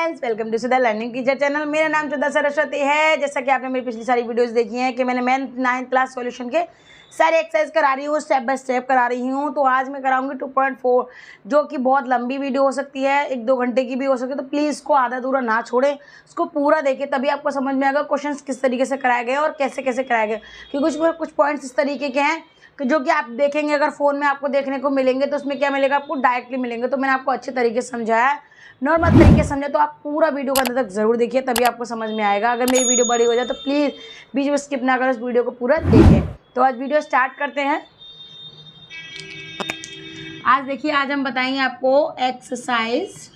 Friends, welcome to Sudha learning teacher channel. मेरा नाम सुधा सरस्वती है। जैसा कि आपने मेरी पिछली सारी वीडियोस देखी हैं कि मैंने 9th क्लास सॉल्यूशन के सारे एक्सरसाइज करा रही हूँ, स्टेप बाय स्टेप करा रही हूँ। तो आज मैं कराऊंगी 2.4, जो कि बहुत लंबी वीडियो हो सकती है, 1-2 घंटे की भी हो सकती है। तो प्लीज़ इसको आधा अधूरा ना छोड़ें, इसको पूरा देखें, तभी आपको समझ में आएगा क्वेश्चन किस तरीके से कराए गए और कैसे कैसे कराए गए। क्योंकि कुछ पॉइंट्स इस तरीके के हैं कि जो कि आप देखेंगे, अगर फ़ोन में आपको देखने को मिलेंगे तो उसमें क्या मिलेगा, आपको डायरेक्टली मिलेंगे। तो मैंने आपको अच्छे तरीके से समझाया है, नॉर्मल तरीके से समझे। तो आप पूरा वीडियो का अंत तक ज़रूर देखिए, तभी आपको समझ में आएगा। अगर मेरी वीडियो बड़ी हो जाए तो प्लीज़ बीच में स्किप ना करें, इस वीडियो को पूरा देखें। तो आज वीडियो स्टार्ट करते हैं। आज देखिए, आज हम बताएंगे आपको एक्सरसाइज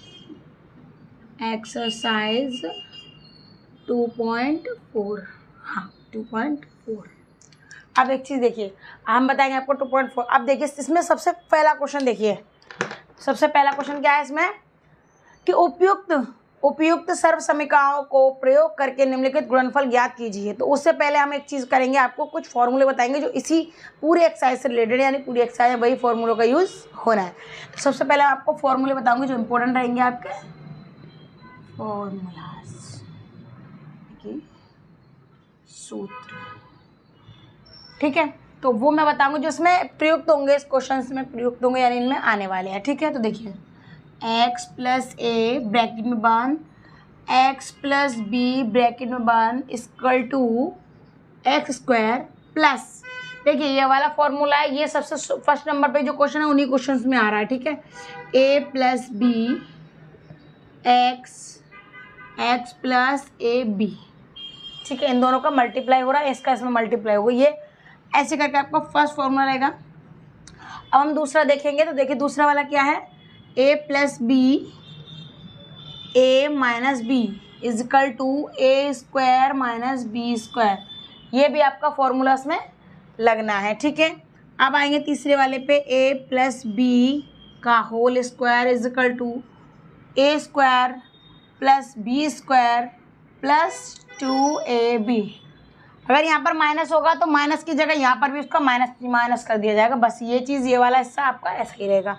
2.4। हाँ, 2.4। अब एक चीज़ देखिए, हम बताएंगे आपको 2.4। अब देखिए, इसमें सबसे पहला क्वेश्चन देखिए, सबसे पहला क्वेश्चन क्या है इसमें कि उपयुक्त सर्व समीकरणों को प्रयोग करके निम्नलिखित गुणनफल ज्ञात कीजिए। तो उससे पहले हम एक चीज़ करेंगे, आपको कुछ फॉर्मूले बताएंगे जो इसी पूरे एक्सरसाइज से रिलेटेड, यानी पूरी एक्सरसाइज में वही फॉर्मूलों का यूज़ होना है। तो सबसे पहले आपको फॉर्मूले बताऊंगी जो इंपॉर्टेंट रहेंगे आपके फॉर्मूलाज की सूत्र, ठीक है। तो वो मैं बताऊंगी जो इसमें प्रयुक्त होंगे, इस क्वेश्चन में प्रयुक्त होंगे, यानी इनमें आने वाले हैं, ठीक है। तो देखिए, x प्लस ए ब्रैकेट में बन, x प्लस बी ब्रैकेट में बन equal to x square plus, देखिए ये वाला फॉर्मूला है, ये सबसे फर्स्ट नंबर पे जो क्वेश्चन है उन्हीं क्वेश्चंस में आ रहा है, ठीक है। a plus b x plus a b, ठीक है। इन दोनों का मल्टीप्लाई हो रहा है, इसका इसमें मल्टीप्लाई होगा, ये ऐसे करके आपका फर्स्ट फॉर्मूला रहेगा। अब हम दूसरा देखेंगे, तो देखिए दूसरा वाला क्या है, a plus b a minus b is equal to a square minus b square, ये भी आपका फॉर्मूला इसमें लगना है, ठीक है। अब आएंगे तीसरे वाले पे, a प्लस बी का whole square is equal to a square plus b square plus 2ab। अगर यहाँ पर माइनस होगा तो माइनस की जगह यहाँ पर भी उसका माइनस कर दिया जाएगा, बस ये चीज़, ये वाला हिस्सा आपका ऐसा ही रहेगा।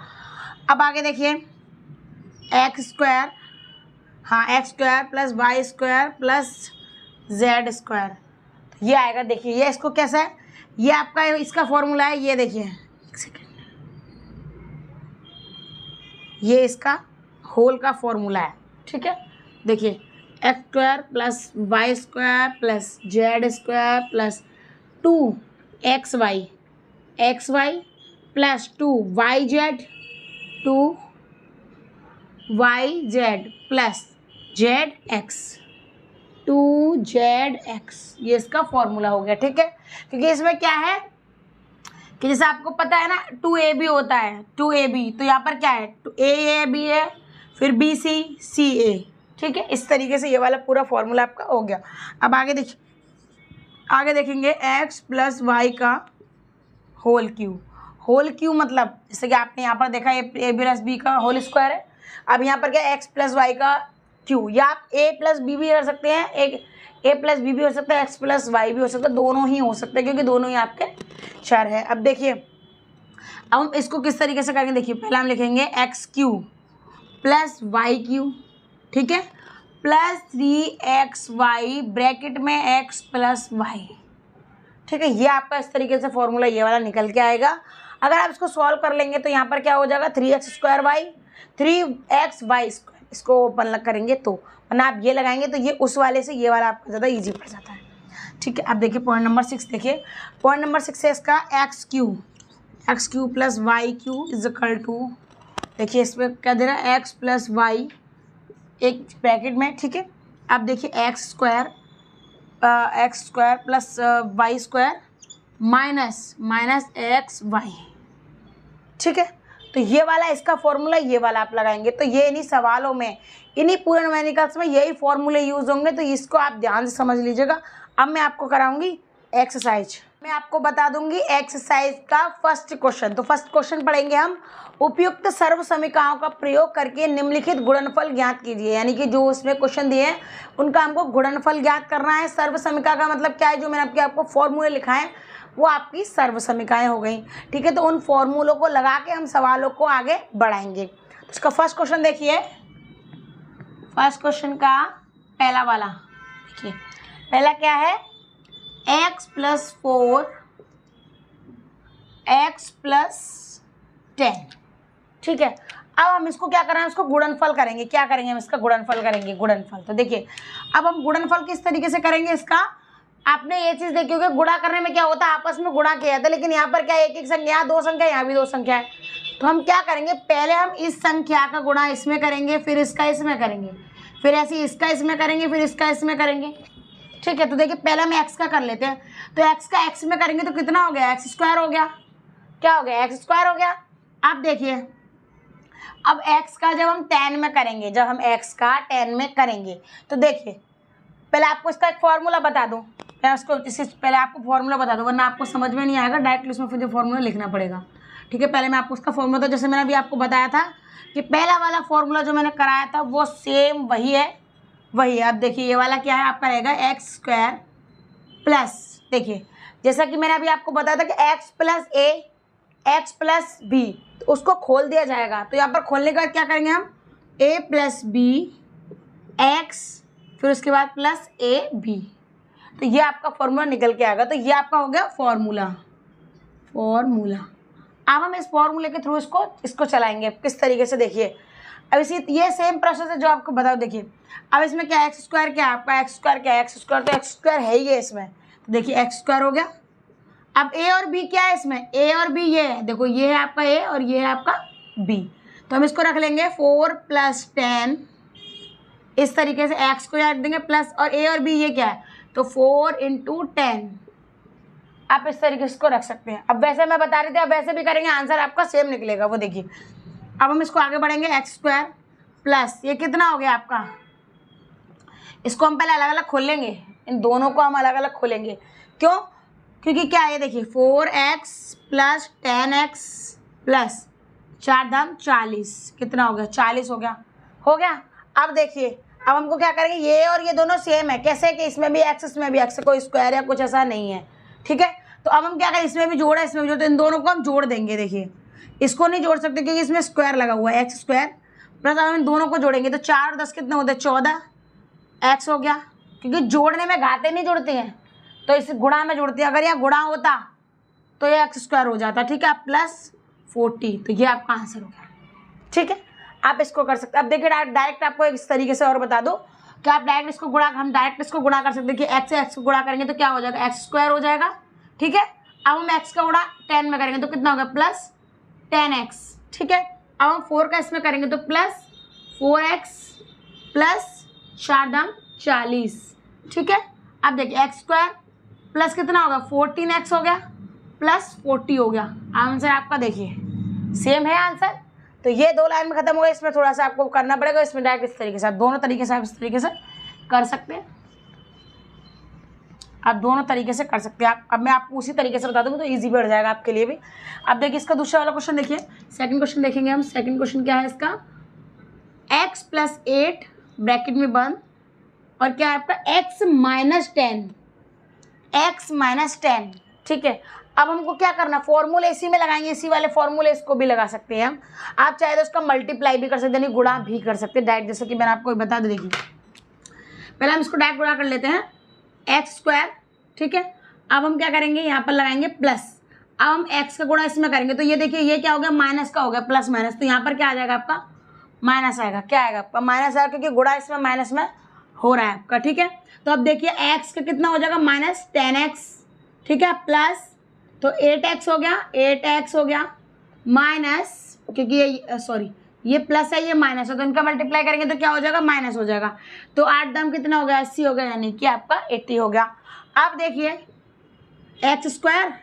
अब आगे देखिए, एक्स स्क्वायर, हाँ x square plus y square plus z square, ये आएगा। देखिए ये इसको कैसा है, ये आपका इसका फॉर्मूला है, ये देखिए एक सेकेंड, ये इसका होल का फॉर्मूला है, ठीक है। देखिए x square plus y square plus z square plus 2xy plus 2yz plus zx 2zx, ये इसका फॉर्मूला हो गया, ठीक है। क्योंकि इसमें क्या है कि जैसे आपको पता है ना 2ab होता है, 2ab, तो यहाँ पर क्या है, ab है, फिर bc ठीक है। इस तरीके से ये वाला पूरा फॉर्मूला आपका हो गया। अब आगे देखिए, आगे देखेंगे x प्लस वाई का होल क्यू मतलब जैसे कि आपने यहाँ पर देखा ए प्लस बी का होल स्क्वायर है। अब यहाँ पर क्या है, एक्स प्लस वाई का क्यू, या आप ए प्लस बी भी कर सकते हैं, एक ए प्लस बी भी हो सकता है, एक्स प्लस वाई भी हो सकता है, दोनों ही हो सकते हैं क्योंकि दोनों ही आपके चर है। अब देखिए, अब हम इसको किस तरीके से करेंगे, देखिए पहले हम लिखेंगे x cube plus y cube, ठीक है, प्लस 3xy ब्रैकेट में x प्लस वाई, ठीक है। ये आपका इस तरीके से फॉर्मूला ये वाला निकल के आएगा। अगर आप इसको सॉल्व कर लेंगे तो यहाँ पर क्या हो जाएगा, 3x square y 3xy square, इसको ओपन करेंगे तो, वरना आप ये लगाएंगे तो ये उस वाले से ये वाला आपका ज़्यादा ईजी पड़ जाता है, ठीक है। अब देखिए पॉइंट नंबर 6, देखिए पॉइंट नंबर 6 है इसका x cube plus y cube is equal to, देखिए इसमें क्या दे रहा है, एक्स प्लस वाई एक ब्रैकेट में, ठीक है। अब देखिए x square plus y square minus x y, ठीक है। तो ये वाला इसका फॉर्मूला, ये वाला आप लगाएंगे तो ये इन्हीं सवालों में, इन्हीं पूरे न्यूमेरिकल्स में यही फॉर्मूले यूज होंगे, तो इसको आप ध्यान से समझ लीजिएगा। अब मैं आपको कराऊंगी एक्सरसाइज, मैं आपको बता दूंगी एक्सरसाइज का फर्स्ट क्वेश्चन। तो फर्स्ट क्वेश्चन पढ़ेंगे हम, उपयुक्त सर्व समीकरणों का प्रयोग करके निम्नलिखित गुणनफल ज्ञात कीजिए। यानी कि जो उसमें क्वेश्चन दिए हैं उनका हमको गुणनफल ज्ञात करना है। सर्व समीकरण का मतलब क्या है, जो मैंने आपको फॉर्मूले लिखा है वो आपकी सर्व समीकरणें हो गई, ठीक है। तो उन फॉर्मूलों को लगा के हम सवालों को आगे बढ़ाएंगे। तो इसका फर्स्ट क्वेश्चन देखिए, फर्स्ट क्वेश्चन का पहला वाला देखिए, पहला क्या है, x प्लस 4 x प्लस 10, ठीक है। अब हम इसको क्या कर रहे हैं, इसको गुणनफल करेंगे। क्या करेंगे हम इसका गुणनफल करेंगे, गुणनफल। तो देखिए अब हम गुणनफल किस तरीके से करेंगे इसका, आपने ये चीज़ देखी होगी, गुणा करने में क्या होता है, आपस में गुणा किया जाता है, लेकिन यहाँ पर क्या एक एक संख्या, यहाँ 2 संख्या, यहाँ भी 2 संख्या है। तो हम क्या करेंगे, पहले हम इस संख्या का गुणा इसमें करेंगे, फिर इसका इसमें करेंगे, फिर ऐसे इसका इसमें करेंगे, फिर इसका इसमें करेंगे, ठीक है। तो देखिए पहले हम एक्स का कर लेते हैं। तो एक्स का एक्स में करेंगे तो कितना हो गया, एक्स स्क्वायर हो गया। क्या हो गया, एक्स स्क्वायर हो गया। अब देखिए अब एक्स का जब हम 10 में करेंगे, जब हम एक्स का 10 में करेंगे तो देखिए पहले आपको इसका एक फॉर्मूला बता दूं, मैं उसको इससे पहले आपको फॉर्मूला बता दूं, वरना आपको समझ में नहीं आएगा, डायरेक्टली उसमें फिर फॉर्मूला लिखना पड़ेगा, ठीक है। पहले मैं आपको उसका फॉर्मूला, तो जैसे मैंने अभी आपको बताया था कि पहला वाला फॉर्मूला जो मैंने कराया था वो सेम वही है, वही है। अब देखिए ये वाला क्या है आपका रहेगा, एक्स स्क्वायर प्लस, देखिए जैसा कि मैंने अभी आपको बताया था कि एक्स प्लस ए एक्स प्लस बी, तो उसको खोल दिया जाएगा। तो यहाँ पर खोलने के बाद क्या करेंगे हम, ए प्लस बी एक्स, फिर उसके बाद प्लस ए बी, तो ये आपका फॉर्मूला निकल के आएगा। तो ये आपका हो गया फॉर्मूला। अब हम इस फॉर्मूले के थ्रू इसको चलाएंगे किस तरीके से, देखिए अब इसी ये सेम प्रोसेस है जो आपको बताओ। देखिए अब इसमें क्या एक्स स्क्वायर, क्या आपका एक्स स्क्वायर, क्या एक्स स्क्वायर, तो एक्स स्क्वायर है ही है इसमें, तो देखिए एक्स स्क्वायर हो गया। अब ए और बी क्या है इसमें, ए और बी ये है, देखो ये है आपका ए और ये है आपका बी, तो हम इसको रख लेंगे 4 + 10, इस तरीके से एक्स को रख देंगे प्लस, और ए और बी ये क्या है, तो 4 × 10, आप इस तरीके से इसको रख सकते हैं। अब वैसे मैं बता रही थी, अब वैसे भी करेंगे आंसर आपका सेम निकलेगा, वो देखिए। अब हम इसको आगे बढ़ेंगे, एक्स स्क्वायर प्लस ये कितना हो गया आपका, इसको हम पहले अलग अलग खोल लेंगे, इन दोनों को हम अलग अलग खोलेंगे। क्यों, क्योंकि क्या है, देखिए 4x + 10x प्लस 4 दाम 40, कितना हो गया, 40 हो गया। अब देखिए अब हमको क्या करेंगे, ये और ये दोनों सेम है, कैसे कि इसमें भी x इसमें भी x, कोई स्क्वायर या कुछ ऐसा नहीं है, ठीक है। तो अब हम क्या करें, इसमें भी जोड़ है इसमें भी जोड़, तो इन दोनों को हम जोड़ देंगे। देखिए इसको नहीं जोड़ सकते क्योंकि इसमें स्क्वायर लगा हुआ है, एक्स स्क्वायर प्लस, अब इन दोनों को जोड़ेंगे तो 4 और 10 कितना होता है, 14 एक्स हो गया। क्योंकि जोड़ने में घाते नहीं जुड़ती हैं, तो इस गुणा में जुड़ती है, अगर यह गुणा होता तो ये एक्स स्क्वायर हो जाता, ठीक है, प्लस 40, तो ये आपका आंसर हो गया, ठीक है। आप इसको कर सकते हैं। अब देखिए डायरेक्ट आपको इस तरीके से और बता दो कि आप डायरेक्ट इसको गुणा, हम डायरेक्ट इसको गुणा कर सकते हैं। देखिए एक्स से एक्स को गुणा करेंगे तो क्या हो जाएगा, एक्स स्क्वायर हो जाएगा, ठीक है। अब हम एक्स का गुणा 10 में करेंगे तो कितना होगा, प्लस 10x, ठीक है। अब हम 4 का इसमें करेंगे तो प्लस 4x प्लस 4 दाम 40, ठीक है। अब देखिए एक्स स्क्वायर प्लस कितना होगा, 14x हो गया प्लस 40 हो गया। आंसर आपका देखिए सेम है आंसर। तो ये 2 लाइन में खत्म हो गया, इसमें थोड़ा सा आपको करना पड़ेगा, इसमें डायरेक्ट इस तरीके से, आप दोनों तरीके से आप इस तरीके से कर सकते हैं, आप दोनों तरीके से कर सकते हैं। आप अब मैं आपको उसी तरीके से बता दूंगी तो इजी बढ़ जाएगा आपके लिए भी। अब देखिए इसका दूसरा वाला क्वेश्चन देखिए, सेकंड क्वेश्चन देखेंगे हम। सेकंड क्वेश्चन क्या है इसका, x + 8 ब्रैकेट में बंद, और क्या है आपका x - 10, ठीक है। अब हमको क्या करना, फॉर्मूले इसी में लगाएंगे, इसी वाले फॉर्मूले इसको भी लगा सकते हैं हम। आप चाहे तो उसका मल्टीप्लाई भी कर सकते हैं, नहीं गुणा भी कर सकते हैं डायरेक्ट, जैसे कि मैंने आपको बता दो। देखिए पहले हम इसको डायरेक्ट गुणा कर लेते हैं, एक्स स्क्वायर, ठीक है। अब हम क्या करेंगे, यहाँ पर लगाएंगे प्लस, अब हम एक्स का गुणा इसमें करेंगे तो ये देखिए ये क्या हो गया, माइनस का हो गया, प्लस माइनस, तो यहाँ पर क्या आ जाएगा आपका, माइनस आएगा। क्या आएगा आपका, माइनस आएगा, क्योंकि गुणा इसमें माइनस में हो रहा है आपका, ठीक है। तो अब देखिए एक्स का कितना हो जाएगा, -10x, ठीक है, प्लस तो 8x हो गया, 8x हो गया, माइनस, क्योंकि ये सॉरी ये प्लस है ये माइनस है, तो इनका मल्टीप्लाई करेंगे तो क्या हो जाएगा, माइनस हो जाएगा। तो 8 दाम कितना हो गया, 80 हो गया, यानी कि आपका 80 हो गया। अब देखिए एक्स स्क्वायर,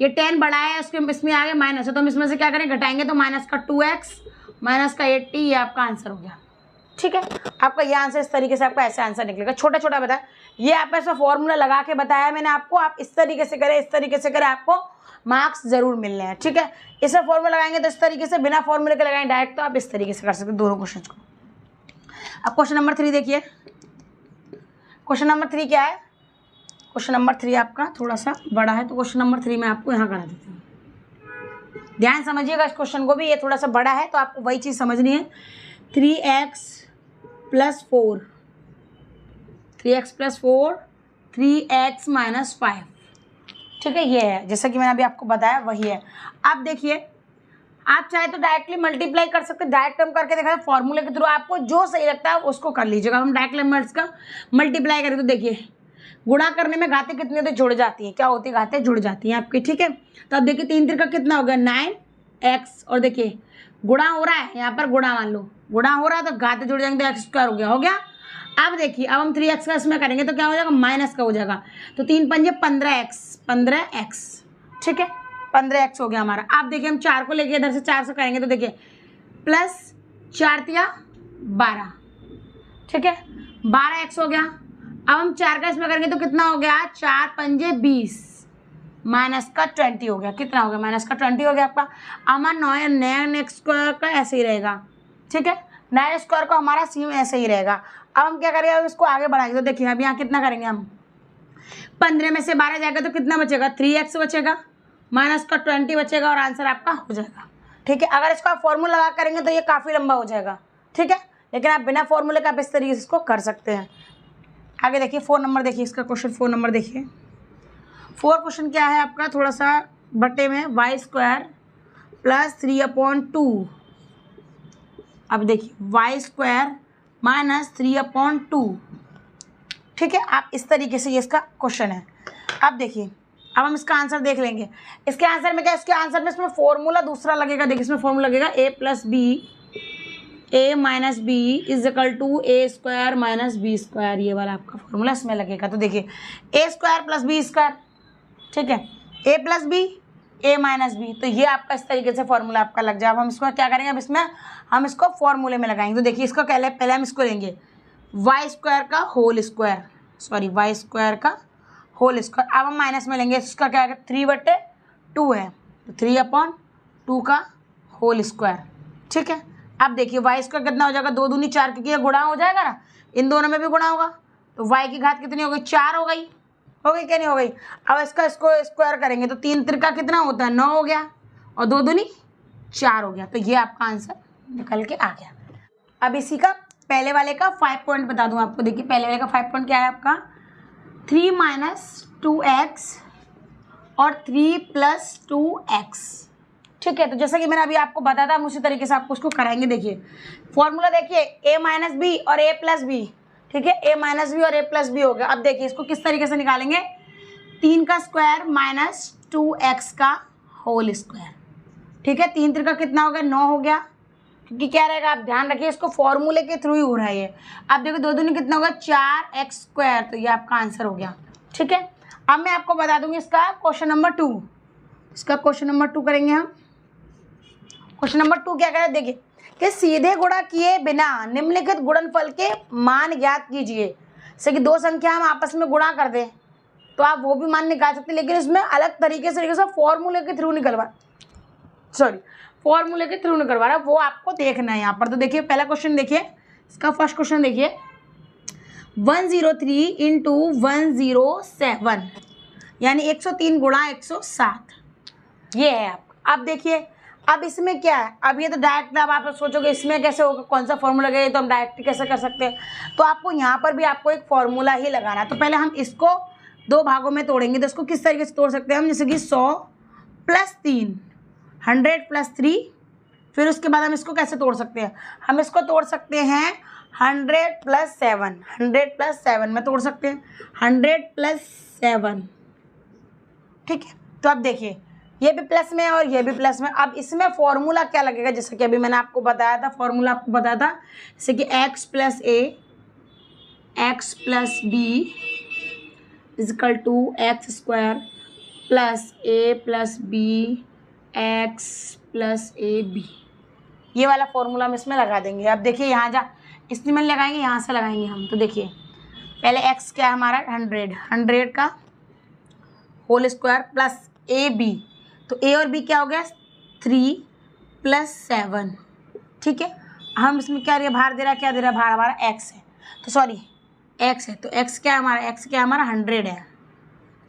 ये 10 बड़ा है, उसके इसमें आगे माइनस है, तो हम इसमें से क्या करें, घटाएंगे तो माइनस का 2x माइनस का 80, ये आपका आंसर हो गया, ठीक है। आपका ये आंसर इस तरीके से आपका ऐसे आंसर निकलेगा, छोटा छोटा बताया, ये आप ऐसा फॉर्मूला लगा के बताया मैंने आपको, आप इस तरीके से करें, इस तरीके से करें, आपको मार्क्स जरूर मिलने हैं, ठीक है। इसमें फॉर्मूला लगाएंगे तो इस तरीके से, बिना फॉर्मूले के लगाएंगे डायरेक्ट, तो आप इस तरीके से कर सकते हैं दोनों क्वेश्चन को। अब क्वेश्चन नंबर 3 देखिए, क्वेश्चन नंबर 3 क्या है, क्वेश्चन नंबर 3 आपका थोड़ा सा बड़ा है, तो क्वेश्चन नंबर 3 मैं आपको यहाँ करा देती हूँ, ध्यान समझिएगा इस क्वेश्चन को भी, ये थोड़ा सा बड़ा है तो आपको वही चीज़ समझनी है। 3x plus 4, 3x plus 4, 3x minus 5। ठीक है, ये है जैसा कि मैंने अभी आपको बताया वही है। अब देखिए आप चाहे तो डायरेक्टली मल्टीप्लाई कर सकते हैं, डायरेक्ट हम करके देखा फॉर्मूले के थ्रू, आपको जो सही लगता है उसको कर लीजिएगा। हम डायरेक्ट नंबर्स का मल्टीप्लाई करें तो देखिए गुणा करने में घातें कितनी होती है, जुड़ जाती हैं। क्या होती है, घातें जुड़ जाती हैं आपकी। ठीक है, तो अब देखिए 3 3 का कितना हो गया 9x, और देखिए गुणा हो रहा है यहाँ पर, गुणा मान लो गुणा हो रहा है तो घातें जुड़ जाएंगे तो x स्क्वायर हो गया। अब देखिए अब हम 3x का इसमें करेंगे तो क्या हो जाएगा, माइनस का हो जाएगा। तो 3 पंजे 15x। ठीक है, 15x हो गया हमारा। अब देखिए हम 4 को लेके इधर से 4 से करेंगे तो देखिए प्लस 4 तिया 12। ठीक है, 12x हो गया। अब हम 4 का इसमें करेंगे तो कितना हो गया, 4 पंजे 20, माइनस का 20 हो गया। कितना हो गया, माइनस का 20 हो गया आपका। हमारा नया स्क्वायर का ऐसे ही रहेगा। ठीक है, नया स्क्वायर को हमारा सेम ऐसे ही रहेगा। अब हम क्या करेंगे, अब इसको आगे बढ़ाएंगे तो देखिए अब यहाँ कितना करेंगे हम, 15 में से 12 जाएगा तो कितना बचेगा, 3x बचेगा, माइनस का 20 बचेगा और आंसर आपका हो जाएगा। ठीक है, अगर इसको आप फॉर्मूला लगा करेंगे तो ये काफ़ी लंबा हो जाएगा। ठीक है, लेकिन आप बिना फॉर्मूले का आप इस तरीके से इसको कर सकते हैं। आगे देखिए 4 नंबर देखिए, इसका क्वेश्चन 4 नंबर देखिए। 4 क्वेश्चन क्या है आपका, थोड़ा सा बटे में y स्क्वायर प्लस 3/2। अब देखिए y स्क्वायर माइनस 3/2। ठीक है, आप इस तरीके से ये इसका क्वेश्चन है। अब देखिए अब हम इसका आंसर देख लेंगे। इसके आंसर में क्या, इसके आंसर में इसमें फॉर्मूला दूसरा लगेगा। देखिए इसमें फॉर्मूला लगेगा a plus b, a minus b is equal to a square minus b square. ये वाला आपका फॉर्मूला इसमें लगेगा। तो देखिए a square plus b square, ठीक है, a plus b a minus b, तो ये आपका इस तरीके से फॉर्मूला आपका लग जाए। अब हम इसको क्या करेंगे, अब इसमें हम इसको फॉर्मूले में लगाएंगे। तो देखिए इसको पहले हम इसको लेंगे वाई स्क्वायर का whole square, sorry y square का होल स्क्वायर। अब हम माइनस में लेंगे, इसका क्या है 3/2 है, तो 3/2 का होल स्क्वायर। ठीक है, अब देखिए वाई स्क्वायर कितना हो जाएगा, 2 दूनी 4, क्योंकि ये गुणा हो जाएगा ना, इन दोनों में भी गुणा होगा। तो वाई की घात कितनी हो गई, 4 हो गई क्या नहीं हो गई। अब इसको स्क्वायर करेंगे तो 3 त्रिका कितना होता है, 9 हो गया, और 2 दूनी 4 हो गया। तो ये आपका आंसर निकल के आ गया। अब इसी का पहले वाले का 5 पॉइंट बता दूं आपको। देखिए पहले वाले का 5 पॉइंट क्या है आपका, 3 - 2x और 3 + 2x। ठीक है, तो जैसा कि मैंने अभी आपको बताया था, हम उसी तरीके से आपको उसको कराएंगे। देखिए फॉर्मूला देखिए a - b और a + b। ठीक है, a - b और a + b हो गया। अब देखिए इसको किस तरीके से निकालेंगे, 3 का स्क्वायर माइनस 2x का होल स्क्वायर। ठीक है, 3 त्रिका कितना हो गया, 9 हो गया, क्योंकि क्या रहेगा, आप ध्यान रखिए इसको फॉर्मूले के थ्रू ही हो रहा है ये। अब देखो 2 दूनी कितना होगा, 4x स्क्वायर, तो ये आपका आंसर हो गया। ठीक है, अब मैं आपको बता दूंगी इसका क्वेश्चन नंबर 2। इसका क्वेश्चन नंबर 2 करेंगे हम। क्वेश्चन नंबर 2 क्या करें, देखिए कि सीधे गुणा किए बिना निम्नलिखित गुणनफल के मान ज्ञात कीजिए। जैसे कि 2 संख्या हम आपस में गुणा कर दें तो आप वो भी मान निकाल सकते हैं, लेकिन इसमें अलग तरीके से फॉर्मूले के थ्रू निकलवा, फॉर्मूले के थ्रू निकलवा रहा है, वो आपको देखना है यहाँ पर। तो देखिए पहला क्वेश्चन देखिए, इसका फर्स्ट क्वेश्चन देखिए, 103 × 107 यानी 103 × 107, ये है आपका। अब देखिए अब इसमें क्या है, अब ये तो डायरेक्ट, अब आप सोचोगे इसमें कैसे होगा, कौन सा फॉर्मूला लगेगा, तो हम डायरेक्ट कैसे कर सकते हैं। तो आपको यहाँ पर भी आपको एक फॉर्मूला ही लगाना है। तो पहले हम इसको 2 भागों में तोड़ेंगे। तो इसको किस तरीके से तोड़ सकते हैं हम, जैसे कि 100 + 3, 100 + 3। फिर उसके बाद हम इसको कैसे तोड़ सकते हैं, हम इसको तोड़ सकते हैं 100 + 7, 100 + 7 में तोड़ सकते हैं, 100 + 7। ठीक है, तो अब देखिए ये भी प्लस में है और ये भी प्लस में। अब इसमें फॉर्मूला क्या लगेगा, जैसे कि अभी मैंने आपको बताया था, फॉर्मूला आपको बताया था, जैसे कि x + a x + b = x² + a + b x + ab। ये वाला फॉर्मूला हम इसमें लगा देंगे। अब देखिए यहाँ इसमें में लगाएंगे, यहाँ से लगाएंगे हम। तो देखिए पहले x क्या है हमारा 100 का होल स्क्वायर प्लस ab, तो a और b क्या हो गया 3 + 7। ठीक है, हम इसमें क्या बाहर दे रहा है, क्या दे रहा है बाहर, हमारा x है, तो सॉरी x है, तो x क्या है हमारा, x क्या है हमारा 100 है।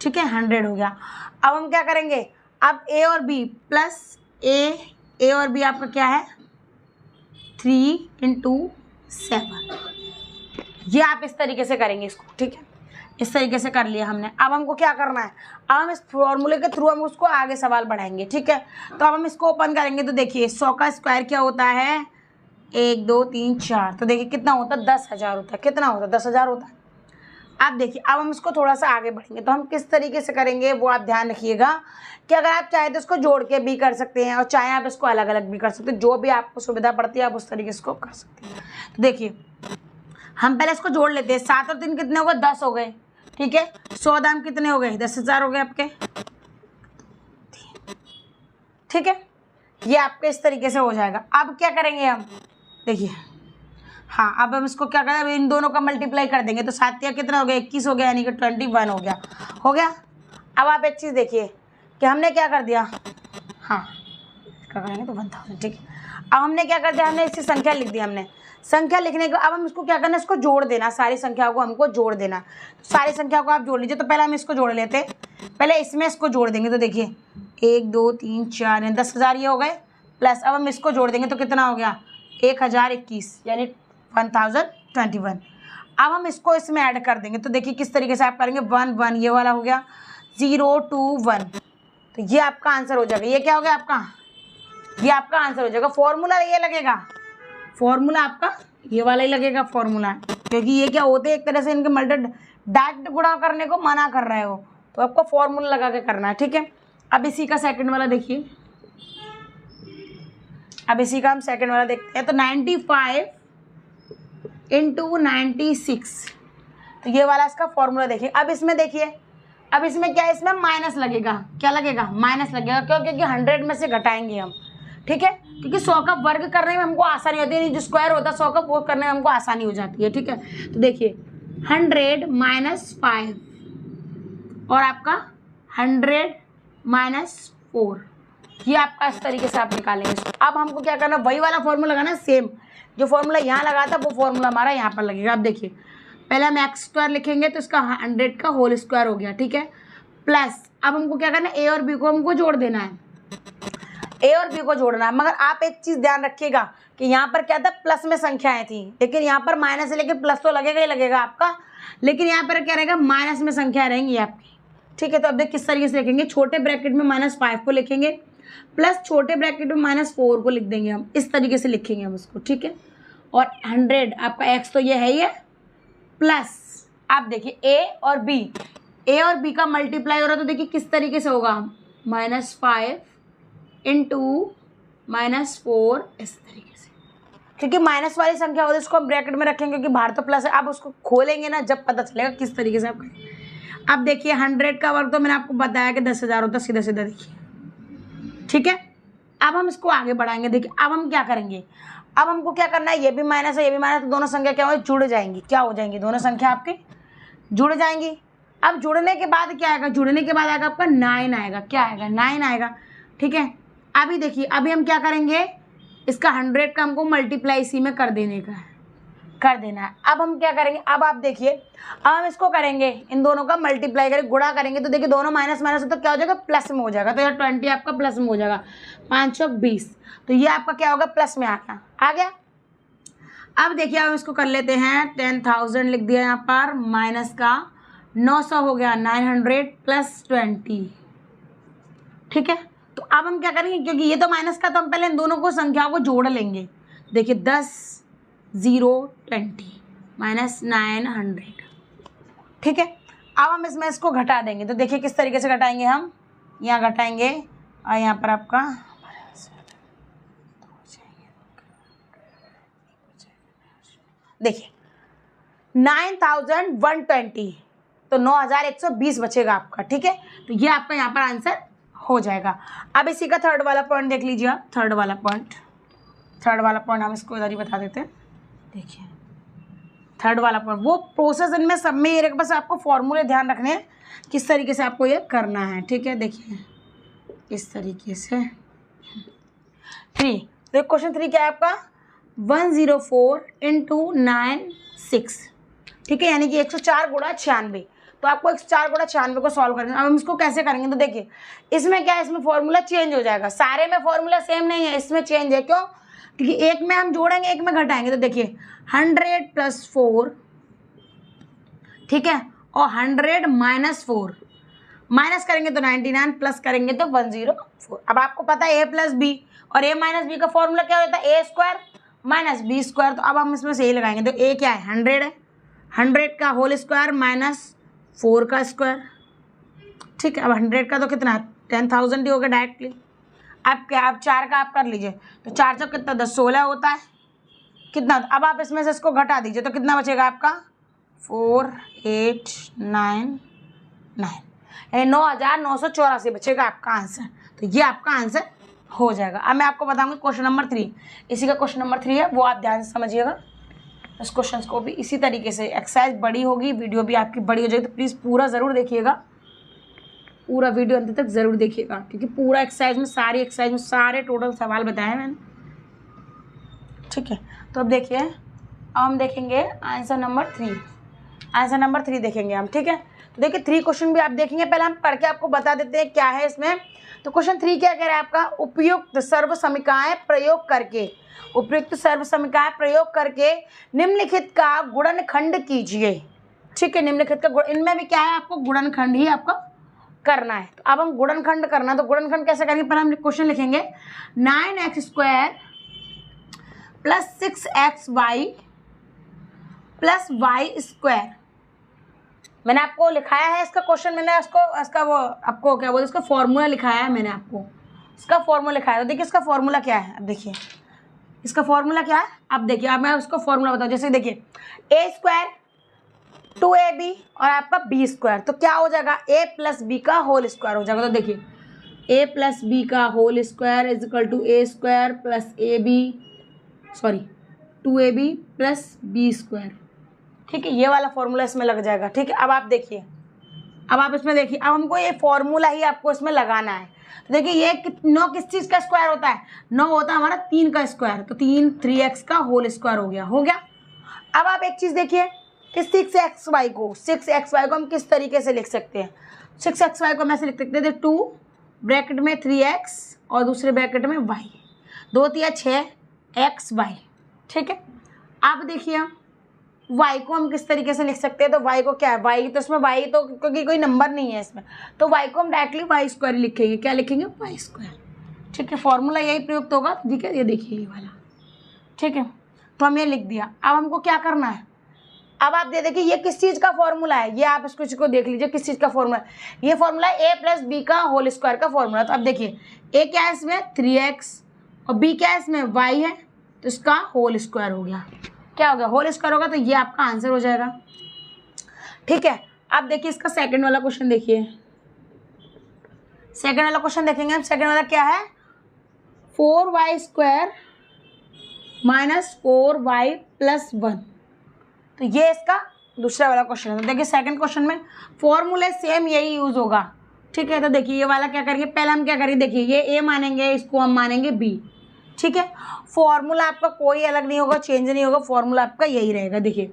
ठीक है, 100 हो गया। अब हम क्या करेंगे, अब a और b प्लस a और b आपका क्या है 3 × 7। ये आप इस तरीके से करेंगे इसको, ठीक है, इस तरीके से कर लिया हमने। अब हमको क्या करना है, अब हम इस फॉर्मूले के थ्रू हम उसको आगे सवाल बढ़ाएंगे, ठीक है। तो अब हम इसको ओपन करेंगे तो देखिए 100 का स्क्वायर क्या होता है, 1 2 3 4, तो देखिए कितना होता है, 10,000 होता है। कितना होता है, 10,000 होता है। अब देखिए अब हम इसको थोड़ा सा आगे बढ़ेंगे, तो हम किस तरीके से करेंगे वो आप ध्यान रखिएगा कि अगर आप चाहें तो इसको जोड़ के भी कर सकते हैं और चाहे आप इसको अलग अलग भी कर सकते हैं, जो भी आपको सुविधा पड़ती है आप उस तरीके से इसको कर सकते हैं। तो देखिए हम पहले इसको जोड़ लेते हैं, 7 और 3 कितने हो गए, 10 हो गए, ठीक है। 100 दाम कितने हो गए, 10,000 हो गए आपके, ठीक है। ये आपके इस तरीके से हो जाएगा। अब क्या करेंगे हम, देखिए हाँ, अब हम इसको क्या करें, अब इन दोनों का मल्टीप्लाई कर देंगे तो 7 या कितना हो गया, 21 हो गया, यानी कि 21 हो गया। अब आप एक चीज़ देखिए कि हमने क्या कर दिया, हाँ क्या करेंगे तो 1000, ठीक है। अब हमने क्या कर दिया, हमने इसकी संख्या लिख दी, हमने संख्या लिखने को अब हम इसको क्या करना है, इसको जोड़ देना, सारी संख्याओं को हमको जोड़ देना। तो सारी संख्या को आप जोड़ लीजिए। तो पहले हम इसको जोड़ लेते हैं, पहले इसमें इसको जोड़ देंगे। तो देखिए 1 2 3 4 10,000 ये हो गए, प्लस अब हम इसको जोड़ देंगे तो कितना हो गया, 1021 यानी 1021। अब हम इसको इसमें ऐड कर देंगे तो देखिए किस तरीके से आप करेंगे, 1 1 ये वाला हो गया, 0 2 1, तो ये आपका आंसर हो जाएगा। ये क्या हो गया आपका, ये आपका आंसर हो जाएगा। फॉर्मूला ये लगेगा, फॉर्मूला आपका ये वाला ही लगेगा फॉर्मूला, क्योंकि ये क्या होते हैं एक तरह से इनके डायरेक्ट गुणा करने को मना कर रहे हो, तो आपको फॉर्मूला लगा के करना है, ठीक है। अब इसी का सेकंड वाला देखिए, अब इसी का हम सेकंड वाला देखते हैं। तो 95 इंटू 96, तो ये वाला इसका फॉर्मूला देखिए। अब इसमें देखिए, अब इसमें क्या है, इसमें माइनस लगेगा, क्या लगेगा, माइनस लगेगा। क्यों, क्योंकि 100 में से घटाएंगे हम, ठीक है, क्योंकि 100 का वर्ग करने में हमको आसानी होती है, जो स्क्वायर होता है 100 का वो करने में हमको आसानी हो जाती है, ठीक है। तो देखिए 100 माइनस 5 और आपका 100 माइनस 4, ये आपका इस तरीके से आप निकालेंगे। अब हमको क्या करना, वही वाला फॉर्मूला लगाना, सेम जो फॉर्मूला यहाँ लगा था वो फॉर्मूला हमारा यहाँ पर लगेगा। अब देखिए पहले हम एक्स स्क्वायर लिखेंगे तो इसका 100 का होल स्क्वायर हो गया, ठीक है, प्लस अब हमको क्या करना है, ए और बी को हमको जोड़ देना है, ए और बी को जोड़ना है। मगर आप एक चीज़ ध्यान रखिएगा कि यहाँ पर क्या था, प्लस में संख्याएं थी, लेकिन यहाँ पर माइनस है, लेकिन प्लस तो लगेगा ही लगेगा आपका, लेकिन यहाँ पर क्या रहेगा, माइनस में संख्याएं रहेंगी आपकी, ठीक है। तो अब देख किस तरीके से लिखेंगे, छोटे ब्रैकेट में -5 को लिखेंगे, प्लस छोटे ब्रैकेट में -4 को लिख देंगे हम, इस तरीके से लिखेंगे हम उसको, ठीक है। और 100 आपका एक्स तो ये है ही है, प्लस आप देखिए ए और बी का मल्टीप्लाई हो रहा है, तो देखिए किस तरीके से होगा, -5 इंटू -4 इस तरीके से, क्योंकि माइनस वाली संख्या होती है उसको हम ब्रैकेट में रखेंगे, क्योंकि बाहर तो प्लस है। आप उसको खोलेंगे ना जब पता चलेगा किस तरीके से आप करेंगे। अब देखिए 100 का वर्ग तो मैंने आपको बताया कि 10,000 होता है, सीधा सीधा देखिए, ठीक है। अब हम इसको आगे बढ़ाएंगे। देखिए अब हम क्या करेंगे, अब हमको क्या करना है, ये भी माइनस है ये भी माइनस, तो दोनों संख्या क्या हो जुड़ जाएंगी, क्या हो जाएंगी, दोनों संख्या आपकी जुड़ जाएंगी। अब जुड़ने के बाद क्या आएगा, जुड़ने के बाद आएगा आपका 9 आएगा, क्या आएगा, 9 आएगा, ठीक है। अभी देखिए अभी हम क्या करेंगे, इसका 100 का हमको मल्टीप्लाई इसी में कर देना है। अब हम क्या करेंगे, अब आप देखिए अब हम इसको करेंगे, इन दोनों का मल्टीप्लाई करेंगे, गुणा करेंगे, तो देखिए दोनों माइनस माइनस तो क्या हो जाएगा, प्लस में हो जाएगा। तो यार 20 आपका प्लस में हो जाएगा, 5 और 20, तो ये आपका क्या होगा, प्लस में आ गया। अब देखिए अब इसको कर लेते हैं, 10,000 लिख दिया यहाँ पर, माइनस का 900 हो गया, 900 प्लस 20, ठीक है। तो अब हम क्या करेंगे, क्योंकि ये तो माइनस का, तो हम पहले इन दोनों को संख्याओं को जोड़ लेंगे। देखिए 10 0 20 -900, ठीक है। अब हम इसमें इसको घटा देंगे, तो देखिए किस तरीके से घटाएंगे हम, यहाँ घटाएंगे और यहाँ पर आपका देखिए 9,120, तो 9,120 बचेगा आपका, ठीक है। तो ये आपका यहाँ पर आंसर हो जाएगा। अब इसी का थर्ड वाला पॉइंट देख लीजिए आप, थर्ड वाला पॉइंट हम इसको इधर ही बता देते हैं। देखिए थर्ड वाला पॉइंट, वो प्रोसेस इनमें सब में ये बस आपको फॉर्मूले ध्यान रखने हैं किस तरीके से आपको ये करना है, ठीक है। देखिए इस तरीके से 3, तो क्वेश्चन 3 क्या है आपका, 104 इंटू 96, ठीक है, यानी कि 104 गुणा 96। तो आपको 104 गुणा 96 को सॉल्व करेंगे। अब हम इसको कैसे करेंगे, तो देखिए इसमें क्या है, इसमें फॉर्मूला चेंज हो जाएगा, सारे में फॉर्मूला सेम नहीं है, इसमें चेंज है। क्यों, क्योंकि एक में हम जोड़ेंगे एक में घटाएंगे। तो देखिए 100 + 4 ठीक है, और 100 माइनस 4, माइनस करेंगे तो 99, प्लस करेंगे तो 104। अब आपको पता है ए प्लस बी, और ए माइनस बी का फॉर्मूला क्या होता है, ए स्क्वायर माइनस बी स्क्वायर। तो अब हम इसमें से ए लगाएंगे, तो ए क्या है 100 है, 100 का होल स्क्वायर माइनस 4 का स्क्वायर, ठीक है। अब 100 का तो कितना 10,000 ही होगा डायरेक्टली। अब क्या, अब 4 का आप कर लीजिए, तो 4 से कितना 10, 16 होता है कितना। अब आप इसमें से इसको घटा दीजिए तो कितना बचेगा आपका 4899, 9,984 बचेगा आपका आंसर। तो ये आपका आंसर हो जाएगा। अब मैं आपको बताऊंगी क्वेश्चन नंबर 3, इसी का क्वेश्चन नंबर 3 है, वो आप ध्यान से समझिएगा। इस क्वेश्चन को भी इसी तरीके से, एक्सरसाइज बड़ी होगी, वीडियो भी आपकी बड़ी हो जाएगी, तो प्लीज़ पूरा ज़रूर देखिएगा, पूरा वीडियो अंत तक ज़रूर देखिएगा, क्योंकि पूरा एक्सरसाइज में, सारी एक्सरसाइज में सारे टोटल सवाल बताए मैंने, ठीक है। तो अब देखिए, अब हम देखेंगे आंसर नंबर 3, आंसर नंबर 3 देखेंगे हम, ठीक है। तो देखिए 3 क्वेश्चन भी आप देखेंगे, पहले हम पढ़ के आपको बता देते हैं क्या है इसमें। तो क्वेश्चन 3 क्या कह रहा है आपका, उपयुक्त सर्व समीकरण प्रयोग करके, उपयुक्त सर्व समीकरण प्रयोग करके निम्नलिखित का गुणनखंड कीजिए, ठीक है। निम्नलिखित का इनमें भी क्या है, आपको गुणनखंड ही आपका करना है। तो अब हम गुणनखंड करना, तो गुणनखंड कैसे करेंगे, पहले हम क्वेश्चन लिखेंगे 9x² plus 6xy plus y²। मैंने आपको लिखाया है इसका क्वेश्चन, मैंने इसका वो आपको क्या बोलते, इसका फॉर्मूला लिखाया है मैंने आपको, इसका फॉर्मूला लिखाया है। तो देखिए इसका फॉर्मूला क्या है, अब देखिए इसका फॉर्मूला क्या है, अब देखिए, अब मैं उसको फॉर्मूला बताऊँ। जैसे देखिए a² 2ab और आपका b², तो क्या हो जाएगा a प्लस बी का होल स्क्वायर हो जाएगा। तो देखिए a प्लस बी का whole square is equal to a² plus sorry 2ab plus b², ठीक है। ये वाला फॉर्मूला इसमें लग जाएगा, ठीक है। अब आप देखिए, अब आप इसमें देखिए, अब हमको ये फॉर्मूला ही आपको इसमें लगाना है। तो देखिए ये 9 किस चीज़ का स्क्वायर होता है, 9 होता है हमारा 3 का स्क्वायर, तो 3x का होल स्क्वायर हो गया, हो गया। अब आप एक चीज़ देखिए कि 6xy को हम किस तरीके से लिख सकते हैं। 6xy को हम ऐसे लिख सकते थे, 2 ब्रैकेट में 3x और दूसरे ब्रैकेट में y, 2 3 6xy, ठीक है। अब देखिए y को हम किस तरीके से लिख सकते हैं, तो y को क्या है, y तो इसमें y तो क्योंकि कोई नंबर नहीं है इसमें, तो y को हम डायरेक्टली y² लिखेंगे, क्या लिखेंगे y², ठीक है। फॉर्मूला यही प्रयुक्त होगा, ठीक है। ये देखिए ये वाला, ठीक है। तो हम ये लिख दिया। अब हमको क्या करना है, अब आप देखिए ये किस चीज़ का फॉर्मूला है, ये आप इसको देख लीजिए किस चीज़ का फॉर्मूला है। ये फॉर्मूला है a प्लस बी का होल स्क्वायर का फॉर्मूला। तो अब देखिए a क्या है इसमें 3x और b क्या है इसमें y है, तो इसका होल स्क्वायर हो गया, क्या हो गया, होल स्क्वायर होगा, तो ये आपका आंसर हो जाएगा, ठीक है। अब देखिए इसका सेकंड वाला क्वेश्चन देखिए, सेकंड वाला क्वेश्चन देखेंगे हम। सेकंड वाला क्या है, 4y² माइनस 4y प्लस 1, तो ये इसका दूसरा वाला क्वेश्चन है। तो देखिए सेकंड क्वेश्चन में फॉर्मूले सेम यही यूज होगा, ठीक है। तो देखिए ये वाला क्या करेंगे, पहले हम क्या करेंगे, देखिए ये a मानेंगे, इसको हम मानेंगे b, ठीक है। फॉर्मूला आपका कोई अलग नहीं होगा, चेंज नहीं होगा, फॉर्मूला आपका यही रहेगा। देखिए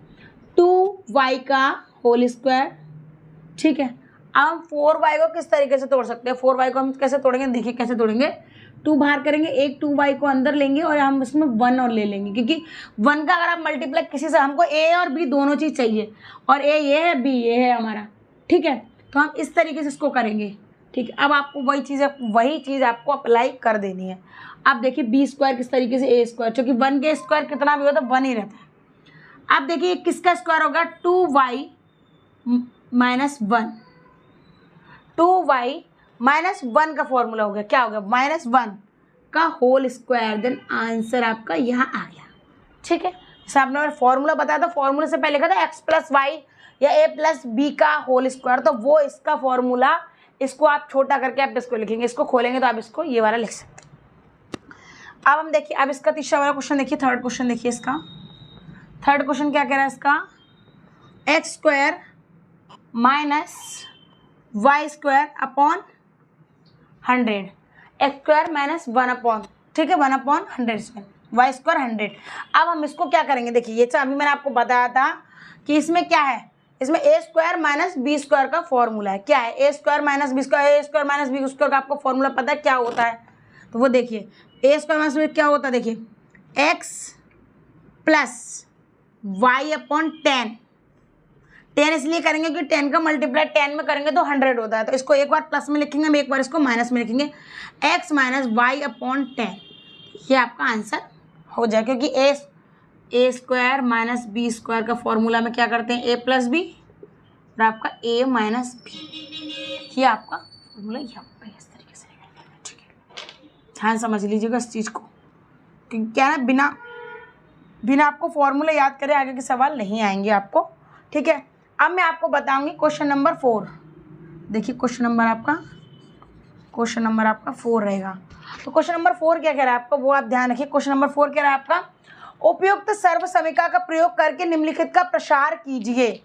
2y का होल स्क्वायर, ठीक है। अब हम 4y को किस तरीके से तोड़ सकते हैं, 4y को हम कैसे तोड़ेंगे, देखिए कैसे तोड़ेंगे, 2 बाहर करेंगे, एक 2y को अंदर लेंगे और हम इसमें 1 और ले लेंगे, क्योंकि 1 का अगर आप मल्टीप्लाई किसी से, हमको a और b दोनों चीज़ चाहिए, और a ये है b ये है हमारा, ठीक है। तो हम इस तरीके से इसको करेंगे, ठीक है। अब आपको वही चीज़ आपको अप्लाई कर देनी है। अब देखिए b² किस तरीके से a², क्योंकि 1 के स्क्वायर कितना भी हो तो 1 ही रहता है। अब देखिए किसका स्क्वायर होगा, 2y माइनस 1, 2y माइनस 1 का फॉर्मूला हो गया, क्या हो गया, -1 का होल स्क्वायर, देन आंसर आपका यहाँ आ गया, ठीक है। जैसे आपने फॉर्मूला बताया था, फॉर्मूले से पहले लिखा था x प्लस वाई या a प्लस बी का होल स्क्वायर, तो वो इसका फॉर्मूला, इसको आप छोटा करके आप इसको लिखेंगे, इसको खोलेंगे तो आप इसको ये वाला लिख सकते हैं। अब हम देखिए, अब इसका तीसरा वाला क्वेश्चन देखिए, थर्ड क्वेश्चन देखिए इसका। थर्ड क्वेश्चन क्या कह रहा है इसका, x² minus y² upon 100, x² minus 1 upon, ठीक है, 1/100², y² 100। अब हम इसको क्या करेंगे, देखिए ये अभी मैंने आपको बताया था कि इसमें क्या है, इसमें a² माइनस b² का फॉर्मूला है, क्या है, a² minus b² minus b² का आपको फॉर्मूला पता है क्या होता है, तो वो देखिए a² माइनस b क्या होता है, देखिए x प्लस y अपॉन 10, 10 इसलिए करेंगे कि 10 का मल्टीप्लाई 10 में करेंगे तो 100 होता है, तो इसको एक बार प्लस में लिखेंगे, हम एक बार इसको माइनस में लिखेंगे, x माइनस वाई अपॉन 10। ये आपका आंसर हो जाए, क्योंकि ए स्क्वायर माइनस बी स्क्वायर का फॉर्मूला में क्या करते हैं, ए प्लस बी और आपका ए माइनस बी, ये आपका फॉर्मूला ये आपका इस तरीके से निकलेगा। ठीक है, ध्यान समझ लीजिएगा इस चीज़ को, क्योंकि क्या है बिना आपको फॉर्मूला याद करे आगे के सवाल नहीं आएंगे आपको। ठीक है, अब मैं आपको बताऊंगी क्वेश्चन नंबर 4। देखिए क्वेश्चन नंबर आपका 4 रहेगा। तो क्वेश्चन नंबर 4 क्या कह रहा है आपका, वो आप ध्यान रखिए। क्वेश्चन नंबर 4 कह रहा है आपका, उपयुक्त सर्व समीकरण का प्रयोग करके निम्नलिखित का प्रसार कीजिए।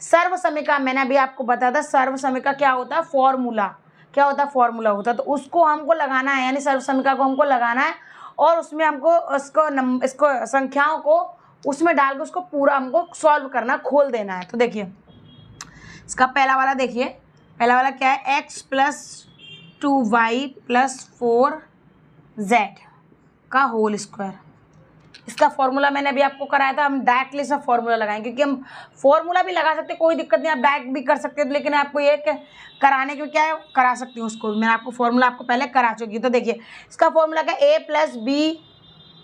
सर्व समीकरण मैंने अभी आपको बताया था, सर्व समीकरण क्या होता है, फॉर्मूला। क्या होता है, फॉर्मूला होता है। तो उसको हमको लगाना है, यानी सर्व समीकरण को हमको लगाना है और उसमें हमको इसको संख्याओं को उसमें डाल के उसको पूरा हमको सॉल्व करना, खोल देना है। तो देखिए इसका पहला वाला देखिए, पहला वाला क्या है, x plus 2y plus 4z का होल स्क्वायर। इसका फॉर्मूला मैंने अभी आपको कराया था, हम डायरेक्टली इसमें फॉर्मूला लगाएंगे, क्योंकि हम फॉर्मूला भी लगा सकते हैं, कोई दिक्कत नहीं, आप डायरेक्ट भी कर सकते हैं, लेकिन आपको ये कराने के क्या है, करा सकती हूँ उसको। मैंने आपको फॉर्मूला आपको पहले करा चुकी हूँ। तो देखिए इसका फॉर्मूला क्या है, a प्लस बी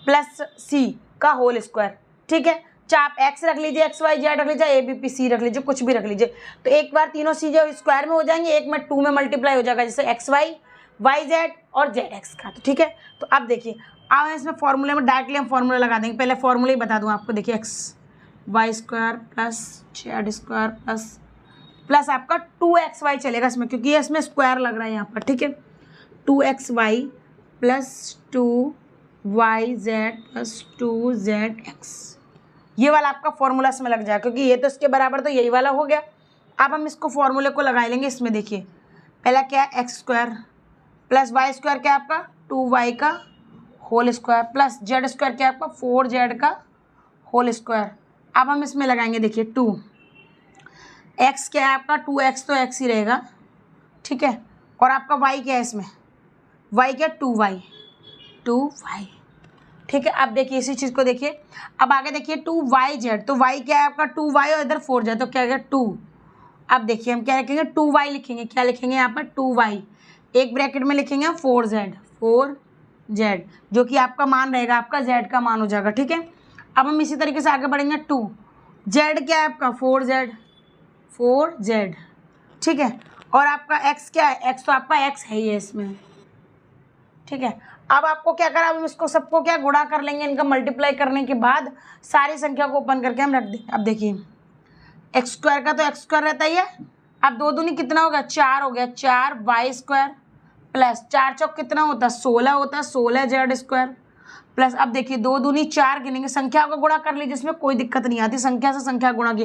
प्लस सी का होल स्क्वायर। ठीक है, चाहे आप x रख लीजिए, एक्स वाई जेड रख लीजिए, ए बी पी सी रख लीजिए, कुछ भी रख लीजिए। तो एक बार तीनों सी जो स्क्वायर में हो जाएंगे, एक में 2 में मल्टीप्लाई हो जाएगा, जैसे एक्स वाई वाई जेड और जेड एक्स का। तो ठीक है, तो अब देखिए अब इसमें फॉर्मूले में डायरेक्टली हम फॉर्मूला लगा देंगे। पहले फॉर्मूला ही बता दूँ आपको, देखिए x y square plus z square plus आपका 2xy चलेगा इसमें, क्योंकि इसमें स्क्वायर लग रहा है यहाँ पर। ठीक है, 2xy plus 2yz plus 2zx, ये वाला आपका फॉर्मूला इसमें लग जाएगा, क्योंकि ये तो इसके बराबर तो यही वाला हो गया। अब हम इसको फॉर्मूले को लगा लेंगे इसमें। देखिए पहला क्या है, x square plus y square क्या है आपका 2y का whole square plus z square क्या है आपका 4z का होल स्क्वायर। अब हम इसमें लगाएंगे, देखिए 2 x क्या है आपका 2x, तो x ही रहेगा। ठीक है, और आपका y क्या है इसमें, y क्या 2y। ठीक है, अब देखिए इसी चीज़ को देखिए, अब आगे देखिए 2yz, तो y क्या है आपका 2y और इधर 4z, तो क्या है 2। अब देखिए हम क्या लिखेंगे, 2y लिखेंगे, क्या लिखेंगे यहाँ पर 2y, एक ब्रैकेट में लिखेंगे 4z जो कि आपका मान रहेगा, आपका z का मान हो जाएगा। ठीक है, अब हम इसी तरीके से आगे बढ़ेंगे, 2z क्या है आपका 4z। ठीक है, और आपका x क्या है, x तो आपका x है ही है इसमें। ठीक है, अब आपको क्या करा, हम इसको सबको क्या गुणा कर लेंगे, इनका मल्टीप्लाई करने के बाद सारी संख्या को ओपन करके हम रख देंगे। अब देखिए एक्स स्क्वायर का तो एक्स स्क्वायर रहता ही है, अब 2 दूनी कितना हो गया 4 हो गया, 4y स्क्वायर प्लस 4 चौक कितना होता है 16 होता है, 16z स्क्वायर प्लस, अब देखिए 2 दूनी 4 गिनेंगे, संख्या को गुणा कर लीजिए, इसमें कोई दिक्कत नहीं आती, संख्या से संख्या गुणा की,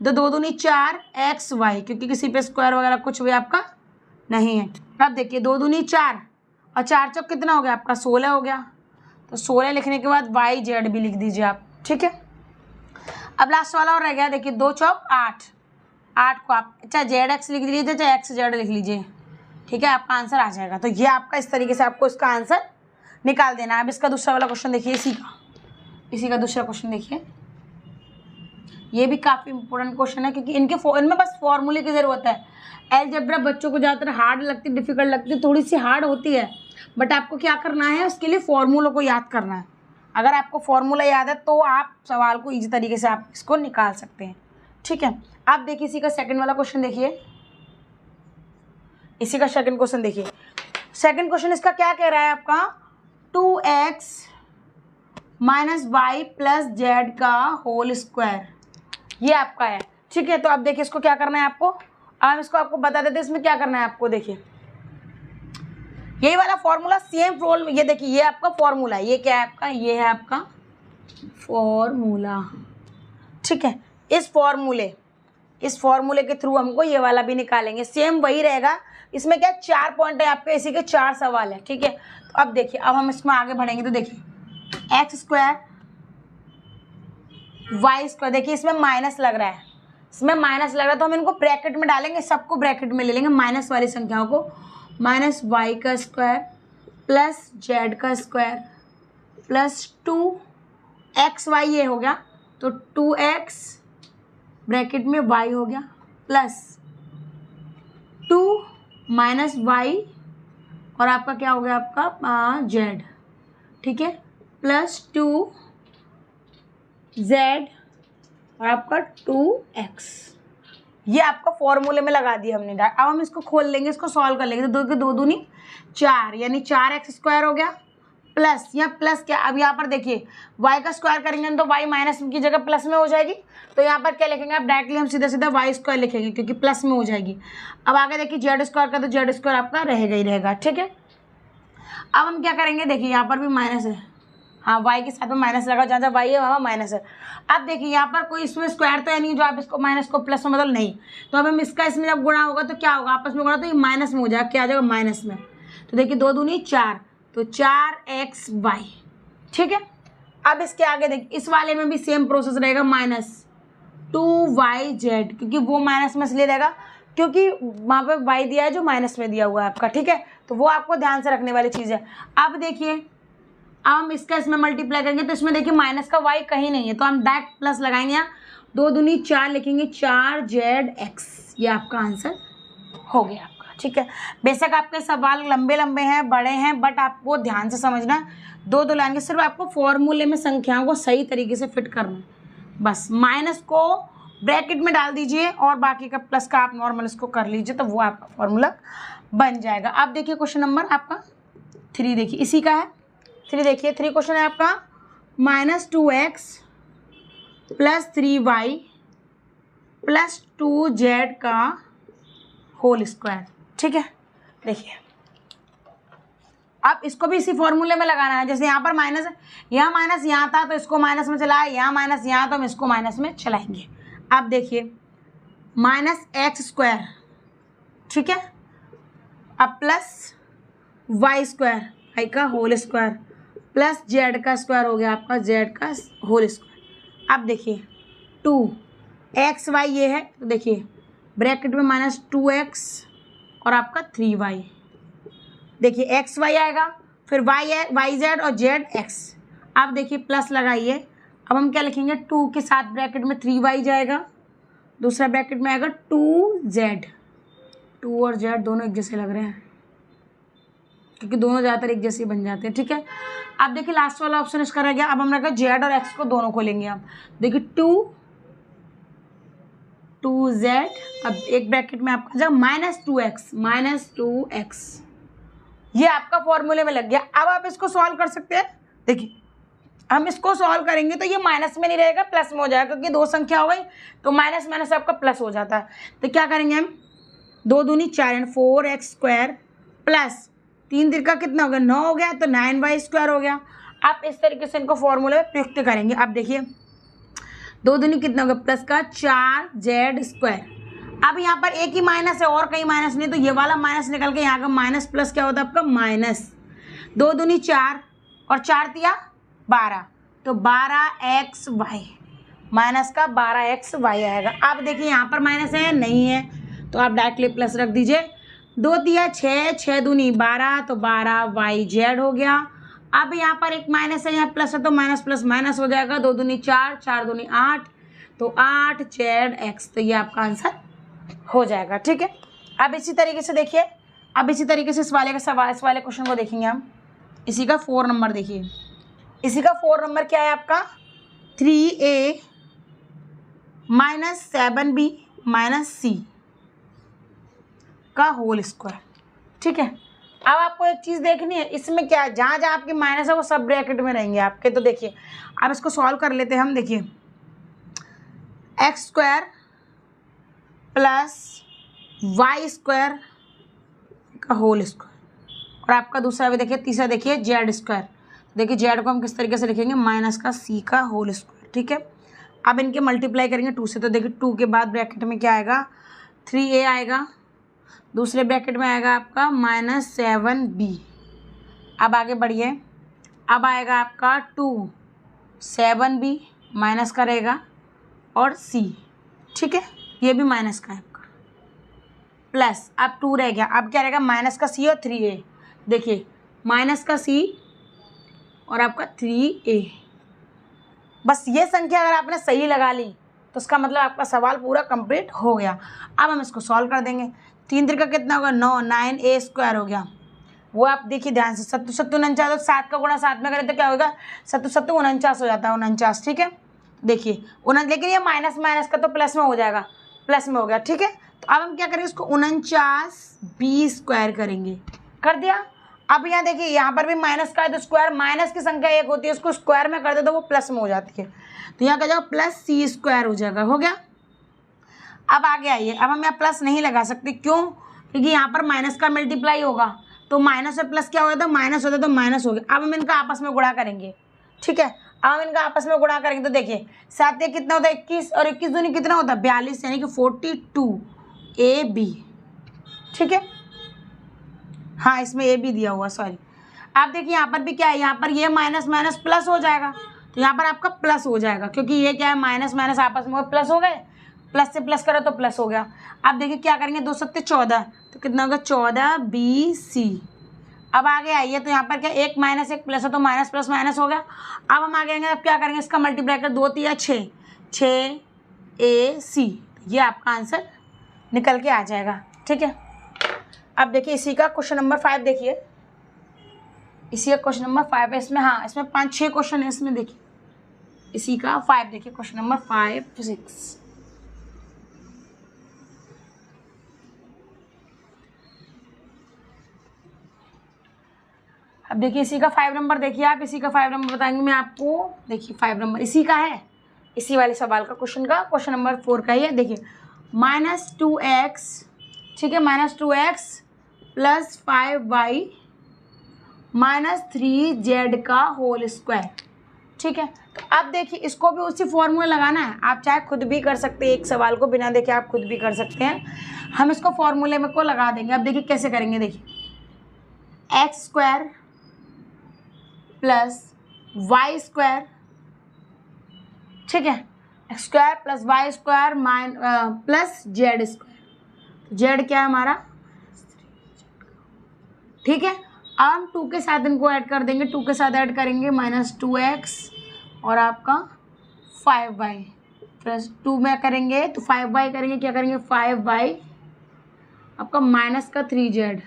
तो 2 दूनी 4xy, क्योंकि किसी पे स्क्वायर वगैरह कुछ भी आपका नहीं है। अब देखिए 2 दूनी 4 और 4 चौक कितना हो गया आपका 16 हो गया, तो 16 लिखने के बाद yz भी लिख दीजिए आप। ठीक है, अब लास्ट वाला और रह गया, देखिए 2 चौक 8 को आप चाहे zx लिख लीजिए चाहे xz लिख लीजिए। ठीक है, आपका आंसर आ जाएगा। तो ये आपका इस तरीके से आपको इसका आंसर निकाल देना है। अब इसका दूसरा वाला क्वेश्चन देखिए, इसी का दूसरा क्वेश्चन देखिए, ये भी काफ़ी इंपॉर्टेंट क्वेश्चन है, क्योंकि इनमें बस फॉर्मूले की ज़रूरत है। अलजेब्रा बच्चों को ज़्यादातर हार्ड लगती, डिफिकल्ट लगती, थोड़ी सी हार्ड होती है, बट आपको क्या करना है, उसके लिए फॉर्मूलों को याद करना है। अगर आपको फॉर्मूला याद है तो आप सवाल को ईजी तरीके से आप इसको निकाल सकते हैं। ठीक है, आप देखिए इसी का सेकंड वाला क्वेश्चन देखिए, इसी का सेकंड क्वेश्चन देखिए। सेकंड क्वेश्चन इसका क्या कह रहा है आपका, 2x minus y plus z का होल स्क्वायर, ये आपका है। ठीक है, तो अब देखिए इसको क्या करना है आपको, हम इसको आपको बता देते हैं इसमें क्या करना है आपको। देखिए यही वाला फॉर्मूला सेम रोल, ये देखिए ये आपका फॉर्मूला है, ये क्या है आपका, ये है आपका फॉर्मूला। ठीक है, इस फॉर्मूले के थ्रू हमको ये वाला भी निकालेंगे, सेम वही रहेगा। इसमें क्या 4 पॉइंट है आपके, इसी के 4 सवाल है। ठीक है, तो अब देखिए अब हम इसमें आगे बढ़ेंगे, तो देखिए एक्स स्क्वायर वाई स्क्वायर, देखिए इसमें माइनस लग रहा है, तो हम इनको ब्रैकेट में डालेंगे, सबको ब्रैकेट में ले लेंगे, माइनस वाली संख्याओं को, माइनस वाई का स्क्वायर प्लस जेड का स्क्वायर प्लस 2xy, ये हो गया, तो 2x ब्रैकेट में y हो गया प्लस 2 माइनस वाई और आपका क्या हो गया आपका z, ठीक है, प्लस 2z और आपका 2x। ये आपका फॉर्मूले में लगा दिया हमने। अब हम इसको खोल लेंगे, इसको सॉल्व कर लेंगे। तो 2 के 2 दूनी 4 यानी 4x² हो गया प्लस, या प्लस क्या, अब यहाँ पर देखिए y का स्क्वायर करेंगे तो y माइनस की जगह प्लस में हो जाएगी। तो यहाँ पर क्या लिखेंगे, आप डायरेक्टली हम सीधा सीधा y² लिखेंगे क्योंकि प्लस में हो जाएगी। अब आगे देखिए z² का, तो z² आपका रहेगा ही रहेगा, ठीक है। अब हम क्या करेंगे, देखिए यहाँ पर भी माइनस है, हाँ y के साथ में माइनस लगा, जहाँ जहाँ y है वहाँ माइनस है। अब देखिए यहाँ पर कोई इसमें स्क्वायर तो है नहीं जो आप इसको माइनस को प्लस में बदल, नहीं। तो अब हम इसका इसमें जब गुणा होगा तो क्या होगा, आपस में गुणा तो ये माइनस में हो जाएगा, क्या आ जाएगा माइनस में। तो देखिए 2 दूनी 4, तो 4xy, ठीक है। अब इसके आगे देखिए इस वाले में भी सेम प्रोसेस रहेगा, माइनस 2yz, क्योंकि वो माइनस में इसलिए रहेगा क्योंकि वहाँ पे y दिया है जो माइनस में दिया हुआ है आपका, ठीक है। तो वो आपको ध्यान से रखने वाली चीज़ है। अब देखिए अब हम इसका इसमें मल्टीप्लाई करेंगे तो इसमें देखिए माइनस का y कहीं नहीं है, तो हम डायरेक्ट प्लस लगाएंगे, यहाँ 2 दूनी 4 लिखेंगे, 4zx। ये आपका आंसर हो गया आपका, ठीक है। बेशक आपके सवाल लंबे लंबे हैं, बड़े हैं, बट आपको ध्यान से समझना, 2 लाइन के सिर्फ आपको फॉर्मूले में संख्याओं को सही तरीके से फिट करना है। बस माइनस को ब्रैकेट में डाल दीजिए और बाकी का प्लस का आप नॉर्मल इसको कर लीजिए, तो वो आपका फॉर्मूला बन जाएगा। अब देखिए क्वेश्चन नंबर आपका 3, देखिए इसी का है 3। देखिए 3 क्वेश्चन है आपका, -2x plus 3y plus 2z का होल स्क्वायर, ठीक है। देखिए अब इसको भी इसी फॉर्मूले में लगाना है, जैसे यहाँ पर माइनस है, यहाँ माइनस यहाँ था तो इसको माइनस में चलाया, यहाँ माइनस यहाँ तो हम इसको माइनस में चलाएंगे। अब देखिए -x², ठीक है, अब प्लस y² y का होल स्क्वायर प्लस z का स्क्वायर हो गया आपका z का होल स्क्वायर। अब देखिए 2xy ये है, तो देखिए ब्रैकेट में -2x और आपका 3y, देखिए xy आएगा, फिर yz और zx। अब देखिए प्लस लगाइए, अब हम क्या लिखेंगे, 2 के साथ ब्रैकेट में 3y जाएगा, दूसरा ब्रैकेट में आएगा 2z। 2 और z दोनों एक जैसे लग रहे हैं क्योंकि दोनों ज़्यादातर एक जैसे बन जाते हैं, ठीक है। अब देखिए लास्ट वाला ऑप्शन इसका रह गया। अब हम रखा z और x को दोनों को लेंगे हम, देखिए 2z, अब एक ब्रैकेट में आपका जब -2x, ये आपका फॉर्मूले में लग गया। अब आप इसको सॉल्व कर सकते हैं। देखिए हम इसको सॉल्व करेंगे तो ये माइनस में नहीं रहेगा, प्लस में हो जाएगा, क्योंकि 2 संख्या हो गई तो माइनस माइनस आपका प्लस हो जाता है। तो क्या करेंगे हम, 2 दूनी 4 4x² प्लस 3 3 का कितना हो गया, 9 हो गया, तो 9y² हो गया। आप इस तरीके से इनको फॉर्मूले में प्रयुक्त करेंगे। अब देखिए 2 दूनी कितना हो गया, प्लस का 4z²। अब यहाँ पर एक ही माइनस है और कहीं माइनस नहीं, तो ये वाला माइनस निकल के यहाँ का माइनस प्लस क्या होता है आपका माइनस 2 दूनी 4 और 4 दिया 12, तो 12xy, माइनस का 12xy आएगा। अब देखिए यहाँ पर माइनस है नहीं है, तो आप डायरेक्टली प्लस रख दीजिए। 2 दिया 6, 6 दूनी 12, तो 12yz हो गया। अब यहाँ पर एक माइनस है, यहाँ प्लस है, तो माइनस प्लस माइनस हो जाएगा। 2 दूनी 4, 4 दूनी 8, तो 8zx, तो ये आपका आंसर हो जाएगा, ठीक है। अब इसी तरीके से देखिए, अब इसी तरीके से इस वाले का सवाल, इस वाले क्वेश्चन को देखेंगे हम। इसी का 4 नंबर देखिए, इसी का 4 नंबर क्या है आपका, 3a - 7b - c का होल स्क्वायर, ठीक है। अब आपको एक चीज़ देखनी है, इसमें क्या है, जहाँ जहाँ आपके माइनस है वो सब ब्रैकेट में रहेंगे आपके। तो देखिए अब इसको सॉल्व कर लेते हैं हम। देखिए x² प्लस y² का होल स्क्वायर, और आपका दूसरा भी देखिए, तीसरा देखिए z²। देखिए z को हम किस तरीके से लिखेंगे, माइनस का c का होल स्क्वायर, ठीक है। अब इनके मल्टीप्लाई करेंगे 2 से, तो देखिए 2 के बाद ब्रैकेट में क्या आएगा, 3a आएगा, दूसरे ब्रैकेट में आएगा आपका -7b। अब आगे बढ़िए, अब आएगा आपका 2 7b माइनस का रहेगा और c, ठीक है, ये भी माइनस का है आपका, प्लस अब 2 रह गया। अब क्या रहेगा, माइनस का c और 3a। देखिए माइनस का c और आपका 3a। बस ये संख्या अगर आपने सही लगा ली तो उसका मतलब आपका सवाल पूरा कंप्लीट हो गया। अब हम इसको सॉल्व कर देंगे। 3 3 का कितना होगा 9, 9a स्क्वायर हो गया। वो आप देखिए ध्यान से, 7 7 49, तो 7 का गुणा 7 में करें तो क्या होगा 7 7 49 हो जाता है, 49, ठीक है। देखिए लेकिन ये माइनस माइनस का तो प्लस में हो जाएगा, प्लस में हो गया, ठीक है। तो अब हम क्या करेंगे, इसको 49b स्क्वायर करेंगे, कर दिया। अब यहाँ देखिए यहाँ पर भी माइनस का है तो स्क्वायर, माइनस की संख्या एक होती है, उसको स्क्वायर में कर दे तो वो प्लस में हो जाती है, तो यहाँ का जाएगा प्लस सी स्क्वायर हो जाएगा, हो गया। अब आगे आइए, अब हम यहाँ प्लस नहीं लगा सकते, क्यों, क्योंकि यहाँ पर माइनस का मल्टीप्लाई होगा, तो माइनस और प्लस क्या हो जाता है, माइनस होता है तो माइनस हो गया। अब हम इनका आपस में गुणा करेंगे, ठीक है। अब हम इनका आपस में गुणा करेंगे तो देखिए 7 एक कितना होता है 21, और 21 दूनी कितना होता है 42, यानी कि 42ab, ठीक है। हाँ इसमें ए भी दिया हुआ, सॉरी। आप देखिए यहाँ पर भी क्या है, यहाँ पर ये माइनस माइनस प्लस हो जाएगा, तो यहाँ पर आपका प्लस हो जाएगा, क्योंकि ये क्या है माइनस माइनस आपस में प्लस हो गए, प्लस से प्लस करो तो प्लस हो गया। आप देखिए क्या करेंगे 2 7 14, तो कितना होगा 14bc। अब आगे आइए तो यहाँ पर क्या एक माइनस एक प्लस है तो माइनस प्लस माइनस हो गया। अब हम आगे आएंगे, अब क्या करेंगे इसका मल्टीप्लाई कर 2 3 6, 6ac, ये आपका आंसर निकल के आ जाएगा, ठीक है। अब देखिए इसी का क्वेश्चन नंबर 5 देखिए, इसी का क्वेश्चन नंबर 5 है इसमें, हाँ इसमें 5 6 क्वेश्चन है इसमें, देखिए इसी का 5 देखिए क्वेश्चन नंबर 5 6। अब देखिए इसी का 5 नंबर देखिए, आप इसी का 5 नंबर बताएंगे मैं आपको। देखिए 5 नंबर इसी का है, इसी वाले सवाल का क्वेश्चन नंबर 4 का ही है। देखिए -2x, ठीक है, -2x प्लस 5y -3z का होल स्क्वायर, ठीक है। तो अब देखिए इसको भी उसी फॉर्मूला लगाना है, आप चाहे खुद भी कर सकते हैं, एक सवाल को बिना देखे आप खुद भी कर सकते हैं, हम इसको फॉर्मूले में को लगा देंगे। अब देखिए कैसे करेंगे, देखिए x square plus y square, ठीक है, x square plus y square plus z square, z क्या है हमारा, ठीक है। अब हम 2 के साथ इनको ऐड कर देंगे, 2 के साथ ऐड करेंगे -2x और आपका 5y प्लस 2 में करेंगे तो 5y करेंगे, क्या करेंगे 5y आपका माइनस का 3z,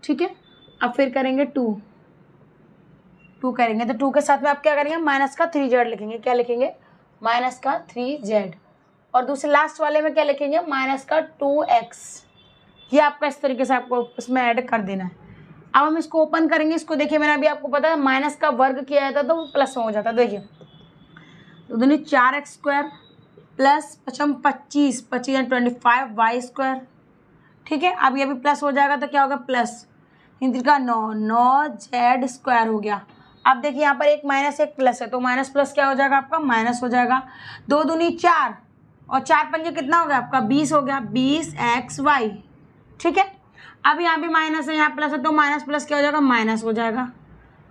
ठीक है। अब फिर करेंगे 2 करेंगे तो 2 के साथ में आप क्या करेंगे माइनस का 3z लिखेंगे, क्या लिखेंगे माइनस का 3z, और दूसरे लास्ट वाले में क्या लिखेंगे माइनस का 2x। ये आपका इस तरीके से आपको इसमें ऐड कर देना है। अब हम इसको ओपन करेंगे, इसको देखिए मैंने अभी आपको पता है माइनस का वर्ग किया जाता तो वो प्लस में हो जाता, देखिए तो दोनों 4x square plus 25 25 Y square, ठीक है। अब ये भी प्लस हो जाएगा तो क्या होगा प्लस 3 का 9z स्क्वायर हो गया। अब देखिए यहाँ पर एक माइनस एक प्लस है तो माइनस प्लस क्या हो जाएगा आपका माइनस हो जाएगा, 2 दूनी 4 और 4 पंजे कितना हो गया आपका 20 हो गया, 20xy, ठीक है। अब यहाँ भी माइनस है यहाँ प्लस है तो माइनस प्लस क्या हो जाएगा माइनस हो जाएगा,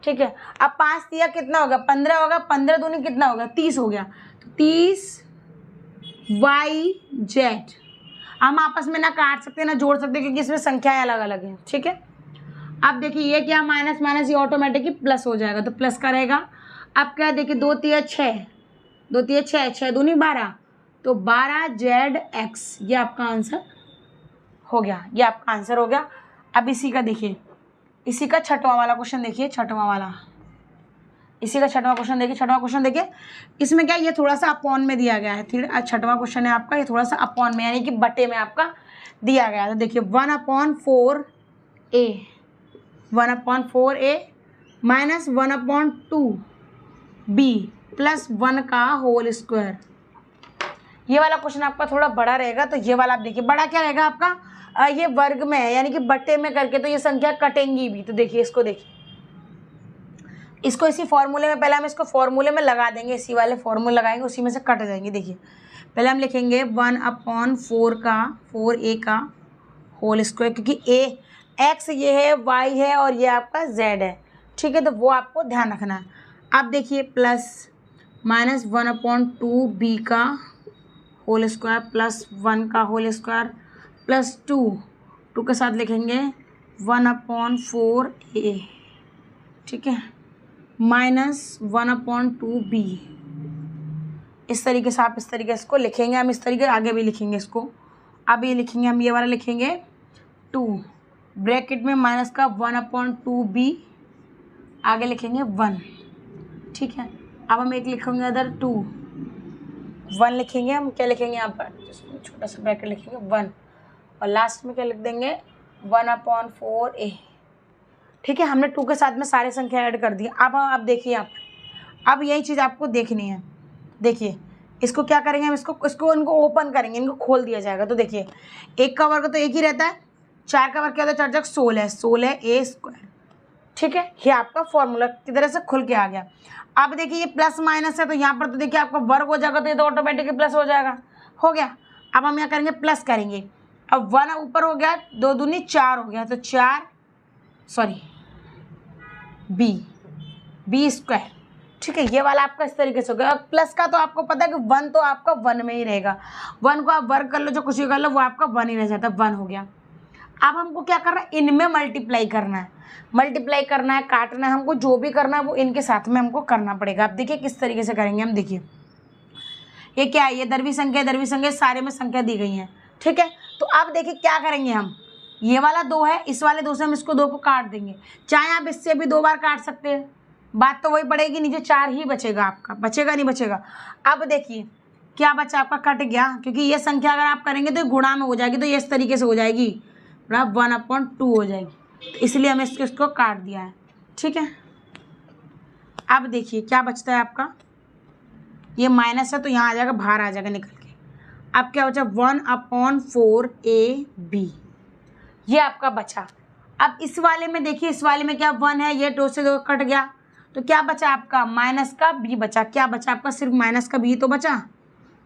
ठीक है। अब 5 दिया कितना होगा 15 होगा, 15 दूनी कितना होगा 30 हो गया, तो 30yz। हम आपस में ना काट सकते ना जोड़ सकते क्योंकि इसमें संख्याएं अलग अलग हैं, ठीक है। अब देखिए ये क्या माइनस माइनस ये ऑटोमेटिकली प्लस हो जाएगा तो प्लस का रहेगा। अब क्या देखिए 2 3 6, 2 3 6, 6 दूनी 12 तो 12zx, ये आपका आंसर हो गया, ये आपका आंसर हो गया। अब इसी का देखिए, इसी का छठवां वाला क्वेश्चन देखिए, छठवां वाला, इसी का छठवां क्वेश्चन देखिए, छठवां क्वेश्चन देखिए इसमें क्या ये थोड़ा सा अपॉन में दिया गया है, फिर छठवां क्वेश्चन है आपका ये थोड़ा सा अपॉन में यानी कि बटे में आपका दिया गया है। तो देखिए 1/4a, 1/4a minus 1/2b plus 1 का होल स्क्वायर। ये वाला क्वेश्चन आपका थोड़ा बड़ा रहेगा, तो ये वाला आप देखिए बड़ा क्या रहेगा आपका, ये वर्ग में है यानी कि बटे में करके तो ये संख्या कटेंगी भी। तो देखिए इसको, देखिए इसको इसी फॉर्मूले में, पहले हम इसको फॉर्मूले में लगा देंगे, इसी वाले फॉर्मूले लगाएंगे उसी में से कट जाएंगे। देखिए पहले हम लिखेंगे 1/4 का 4a का होल स्क्वायर, क्योंकि a x ये है y है और ये आपका z है, ठीक है, तो वो आपको ध्यान रखना है। अब देखिए प्लस माइनस 1/2b का होल स्क्वायर प्लस 1 का होल स्क्वायर प्लस 2 के साथ लिखेंगे 1/4a, ठीक है, माइनस 1/2b इस तरीके से आप इस तरीके से इसको लिखेंगे, हम इस तरीके आगे भी लिखेंगे इसको। अब ये लिखेंगे हम, ये वाला लिखेंगे 2 ब्रैकेट में माइनस का 1/2b, आगे लिखेंगे 1, ठीक है। अब हम एक लिखेंगे इधर 2, 1 लिखेंगे हम, क्या लिखेंगे यहाँ पर छोटा सा ब्रैकेट लिखेंगे 1, और लास्ट में क्या लिख देंगे 1/4a, ठीक है। हमने 2 के साथ में सारे संख्या ऐड कर दी। अब देखिए यहाँ पर, अब यही चीज़ आपको देखनी है। देखिए इसको क्या करेंगे हम, इसको इनको ओपन करेंगे, इनको खोल दिया जाएगा। तो देखिए 1 का वर्ग तो 1 ही रहता है, 4 का वर्ग क्या होता है, 4 × 16, 16a², ठीक है। ये आपका फॉर्मूला की तरह से खुल के आ गया। अब देखिए ये प्लस माइनस है, तो यहाँ पर तो देखिए आपका वर्ग हो जाएगा, तो ये तो ऑटोमेटिकली प्लस हो जाएगा, हो गया। अब हम यहाँ करेंगे प्लस करेंगे, अब 1 ऊपर हो गया, 2 दूनी 4 हो गया, तो 4b², ठीक है। ये वाला आपका इस तरीके से हो गया। अब प्लस का तो आपको पता है कि 1 तो आपका 1 में ही रहेगा, 1 को आप वर्ग कर लो, जो कुछ भी कर लो, वो आपका 1 ही रह जाता है, 1 हो गया। अब हमको क्या करना है, इनमें मल्टीप्लाई करना है, काटना है, हमको जो भी करना है वो इनके साथ में हमको करना पड़ेगा। अब देखिए किस तरीके से करेंगे हम, देखिए ये क्या है, ये दरवी संख्या सारे में संख्या दी गई हैं, ठीक है। तो अब देखिए क्या करेंगे हम, ये वाला 2 है, इस वाले 2 से हम इसको 2 को काट देंगे, चाहे आप इससे भी 2 बार काट सकते हैं, बात तो वही पड़ेगी, नीचे 4 ही बचेगा आपका, बचेगा नहीं बचेगा। अब देखिए क्या बचा आपका, कट गया, क्योंकि ये संख्या अगर आप करेंगे तो गुणा में हो जाएगी, तो ये इस तरीके से हो जाएगी, 1/2 हो जाएगी, तो इसलिए हमने इसको काट दिया है, ठीक है। अब देखिए क्या बचता है आपका, ये माइनस है तो यहाँ आ जाएगा, बाहर आ जाएगा निकल के। अब क्या बचा, 1/4ab, ये आपका बचा। अब इस वाले में देखिए, इस वाले में क्या 1 है, ये 2 से 2 कट गया, तो क्या बचा आपका, माइनस का b बचा। क्या बचा आपका, सिर्फ माइनस का b तो बचा,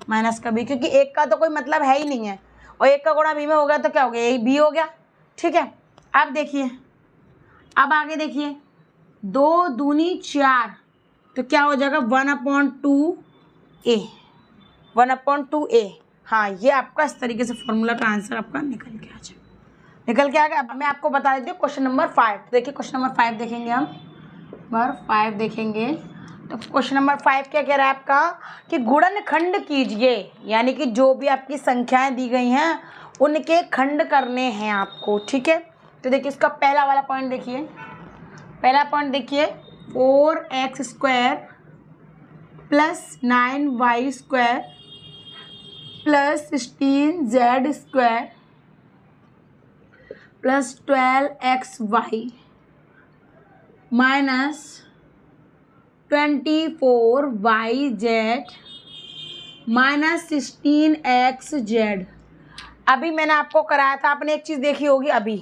माइनस का b, क्योंकि 1 का तो कोई मतलब है ही नहीं है, और 1 का गुणा b में हो गया तो क्या हो गया, यही b हो गया, ठीक है। अब देखिए, अब आगे देखिए, 2 दूनी 4, तो क्या हो जाएगा 1/2a, हाँ ये आपका इस तरीके से फॉर्मूला का आंसर आपका निकल के आ जाएगा, निकल के आ गया। अब मैं आपको बता देती हूँ क्वेश्चन नंबर 5। देखिए क्वेश्चन नंबर 5 देखेंगे हम, नंबर 5 देखेंगे, तो क्वेश्चन नंबर 5 क्या कह रहा है आपका, कि गुणनखंड कीजिए, यानी कि जो भी आपकी संख्याएं दी गई हैं उनके खंड करने हैं आपको, ठीक है। तो देखिए इसका पहला वाला पॉइंट देखिए, 4x² + 9y² + 16z² + 12xy - 24yz - 16xz। अभी मैंने आपको कराया था, आपने एक चीज़ देखी होगी अभी,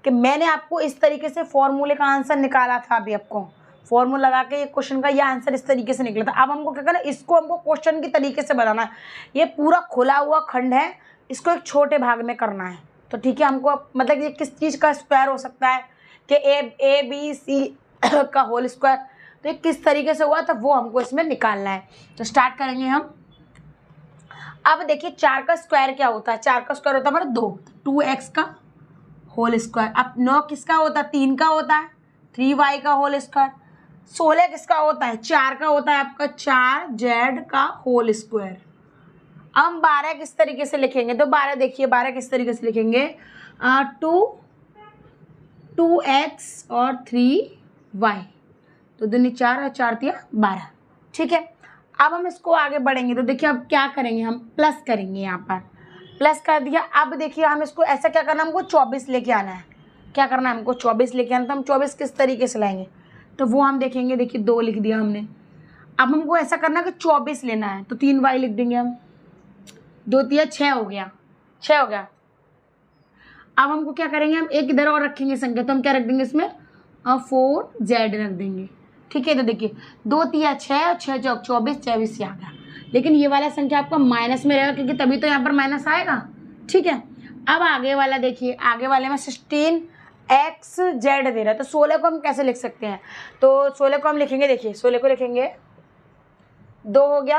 कि मैंने आपको इस तरीके से फॉर्मूले का आंसर निकाला था। अभी आपको फॉर्मूला लगा के ये क्वेश्चन का ये आंसर इस तरीके से निकला था। अब हमको क्या करना है, इसको हमको क्वेश्चन की तरीके से बनाना है। ये पूरा खुला हुआ खंड है, इसको एक छोटे भाग में करना है, तो ठीक है। हमको मतलब ये किस चीज़ का स्क्वायर हो सकता है, कि ए बी सी का होल स्क्वायर, तो ये किस तरीके से हुआ था वो हमको इसमें निकालना है। तो स्टार्ट करेंगे हम। अब देखिए 4 का स्क्वायर क्या होता है, 4 का स्क्वायर होता है हमारा 2, 2x का होल स्क्वायर। अब 9 किसका होता है, 3 का होता है, 3y का होल स्क्वायर। 16 किसका होता है, 4 का होता है आपका 4z का होल स्क्वायर। अब हम 12 किस तरीके से लिखेंगे, तो 12 देखिए 12 किस तरीके से लिखेंगे, 2x और 3y, तो दूनी 4 और 4 तिया 12, ठीक है। अब हम इसको आगे बढ़ेंगे, तो देखिए अब क्या करेंगे, हम प्लस करेंगे, यहाँ पर प्लस कर दिया। अब देखिए हम इसको ऐसा क्या करना है, हमको 24 लेके आना है। क्या करना है, हमको 24 लेके आना, तो हम 24 किस तरीके से लाएंगे, तो वो हम देखेंगे। देखिए 2 लिख दिया हमने। अब हमको ऐसा करना है कि 24 लेना है, तो 3y लिख देंगे हम, 2 तिया 6 हो गया, 6 हो गया। अब हमको क्या करेंगे, हम एक इधर और रखेंगे संख्या, तो हम क्या रख देंगे इसमें, 4z रख देंगे, ठीक है। तो देखिए 2 तिया 6 और 6 चौक 24, 24 आ गया। लेकिन ये वाला संख्या आपका माइनस में रहेगा, क्योंकि तभी तो यहाँ पर माइनस आएगा, ठीक है। अब आगे वाला देखिए, आगे वाले में 16xz दे रहा है, तो 16 को हम कैसे लिख सकते हैं, तो 16 को हम लिखेंगे, देखिए 16 को लिखेंगे, 2 हो गया।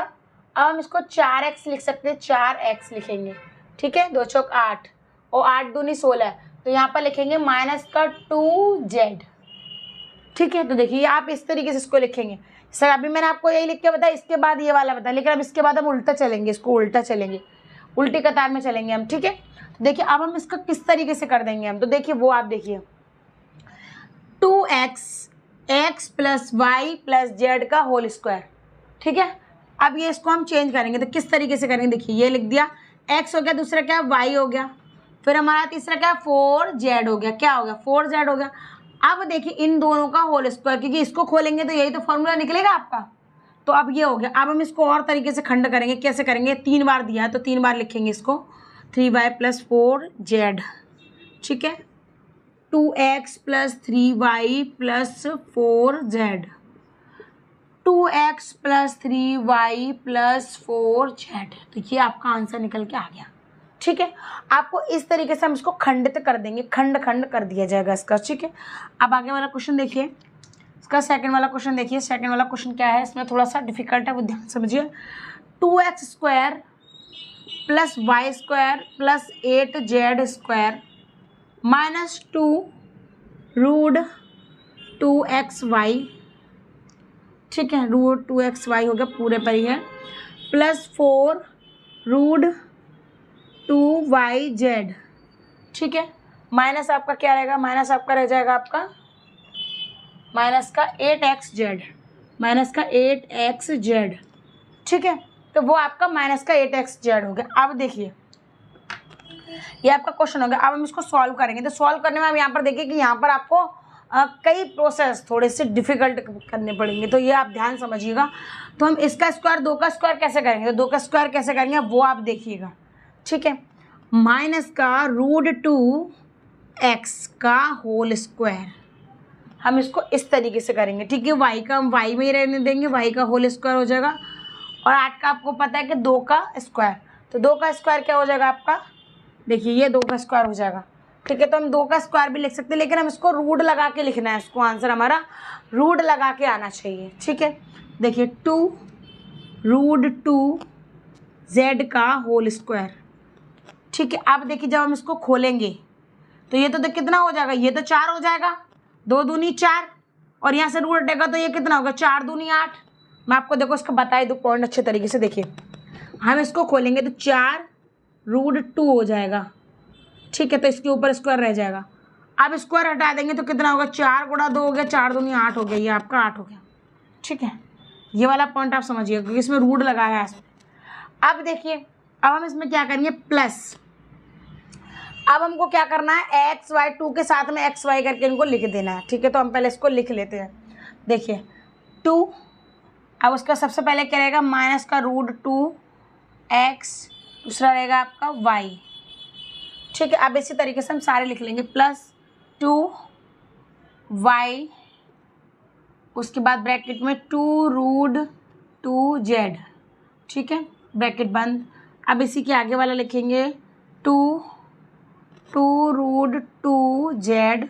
अब हम इसको 4x लिख सकते हैं, 4x लिखेंगे, ठीक है। 2 चौक 8 और 8 दूनी 16, तो यहाँ पर लिखेंगे -2z, ठीक है। तो देखिए आप इस तरीके से इसको लिखेंगे, सर अभी मैंने आपको यही लिख के बताया, इसके बाद ये वाला बताया, लेकिन अब इसके बाद हम उल्टा चलेंगे, इसको उल्टा चलेंगे, उल्टी कतार में चलेंगे हम, ठीक है। तो देखिए अब हम इसका किस तरीके से कर देंगे हम, तो देखिए वो आप देखिए 2x x plus y plus z का होल स्क्वायर, ठीक है। अब ये इसको हम चेंज करेंगे, तो किस तरीके से करेंगे, देखिए ये लिख दिया, x हो गया, दूसरा क्या है y हो गया, फिर हमारा तीसरा क्या है 4z हो गया, क्या हो गया 4z हो गया। अब देखिए इन दोनों का होल स्क्वायर, क्योंकि इसको खोलेंगे तो यही तो फॉर्मूला निकलेगा आपका। तो अब ये हो गया। अब हम इसको और तरीके से खंड करेंगे, कैसे करेंगे, 3 बार दिया है तो 3 बार लिखेंगे इसको, 3y प्लस 4z, ठीक है, 2x plus 3y plus 4z, 2x plus 3y plus 4z। तो ये आपका आंसर निकल के आ गया, ठीक है। आपको इस तरीके से हम इसको खंडित कर देंगे, खंड खंड कर दिया जाएगा इसका, ठीक है। अब आगे वाला क्वेश्चन देखिए, इसका सेकंड वाला क्वेश्चन देखिए। सेकंड वाला क्वेश्चन क्या है, इसमें थोड़ा सा डिफिकल्ट है, वो ध्यान समझिए। 2x square plus y square plus 8z square minus 2 root 2xy, ठीक है, रूट 2xy हो गया, पूरे पर ही है, प्लस 4 रूट 2yz, ठीक है। माइनस आपका क्या रहेगा, माइनस आपका रह जाएगा आपका माइनस का 8xz, माइनस का 8xz, ठीक है। तो वो आपका माइनस का 8xz हो गया। अब देखिए ये आपका क्वेश्चन हो गया। अब हम इसको सॉल्व करेंगे। तो सॉल्व करने में हम यहाँ पर देखिए कि यहाँ पर आपको कई प्रोसेस थोड़े से डिफिकल्ट करने पड़ेंगे, तो ये आप ध्यान समझिएगा। तो हम इसका स्क्वायर 2 का स्क्वायर कैसे करेंगे, तो 2 का स्क्वायर कैसे करेंगे वो आप देखिएगा, ठीक है। माइनस का रूट 2x का होल स्क्वायर, हम इसको इस तरीके से करेंगे, ठीक है। y का हम y में ही रहने देंगे, y का होल स्क्वायर हो जाएगा, और 8 का आपको पता है कि 2 का स्क्वायर, तो 2 का स्क्वायर क्या हो जाएगा आपका, देखिए ये 2 का स्क्वायर हो जाएगा, ठीक है। तो हम 2 का स्क्वायर भी लिख सकते हैं, लेकिन हम इसको रूट लगा के लिखना है, इसको आंसर हमारा रूट लगा के आना चाहिए, ठीक है। देखिए 2 रूट 2z का होल स्क्वायर, ठीक है। अब देखिए जब हम इसको खोलेंगे तो ये तो कितना हो जाएगा, ये तो 4 हो जाएगा, 2 दूनी 4, और यहाँ से रूट हटेगा तो ये कितना होगा, 4 दूनी 8। मैं आपको देखो इसका बताई दूँ पॉइंट अच्छे तरीके से। देखिए हम इसको खोलेंगे तो 4 रूट 2 हो जाएगा, ठीक है, तो इसके ऊपर स्क्वायर रह जाएगा। अब स्क्वायर हटा देंगे तो कितना होगा, 4 गुणा 2 हो गया, 4 दूनी 8 हो गया, ये आपका 8 हो गया, ठीक है। ये वाला पॉइंट आप समझिए क्योंकि इसमें रूट लगाया है इसमें। अब देखिए अब हम इसमें क्या करेंगे, प्लस, अब हमको क्या करना है, एक्स वाई 2 के साथ में एक्स वाई करके इनको लिख देना है, ठीक है। तो हम पहले इसको लिख लेते हैं। देखिए 2, अब उसका सबसे पहले क्या रहेगा, माइनस का रूट 2x, दूसरा रहेगा आपका y, ठीक है। अब इसी तरीके से हम सारे लिख लेंगे, प्लस 2y, उसके बाद ब्रैकेट में 2 रूट 2z, ठीक है, ब्रैकेट बंद। अब इसी के आगे वाला लिखेंगे 2 रूट 2z,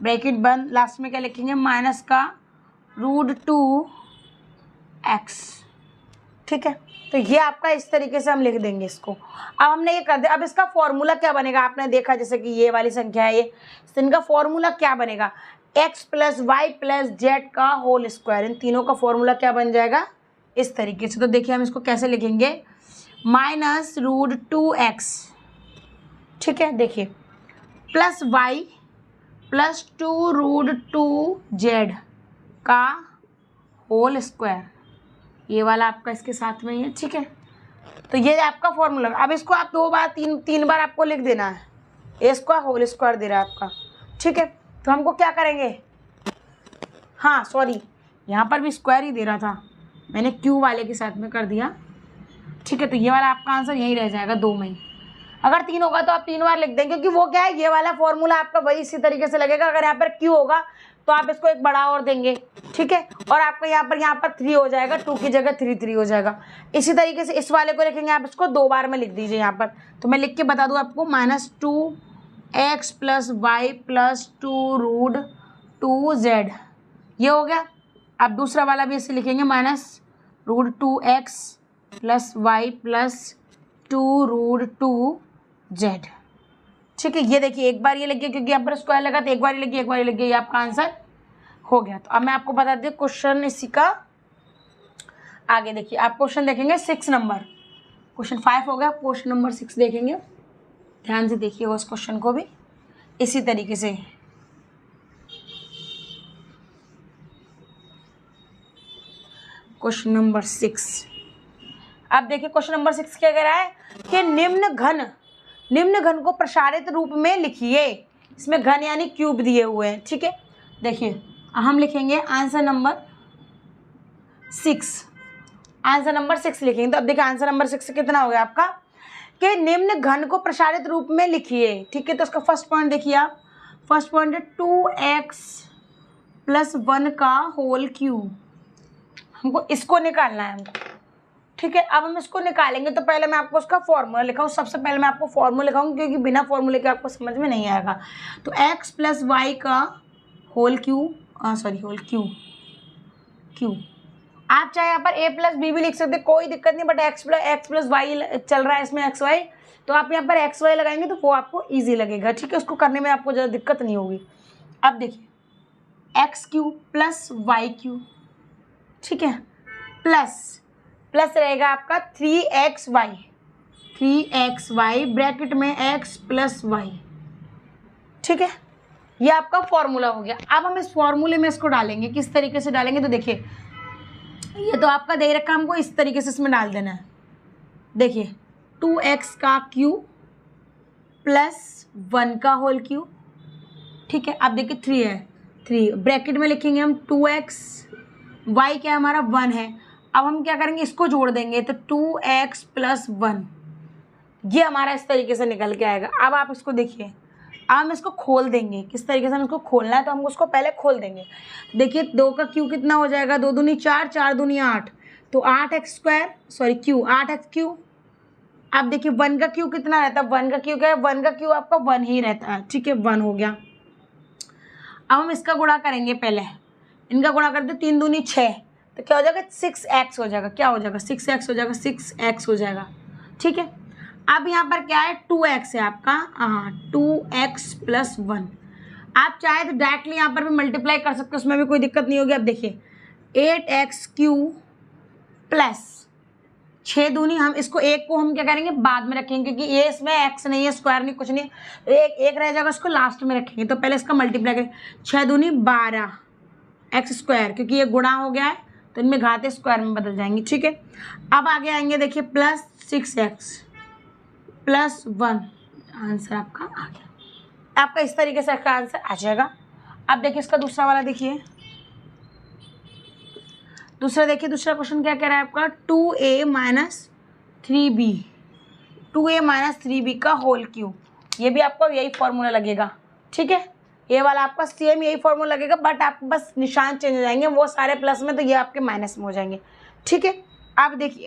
ब्रैकेट बंद, लास्ट में क्या लिखेंगे, माइनस का रूट 2x, ठीक है। तो ये आपका इस तरीके से हम लिख देंगे इसको। अब हमने ये कर दिया। अब इसका फॉर्मूला क्या बनेगा, आपने देखा जैसे कि ये वाली संख्या है, ये इनका फॉर्मूला क्या बनेगा, x plus y plus z का होल स्क्वायर, इन तीनों का फॉर्मूला क्या बन जाएगा, इस तरीके से। तो देखिए हम इसको कैसे लिखेंगे, माइनस रूट 2x, ठीक है, देखिए plus y plus 2 root 2z का होल स्क्वायर, ये वाला आपका इसके साथ में ही है, ठीक है। तो ये आपका फॉर्मूला। अब इसको आप 2 बार 3 बार आपको लिख देना है, इसका होल स्क्वायर दे रहा है आपका, ठीक है। तो हमको क्या करेंगे, हाँ सॉरी यहाँ पर भी स्क्वायर ही दे रहा था, मैंने क्यू वाले के साथ में कर दिया, ठीक है। तो ये वाला आपका आंसर यही रह जाएगा 2 में ही। अगर 3 होगा तो आप 3 बार लिख देंगे, क्योंकि वो क्या है, ये वाला फॉर्मूला आपका वही इसी तरीके से लगेगा। अगर यहाँ पर क्यू होगा तो आप इसको एक बड़ा और देंगे, ठीक है, और आपका यहाँ पर 3 हो जाएगा, 2 की जगह 3 हो जाएगा। इसी तरीके से इस वाले को लिखेंगे, आप इसको 2 बार में लिख दीजिए यहाँ पर। तो मैं लिख के बता दूँ आपको, minus 2x plus y plus 2 root 2z, ये हो गया। अब दूसरा वाला भी इसे लिखेंगे, minus root 2x plus y plus 2 root 2z, ठीक है। ये देखिए एक बार ये लग गया क्योंकि यहाँ पर स्क्वायर लगा, तो एक बार ही लग गया, एक बार ही लग गया, ये आपका आंसर हो गया। तो अब मैं आपको बता दूँ क्वेश्चन इसी का आगे देखिए आप क्वेश्चन देखेंगे 6 नंबर, क्वेश्चन 5 हो गया, क्वेश्चन नंबर 6 देखेंगे। ध्यान से देखिएगा उस क्वेश्चन को भी इसी तरीके से। क्वेश्चन नंबर 6, अब देखिए क्वेश्चन नंबर 6 क्या कह रहा है कि निम्न घन को प्रसारित रूप में लिखिए। इसमें घन यानी क्यूब दिए हुए हैं, ठीक है। देखिए हम लिखेंगे आंसर नंबर 6, आंसर नंबर 6 लिखेंगे। तो अब देखिए आंसर नंबर 6 कितना हो गया आपका कि निम्न घन को प्रसारित रूप में लिखिए, ठीक है। तो उसका फर्स्ट पॉइंट देखिए आप, फर्स्ट पॉइंट है 2x + 1 का होल क्यूब। हमको इसको निकालना है हमको, ठीक है। अब हम इसको निकालेंगे तो पहले मैं आपको उसका फॉर्मूला लिखाऊँ, सबसे पहले मैं आपको फॉर्मूला लिखाऊँ क्योंकि बिना फॉर्मूले के आपको समझ में नहीं आएगा। तो x + y का होल क्यूब, क्यूब। आप चाहे यहाँ पर a + b भी लिख सकते, कोई दिक्कत नहीं, बट x + y चल रहा है इसमें x y, तो आप यहाँ पर x y लगाएंगे तो वो आपको ईजी लगेगा, ठीक है। उसको करने में आपको ज़्यादा दिक्कत नहीं होगी। अब देखिए x³ + y³, ठीक है, प्लस रहेगा आपका 3xy ब्रैकेट में x + y, ठीक है। ये आपका फॉर्मूला हो गया। अब हम इस फॉर्मूले में इसको डालेंगे, किस तरीके से डालेंगे तो देखिए ये तो आपका दे रखा है, हमको इस तरीके से इसमें डाल देना है। देखिए 2x का क्यूब + 1 का होल क्यूब, ठीक है। अब देखिए 3 है, 3 ब्रैकेट में लिखेंगे हम 2x, y क्या हमारा 1 है। अब हम क्या करेंगे इसको जोड़ देंगे तो 2x + 1, ये हमारा इस तरीके से निकल के आएगा। अब आप इसको देखिए, अब हम इसको खोल देंगे, किस तरीके से हम इसको खोलना है तो हम उसको पहले खोल देंगे। देखिए 2 का क्यू कितना हो जाएगा, 2 दूनी 4, 4 दूनी 8, तो 8x क्यू। अब देखिए 1 का क्यू कितना रहता है, 1 का क्यू क्या है, 1 का क्यू आपका 1 ही रहता है, ठीक है, 1 हो गया। अब हम इसका गुणा करेंगे, पहले इनका गुणा करते 3 दूनी 6, तो क्या हो जाएगा 6x हो जाएगा, क्या हो जाएगा 6x हो जाएगा, 6x हो जाएगा, ठीक है। अब यहाँ पर क्या है 2x है आपका, हाँ 2x + 1। आप चाहे तो डायरेक्टली यहाँ पर भी मल्टीप्लाई कर सकते हो, उसमें भी कोई दिक्कत नहीं होगी। अब देखिए 8x³ + 6 दूनी, हम इसको एक को हम क्या करेंगे बाद में रखेंगे क्योंकि ये इसमें x नहीं है, स्क्वायर नहीं, कुछ नहीं, एक रह जाएगा, उसको लास्ट में रखेंगे। तो पहले इसका मल्टीप्लाई करें, 6 दूनी 12x², क्योंकि ये गुणा हो गया है तो इनमें घाते स्क्वायर में बदल जाएंगे, ठीक है। अब आगे आएंगे देखिए +6x + 1, आंसर आपका आ गया। आपका इस तरीके से आपका आंसर आ जाएगा। अब देखिए इसका दूसरा वाला देखिए, दूसरा क्वेश्चन क्या कह रहा है आपका 2a - 3b का होल क्यूब। ये भी आपको यही फॉर्मूला लगेगा, ठीक है। ये वाला आपका सेम यही फॉर्मूला लगेगा, बट आपको बस निशान चेंज हो जाएंगे, वो सारे प्लस में तो ये आपके माइनस में हो जाएंगे, ठीक है। अब देखिए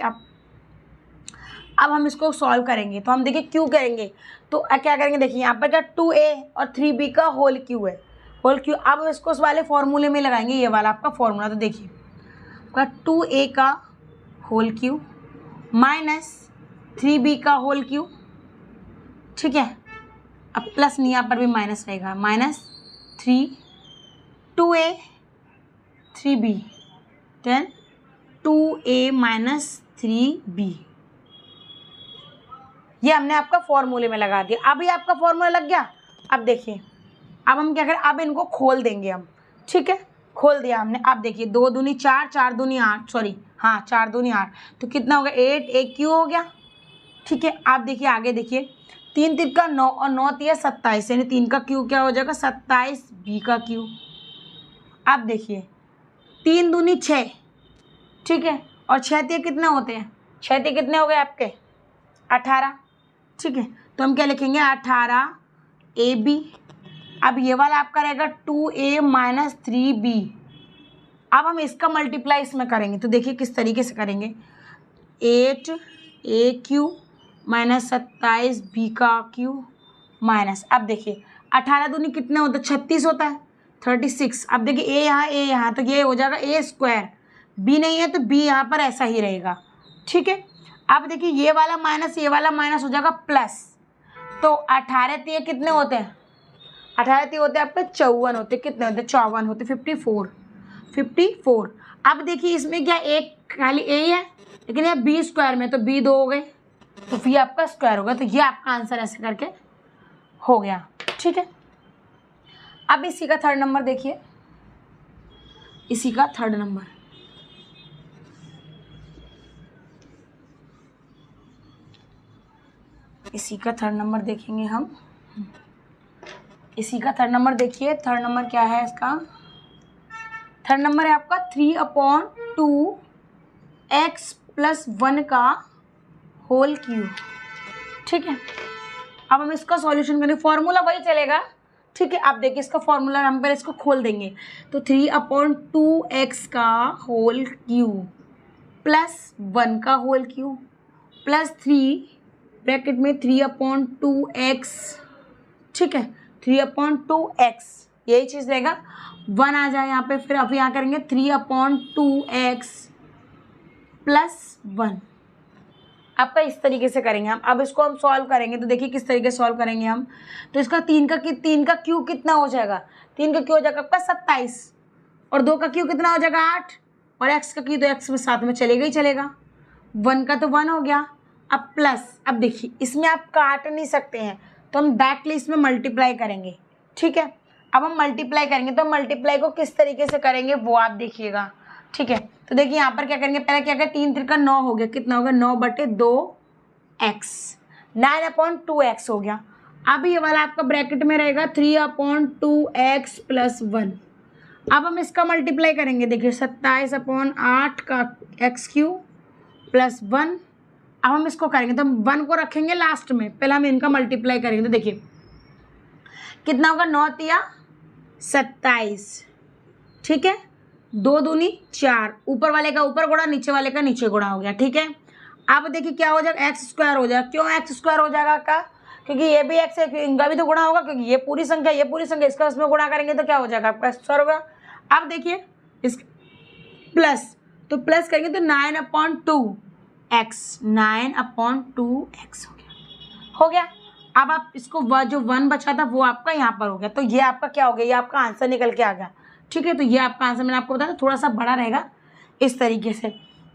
अब हम इसको सॉल्व करेंगे तो हम देखिए क्यों करेंगे तो क्या करेंगे, देखिए यहाँ पर क्या 2a और 3b का होल क्यूब है, होल क्यूब। अब इसको उस वाले फॉर्मूले में लगाएंगे, ये वाला आपका फॉर्मूला। तो देखिए आपका 2a का होल क्यूब - 3b का होल क्यूब, ठीक है। अब प्लस नहीं, यहाँ पर भी माइनस रहेगा, -3 2a 3b, then 2a - 3b, ये हमने आपका फॉर्मूले में लगा दिया। अभी आपका फॉर्मूला लग गया। अब देखिए अब हम क्या करें, अब इनको खोल देंगे हम, ठीक है, खोल दिया हमने। अब देखिए 2 दूनी 4, 4 दूनी 8, सॉरी हाँ 4 दूनी 8, तो कितना हो गया 8, एक क्यू हो गया, ठीक है। आप देखिए आगे देखिए 3 3 का 9 और 9 3 27, यानी 3 का क्यू क्या हो जाएगा 27b का क्यू। अब देखिए 3 दूनी 6, ठीक है, और 6 3 कितने होते हैं, 6 3 कितने हो गए आपके 18, ठीक है। तो हम क्या लिखेंगे 18ab। अब ये वाला आपका रहेगा 2a - 3b। अब हम इसका मल्टीप्लाई इसमें करेंगे तो देखिए किस तरीके से करेंगे, 8a³ - 27b का क्यूब माइनस, अब देखिए 18 दूनी कितने होते हैं 36 होता है, 36। अब देखिए ए यहाँ तो ये हो जाएगा a², b नहीं है तो b यहाँ पर ऐसा ही रहेगा, ठीक है। अब देखिए ये वाला माइनस हो जाएगा प्लस, तो 18 3 कितने होते हैं, 18 3 होते हैं आपके 54 होते, कितने होते 54 होते 54। अब देखिए इसमें क्या एक खाली ए ही है, लेकिन ये बी स्क्वायर में तो बी 2 हो गए, तो फी आपका स्क्वायर होगा। तो ये आपका आंसर ऐसे करके हो गया, ठीक है। अब इसी का थर्ड नंबर देखिए, इसी का थर्ड नंबर, इसी का थर्ड नंबर देखेंगे हम। इसी का थर्ड नंबर देखिए, थर्ड नंबर क्या है इसका? थर्ड नंबर है आपका 3/2x+1 का होल क्यूब, ठीक है। अब हम इसका सॉल्यूशन करेंगे, फॉर्मूला वही चलेगा, ठीक है। आप देखिए इसका फॉर्मूला, हम पहले इसको खोल देंगे। तो 3/2x का होल क्यूब प्लस 1 का होल क्यूब प्लस 3 ब्रैकेट में 3/2x, ठीक है, 3/2x, यही चीज़ रहेगा। 1 आ जाए यहाँ पे, फिर अब यहाँ करेंगे 3/2x + 1। आपका इस तरीके से करेंगे हम। अब इसको हम सॉल्व करेंगे, तो देखिए किस तरीके से सॉल्व करेंगे हम। तो इसका 3 का क्यूब कितना हो जाएगा? 3 का क्यूब हो जाएगा आपका 27, और 2 का क्यूब कितना हो जाएगा 8, और x का क्यूब तो x में साथ में चलेगा ही चलेगा। 1 का तो 1 हो गया। अब प्लस, अब देखिए इसमें आप काट नहीं सकते हैं, तो हम डायरेक्टली इसमें मल्टीप्लाई करेंगे, ठीक है। अब हम मल्टीप्लाई करेंगे, तो मल्टीप्लाई को किस तरीके से करेंगे वो आप देखिएगा, ठीक है। तो देखिए यहाँ पर क्या करेंगे, पहले क्या करें, 3 3 9 हो गया, कितना होगा 9/2x, 9/2x हो गया। अब ये वाला आपका ब्रैकेट में रहेगा 3/2x + 1। अब हम इसका मल्टीप्लाई करेंगे, देखिए 27/8 का x³ + 1। अब हम इसको करेंगे, तो हम 1 को रखेंगे लास्ट में, पहले हम इनका मल्टीप्लाई करेंगे। तो देखिए कितना होगा, 9 × 27, ठीक है, 2 दूनी 4, ऊपर वाले का ऊपर गुणा, नीचे वाले का नीचे गुणा हो गया, ठीक है। अब देखिए क्या हो जाएगा, x² हो जाएगा। क्यों x² हो जाएगा का? क्योंकि ये भी x है, इनका भी तो गुणा होगा, क्योंकि ये पूरी संख्या, ये पूरी संख्या, इसका इसमें गुणा करेंगे तो क्या हो जाएगा आपका x² होगा। अब देखिए इस प्लस, तो प्लस करेंगे तो 9/2x, 9/2x हो गया। अब आप इसको जो 1 बचा था वो आपका यहाँ पर हो गया, तो ये आपका क्या हो गया, ये आपका आंसर निकल के आ गया, ठीक है। तो ये आपका आंसर मैंने आपको बताया थोड़ा सा बड़ा रहेगा इस तरीके से।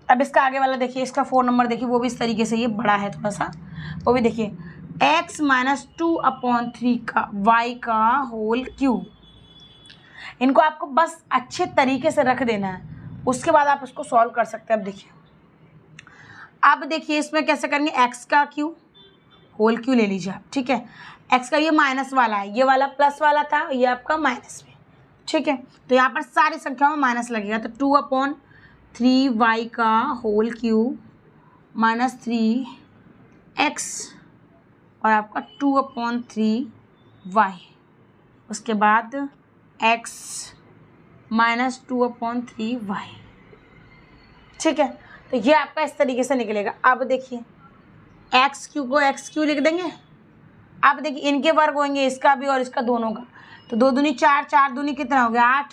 अब इसका आगे वाला देखिए, इसका 4 नंबर देखिए, वो भी इस तरीके से, ये बड़ा है थोड़ा सा, वो भी देखिए x - 2/3 का y का होल क्यूब। इनको आपको बस अच्छे तरीके से रख देना है, उसके बाद आप इसको सॉल्व कर सकते हैं। अब देखिए इसमें कैसे करेंगे, x का क्यूब होल क्यूब ले लीजिए आप, ठीक है। x का ये माइनस वाला है, ये वाला प्लस वाला था, ये आपका माइनस में, ठीक है। तो यहाँ पर सारी संख्याओं में माइनस लगेगा, तो 2/3y का होल क्यूब -3x और आपका 2/3y, उसके बाद x - 2/3y, ठीक है। तो ये आपका इस तरीके से निकलेगा। अब देखिए x³ को x³ लिख देंगे। अब देखिए इनके वर्ग होंगे, इसका भी और इसका दोनों का, तो 2 दूनी 4, 4 दूनी कितना हो गया 8,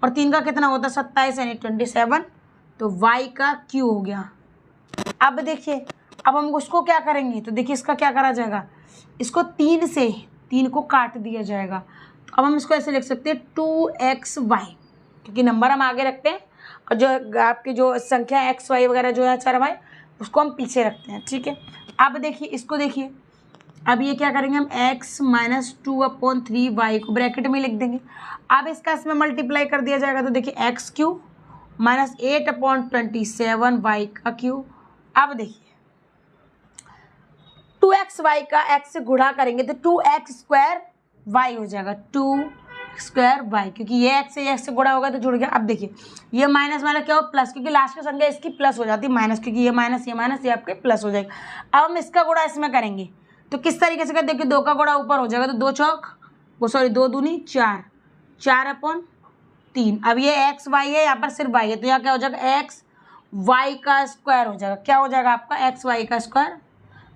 और 3 का कितना होता है 27, यानी 27, तो y का क्यूब हो गया। अब देखिए अब हम उसको क्या करेंगे, तो देखिए इसका क्या करा जाएगा, इसको 3 से 3 को काट दिया जाएगा। तो अब हम इसको ऐसे लिख सकते हैं 2xy, क्योंकि नंबर हम आगे रखते हैं और जो आपकी जो संख्या x y वगैरह जो है 4 y, उसको हम पीछे रखते हैं, ठीक है। अब देखिए इसको देखिए, अब ये क्या करेंगे हम x - 2/3y को ब्रैकेट में लिख देंगे। अब इसका इसमें मल्टीप्लाई कर दिया जाएगा, तो देखिए x³ - 8/27y का क्यूब। अब देखिए 2xy का x से गुणा करेंगे तो 2x² हो जाएगा, 2x²y, क्योंकि ये x से गुणा होगा तो जुड़ गया। अब देखिए ये माइनस वाला क्या हो प्लस, क्योंकि लास्ट की संख्या इसकी प्लस हो जाती है माइनस, क्योंकि ये माइनस ये आपके प्लस हो जाएगा। अब हम इसका गुणा इसमें करेंगे, तो किस तरीके से कर, देखिए 2 का गुणा ऊपर हो जाएगा, तो 2 चौक 2 दूनी 4, 4/3। अब ये xy है, यहाँ पर सिर्फ y है, तो यहाँ क्या हो जाएगा xy का स्क्वायर हो जाएगा। क्या हो जाएगा आपका xy का स्क्वायर,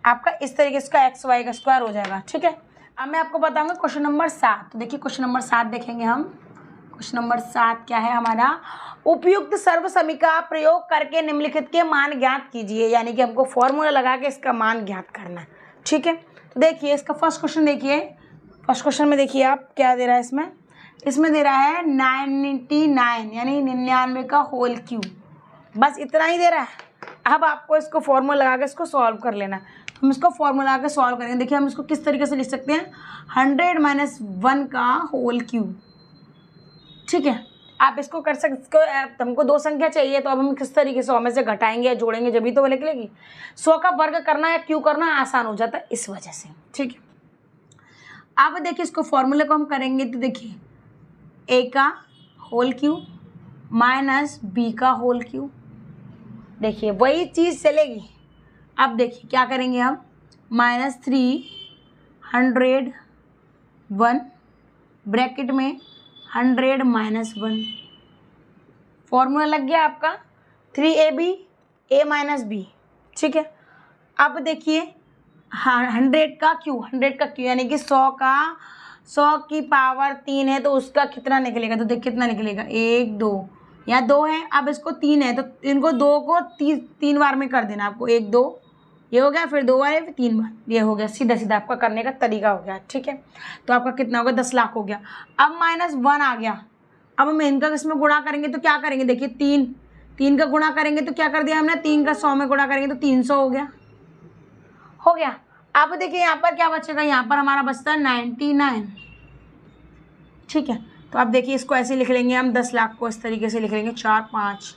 आपका इस तरीके से xy का स्क्वायर हो जाएगा, ठीक है। अब मैं आपको बताऊंगा क्वेश्चन नंबर 7। तो देखिए क्वेश्चन नंबर 7 देखेंगे हम। क्वेश्चन नंबर 7 क्या है हमारा, उपयुक्त सर्व समीकरण प्रयोग करके निम्नलिखित के मान ज्ञात कीजिए, यानी कि हमको फॉर्मूला लगा के इसका मान ज्ञात करना है, ठीक है। तो देखिए इसका फर्स्ट क्वेश्चन देखिए, फर्स्ट क्वेश्चन में देखिए आप क्या दे रहा है, इसमें दे रहा है 99, यानी 99 का होल क्यूब, बस इतना ही दे रहा है। अब आपको इसको फॉर्मूला लगा के इसको सॉल्व कर लेना। तो हम इसको फॉर्मूला लगा के सॉल्व करेंगे। देखिए हम इसको किस तरीके से लिख सकते हैं, 100 - 1 का होल क्यूब। ठीक है, आप इसको कर सकते हो। हमको दो संख्या चाहिए तो अब हम किस तरीके से 100 में से घटाएंगे या जोड़ेंगे जब भी तो वो निकलेगी। 100 का वर्ग करना या क्यू करना आसान हो जाता है इस वजह से। ठीक है, अब देखिए इसको फॉर्मूले को हम करेंगे तो देखिए ए का होल क्यूब माइनस बी का होल क्यूब। देखिए वही चीज़ चलेगी। अब देखिए क्या करेंगे हम, -301 ब्रैकेट में 100 - 1। फॉर्मूला लग गया आपका 3ab a - b। ठीक है, अब देखिए 100 का क्यू, 100 का क्यू यानी कि 100 की पावर 3 है तो उसका कितना निकलेगा। तो देख कितना निकलेगा, 1 2 या 2 है। अब इसको 3 है तो इनको 2 को 3 बार में कर देना आपको। 1 2 ये हो गया, फिर 2 बार फिर 3 बार, ये हो गया। सीधा सीधा आपका करने का तरीका हो गया। ठीक है, तो आपका कितना हो गया, 10 लाख हो गया। अब -1 आ गया। अब हम इनका इसमें गुणा करेंगे तो क्या करेंगे, देखिए 3 का गुणा करेंगे तो क्या कर दिया हमने, 3 का 100 में गुणा करेंगे तो 300 हो गया। अब देखिए यहाँ पर क्या बचेगा, यहाँ पर हमारा बचता है 99। ठीक है, तो अब देखिए इसको ऐसे लिख लेंगे हम, 10 लाख को इस तरीके से लिख लेंगे 4 5।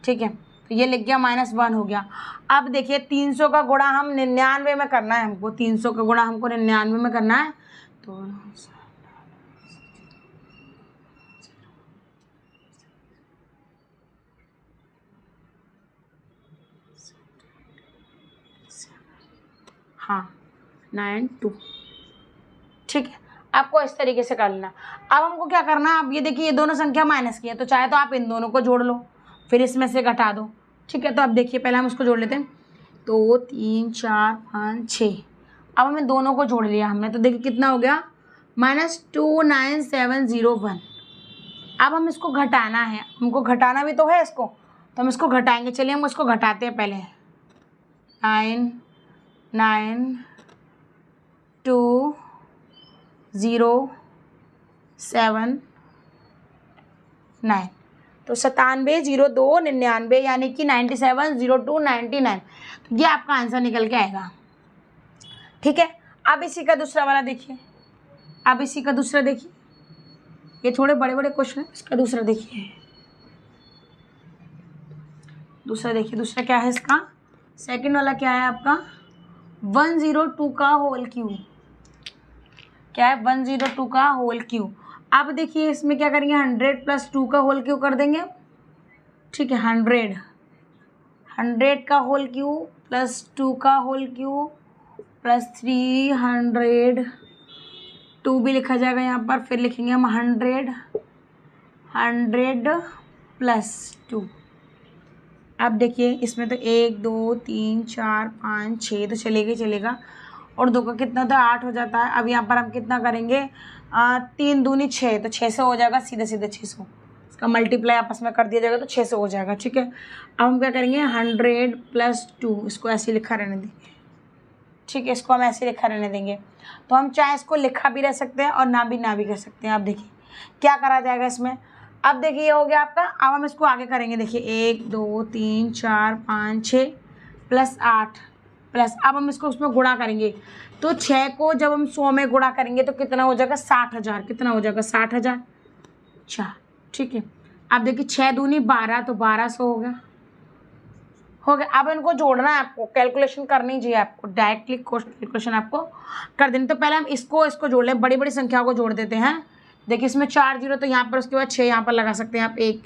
ठीक है, तो ये लिख गया, -1 हो गया। अब देखिए 300 का गुणा हम 99 में करना है हमको। 300 का गुणा हमको 99 में करना है। तो हाँ 92। ठीक है, आपको इस तरीके से कर लेना। अब हमको क्या करना है, अब ये देखिए ये दोनों संख्या माइनस की है तो चाहे तो आप इन दोनों को जोड़ लो फिर इसमें से घटा दो। ठीक है, तो अब देखिए पहले हम उसको जोड़ लेते हैं। तो 3 4 5 6। अब हमें दोनों को जोड़ लिया हमने तो देखिए कितना हो गया, -29701। अब हम इसको घटाना है, हमको घटाना भी तो है इसको, तो हम इसको घटाएंगे। चलिए हम उसको घटाते हैं पहले। 9 9 2 0 7 9। तो 97 02 99 यानी कि 97 02 99। तो ये आपका आंसर निकल के आएगा। ठीक है, अब इसी का दूसरा वाला देखिए। अब इसी का दूसरा देखिए, ये थोड़े बड़े बड़े क्वेश्चन है। इसका दूसरा देखिए, दूसरा क्या है इसका, सेकंड वाला क्या है आपका, 102 का होल क्यूब। क्या है, 102 का होल क्यूब। अब देखिए इसमें क्या करेंगे, 100 + 2 का होल क्यूब कर देंगे। ठीक है, 100 का होल क्यूब प्लस 2 का होल क्यूब प्लस 300 2 भी लिखा जाएगा यहाँ पर। फिर लिखेंगे हम 100 + 2। अब देखिए इसमें तो 1 2 3 4 5 6 तो चलेगा और 2 का कितना था, 8 हो जाता है। अब यहाँ पर हम कितना करेंगे, 3 दूनी 6 तो 6 से हो जाएगा, सीधे 600। इसका मल्टीप्लाई आपस में कर दिया जाएगा तो 6 से हो जाएगा। ठीक है, अब हम क्या करेंगे, 100 + 2 इसको ऐसे लिखा रहने देंगे। ठीक है, इसको हम ऐसे लिखा रहने देंगे। तो हम चाहे इसको लिखा भी रह सकते हैं और ना भी कर सकते हैं। आप देखिए क्या करा जाएगा इसमें। अब देखिए ये हो गया आपका। अब हम इसको आगे करेंगे। देखिए 1 2 3 4 5 6 + 8 प्लस, अब हम इसको उसमें गुणा करेंगे तो 6 को जब हम 100 में गुणा करेंगे तो कितना हो जाएगा, 60,000। कितना हो जाएगा, 60,000 4। ठीक है, अब देखिए 6 दूनी 12 तो 1200 हो गया। अब इनको जोड़ना है आपको, कैलकुलेशन करनी चाहिए आपको, डायरेक्टली कैलकुलेशन आपको कर देनी। तो पहले हम इसको जोड़ लें, बड़ी बड़ी संख्याओं को जोड़ देते हैं। देखिए इसमें 4 0 तो यहाँ पर, उसके बाद 6 यहाँ पर लगा सकते हैं आप, 1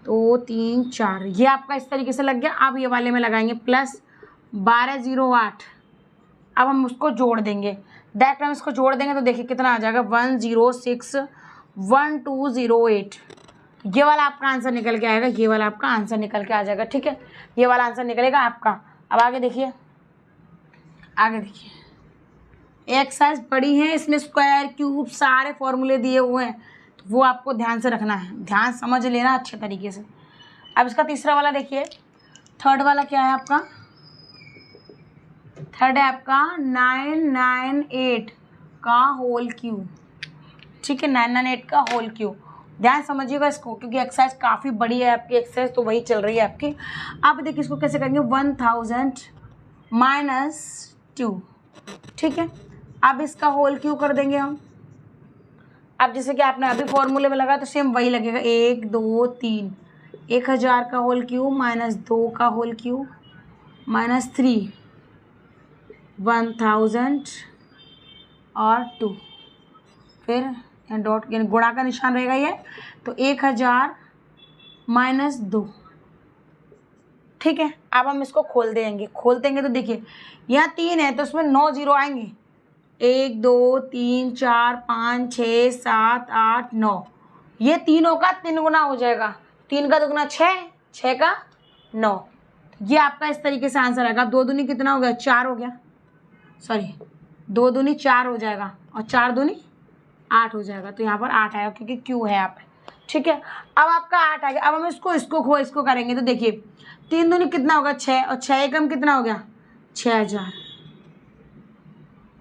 2 3 4। ये आपका इस तरीके से लग गया। अब ये वाले में लगाएंगे प्लस 1208। अब हम उसको जोड़ देंगे, डायरेक्ट हम इसको जोड़ देंगे तो देखिए कितना आ जाएगा, 1061208। ये वाला आपका आंसर निकल के आएगा, ये वाला आपका आंसर निकल के आ जाएगा। ठीक है, ये वाला आंसर निकलेगा आपका। अब आगे देखिए, एक्सरसाइज बड़ी है, इसमें स्क्वायर क्यूब सारे फॉर्मूले दिए हुए हैं, तो वो आपको ध्यान से रखना है, ध्यान समझ लेना अच्छे तरीके से। अब इसका तीसरा वाला देखिए, थर्ड वाला क्या है आपका, थर्ड है आपका 998 का होल क्यूब। ठीक है, 998 का होल क्यूब। ध्यान समझिएगा इसको, क्योंकि एक्सरसाइज काफ़ी बड़ी है आपकी एक्सरसाइज, तो वही चल रही है आपकी। अब देखिए इसको कैसे करेंगे, 1000 माइनस 2, ठीक है। अब इसका होल क्यों कर देंगे हम। अब जैसे कि आपने अभी फॉर्मूले में लगा तो सेम वही लगेगा, 1 2 3, 1000 का होल क्यूब माइनस 2 का होल क्यूब माइनस 3, 1000 और 2, फिर डॉट यानी गुणा का निशान रहेगा ये, तो 1000 माइनस 2, ठीक है। अब हम इसको खोल देंगे, खोल देंगे तो देखिए यहाँ 3 है तो उसमें 9 जीरो आएंगे, 1 2 3 4 5 6 7 8 9, ये तीनों का 3 गुना हो जाएगा, 3 का 2 गुना 6, 6 का 9, ये आपका इस तरीके से आंसर आएगा। अब 2 दूनी कितना हो गया, 4 हो गया, सॉरी 2 दूनी 4 हो जाएगा और 4 दूनी 8 हो जाएगा, तो यहाँ पर 8 आएगा क्योंकि क्यू है यहाँ पे, ठीक है। अब आपका 8 आ गया। अब हम इसको करेंगे तो देखिए 3 दूनी कितना होगा, 6, और 6 एकम कितना हो गया, 6000,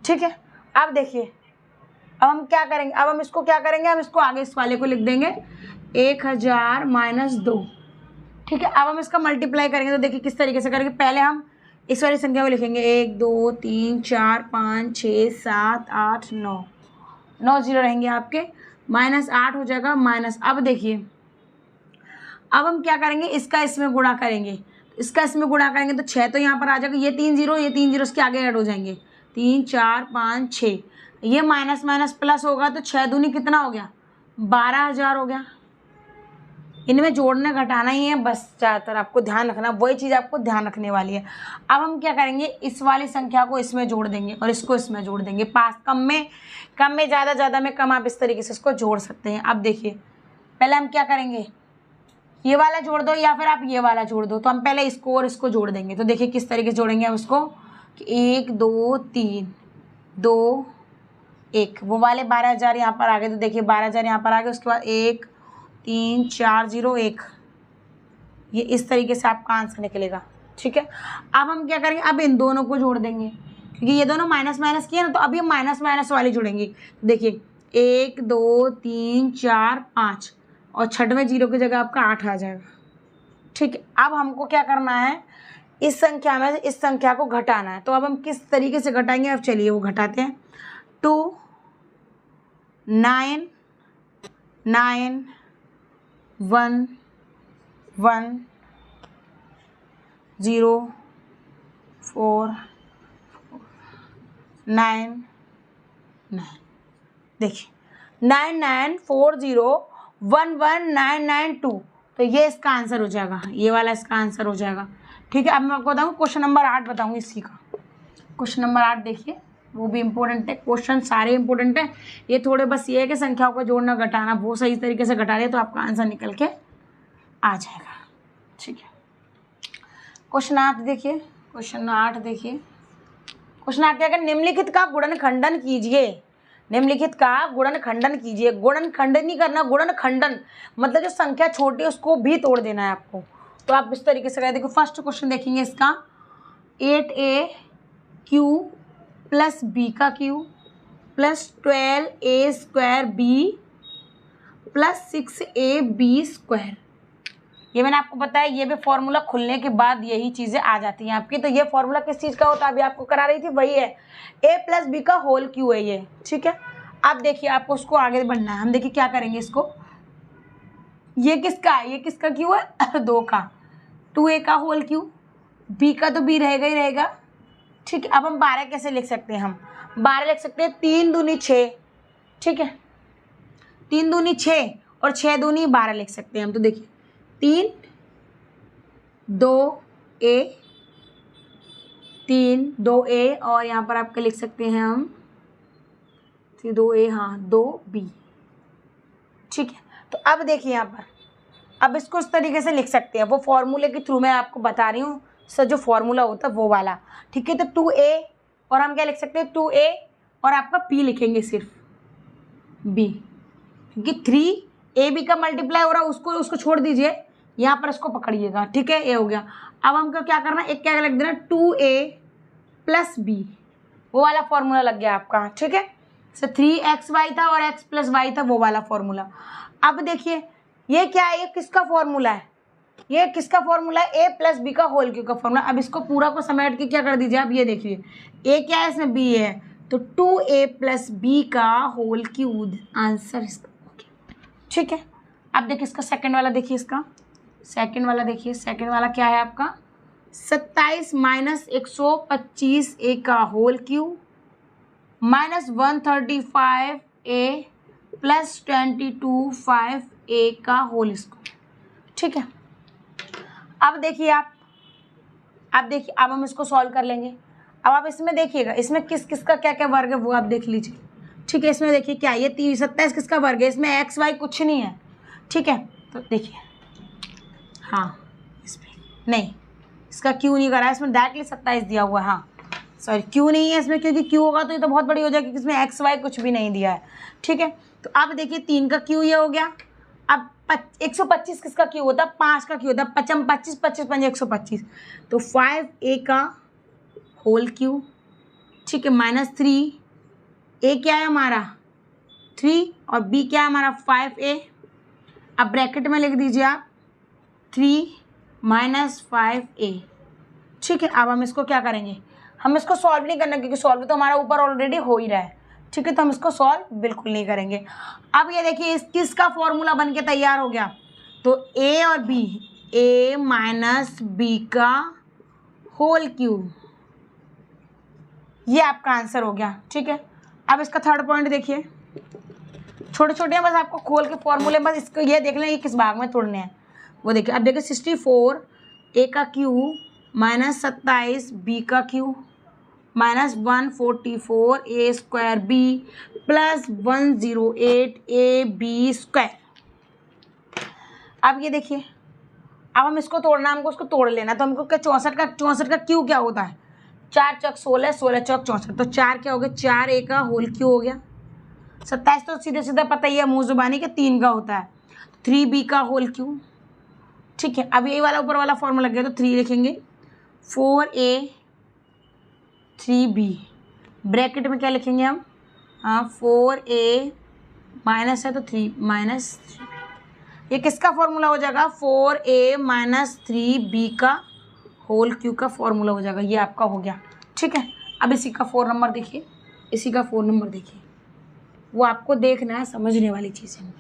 ठीक है। अब देखिए अब हम क्या करेंगे, अब हम इसको क्या करेंगे, हम इसको आगे इस वाले को लिख देंगे 1000 माइनस 2, ठीक है। अब हम इसका मल्टीप्लाई करेंगे तो देखिए किस तरीके से करेंगे, पहले हम इस वाली संख्या को लिखेंगे 1 2 3 4 5 6 7 8 9, 9 जीरो रहेंगे आपके, माइनस 8 हो जाएगा माइनस। अब देखिए अब हम क्या करेंगे, इसका इसमें गुणा करेंगे, इसका इसमें गुणा करेंगे तो 6 तो यहाँ पर आ जाएगा, ये 3 जीरो इसके आगे ऐड हो जाएंगे, 3 4 5 6, ये माइनस माइनस प्लस होगा तो 6 दूनी कितना हो गया, 12000 हो गया। इनमें जोड़ने घटाना ही है बस, ज़्यादातर आपको ध्यान रखना, वही चीज़ आपको ध्यान रखने वाली है। अब हम क्या करेंगे, इस वाली संख्या को इसमें जोड़ देंगे और इसको इसमें जोड़ देंगे, पास कम में ज़्यादा, ज़्यादा में कम, आप इस तरीके से इसको जोड़ सकते हैं। अब देखिए पहले हम क्या करेंगे, ये वाला जोड़ दो या फिर आप ये वाला जोड़ दो, तो हम पहले इसको और इसको जोड़ देंगे। तो देखिए किस तरीके से जोड़ेंगे हम इसको, कि 1 2 3 2 1, वो वाले 12000 यहाँ पर आ गए, तो देखिए 12000 यहाँ पर आ गए, उसके बाद 1 3 4 0 1, ये इस तरीके से आपका आंसर निकलेगा, ठीक है। अब हम क्या करेंगे, अब इन दोनों को जोड़ देंगे, क्योंकि ये दोनों माइनस माइनस किए ना, तो अभी हम माइनस माइनस वाली जोड़ेंगे। देखिए 1 2 3 4 5 और 6वें जीरो की जगह आपका 8 आ जाएगा, ठीक है। अब हमको क्या करना है, इस संख्या में इस संख्या को घटाना है, तो अब हम किस तरीके से घटाएंगे, अब चलिए वो घटाते हैं। 2 9 9 1 1 0 4 9 9, देखिए 9940119992, तो ये इसका आंसर हो जाएगा, ये वाला इसका आंसर हो जाएगा, ठीक है। अब मैं आपको बताऊँ क्वेश्चन नंबर 8 बताऊँगी इसी का। क्वेश्चन नंबर 8 देखिए, वो भी इम्पोर्टेंट है, क्वेश्चन सारे इम्पोर्टेंट हैं, ये थोड़े बस ये है कि संख्याओं को जोड़ना घटाना वो सही तरीके से घटा लिया तो आपका आंसर निकल के आ जाएगा, ठीक है। क्वेश्चन 8 देखिए, क्वेश्चन 8 देखिए, क्वेश्चन 8 क्या है, निम्नलिखित का गुणनखंडन कीजिए, निम्नलिखित का गुणनखंडन कीजिए। गुणनखंडन नहीं करना, गुणनखंडन मतलब जो संख्या छोटी है उसको भी तोड़ देना है आपको, तो आप इस तरीके से करें। देखो फर्स्ट क्वेश्चन देखेंगे इसका, 8a क्यू प्लस बी का cube plus 12a square b plus 6ab square, ये मैंने आपको बताया, ये भी फॉर्मूला खुलने के बाद यही चीज़ें आ जाती हैं आपकी। तो ये फॉर्मूला किस चीज़ का होता है, अभी आपको करा रही थी, वही है a प्लस बी का होल क्यू है ये, ठीक है। अब देखिए आपको उसको आगे बढ़ना है, हम देखिए क्या करेंगे इसको, ये किसका है, ये किसका क्यू है 2 का, 2a का होल क्यू, b का तो b रहेगा ही रहेगा, ठीक है। अब हम 12 कैसे लिख सकते हैं, हम 12 लिख सकते हैं 3 दूनी 6, ठीक है, 3 दूनी 6 और 6 दूनी 12 लिख सकते हैं हम। तो देखिए 3 2a 3 2a और यहाँ पर आपके लिख सकते हैं हम 2a, हाँ 2b, ठीक है। तो अब देखिए यहाँ पर, अब इसको इस तरीके से लिख सकते हैं, वो फॉर्मूले के थ्रू मैं आपको बता रही हूँ सर, जो फॉर्मूला होता है वो वाला, ठीक है। तो 2a और हम क्या लिख सकते हैं 2a और आपका p लिखेंगे सिर्फ b, क्योंकि 3ab का मल्टीप्लाई हो रहा है, उसको छोड़ दीजिए, यहाँ पर इसको पकड़िएगा, ठीक है, ये हो गया। अब हमको क्या करना है, एक क्या लिख देना 2a प्लस b, वो वाला फॉर्मूला लग गया आपका, ठीक है। 3xy था और x प्लस वाई था, वो वाला फॉर्मूला। अब देखिए ये क्या है, ये किसका फॉर्मूला है, ये किसका फॉर्मूला है, a प्लस बी का होल क्यूब का फॉर्मूला। अब इसको पूरा को समेट के क्या कर दीजिए आप, ये देखिए a क्या है इसमें, b है, तो 2a प्लस बी का होल क्यूब आंसर इसका। ठीक है, अब देखिए इसका सेकंड वाला, देखिए इसका सेकंड वाला, देखिए सेकंड वाला क्या है आपका, 27 माइनस 125 a का whole cube minus 135 a plus 22 a का होल स्क्वायर। ठीक है, अब देखिए अब हम इसको सॉल्व कर लेंगे। अब आप इसमें देखिएगा, इसमें किस किस का क्या क्या वर्ग है वो आप देख लीजिए। ठीक है, इसमें देखिए क्या, ये 27 किसका वर्ग है, इसमें एक्स वाई कुछ नहीं है। ठीक है, तो देखिए हाँ, इसमें नहीं, इसका क्यों नहीं करा है, इसमें डायरेक्टली 27 दिया हुआ है। हाँ सॉरी, क्यों नहीं है इसमें, क्योंकि क्यों होगा तो ये तो बहुत बड़ी हो जाएगी, क्योंकि इसमें एक्स वाई कुछ भी नहीं दिया है। ठीक है, तो अब देखिए 3 का क्यों ये हो गया। अब 125 किसका क्यों होता है, 5 का क्यों होता है, 5 25 25 5 125, तो 5a का होल क्यूब। ठीक है, माइनस 3a क्या है हमारा 3 और b क्या है हमारा 5a। अब ब्रैकेट में लिख दीजिए आप 3 माइनस 5a। ठीक है, अब हम इसको क्या करेंगे, हम इसको सॉल्व नहीं करना, क्योंकि सॉल्व तो हमारा ऊपर ऑलरेडी हो ही रहा है। ठीक है, तो हम इसको सॉल्व बिल्कुल नहीं करेंगे। अब ये देखिए इस किसका फॉर्मूला बन के तैयार हो गया, तो a और b, a माइनस बी का होल क्यूब, ये आपका आंसर हो गया। ठीक है, अब इसका थर्ड पॉइंट देखिए, छोटे छोटे हैं बस, आपको खोल के फॉर्मूले बस इसको ये देख लें ये किस भाग में तोड़ने हैं वो देखिए। अब देखिए 64 a का क्यूब माइनस 27 b का cube minus 144 a square b plus 108 a b square. अब ये देखिए, अब हम इसको तोड़ना, हमको उसको तोड़ लेना, तो हमको क्या 64 का क्यू क्या होता है, 4 चौक 16, 16 चौक 64, तो 4 क्या हो गया, 4a का होल क्यू हो गया। 27 तो सीधे सीधा पता ही है मुँह जुबानी के 3 का होता है, 3b का होल क्यू। ठीक है, अब यही वाला ऊपर वाला फॉर्मूला लग गया, तो 3 लिखेंगे, 4a 3b, ब्रैकेट में क्या लिखेंगे हम, हाँ 4a माइनस है तो 3 माइनस 3b, ये किसका फॉर्मूला हो जाएगा, 4a माइनस 3b का होल क्यू का फॉर्मूला हो जाएगा, ये आपका हो गया। ठीक है, अब इसी का 4 नंबर देखिए, इसी का 4 नंबर देखिए, वो आपको देखना है, समझने वाली चीज़ है,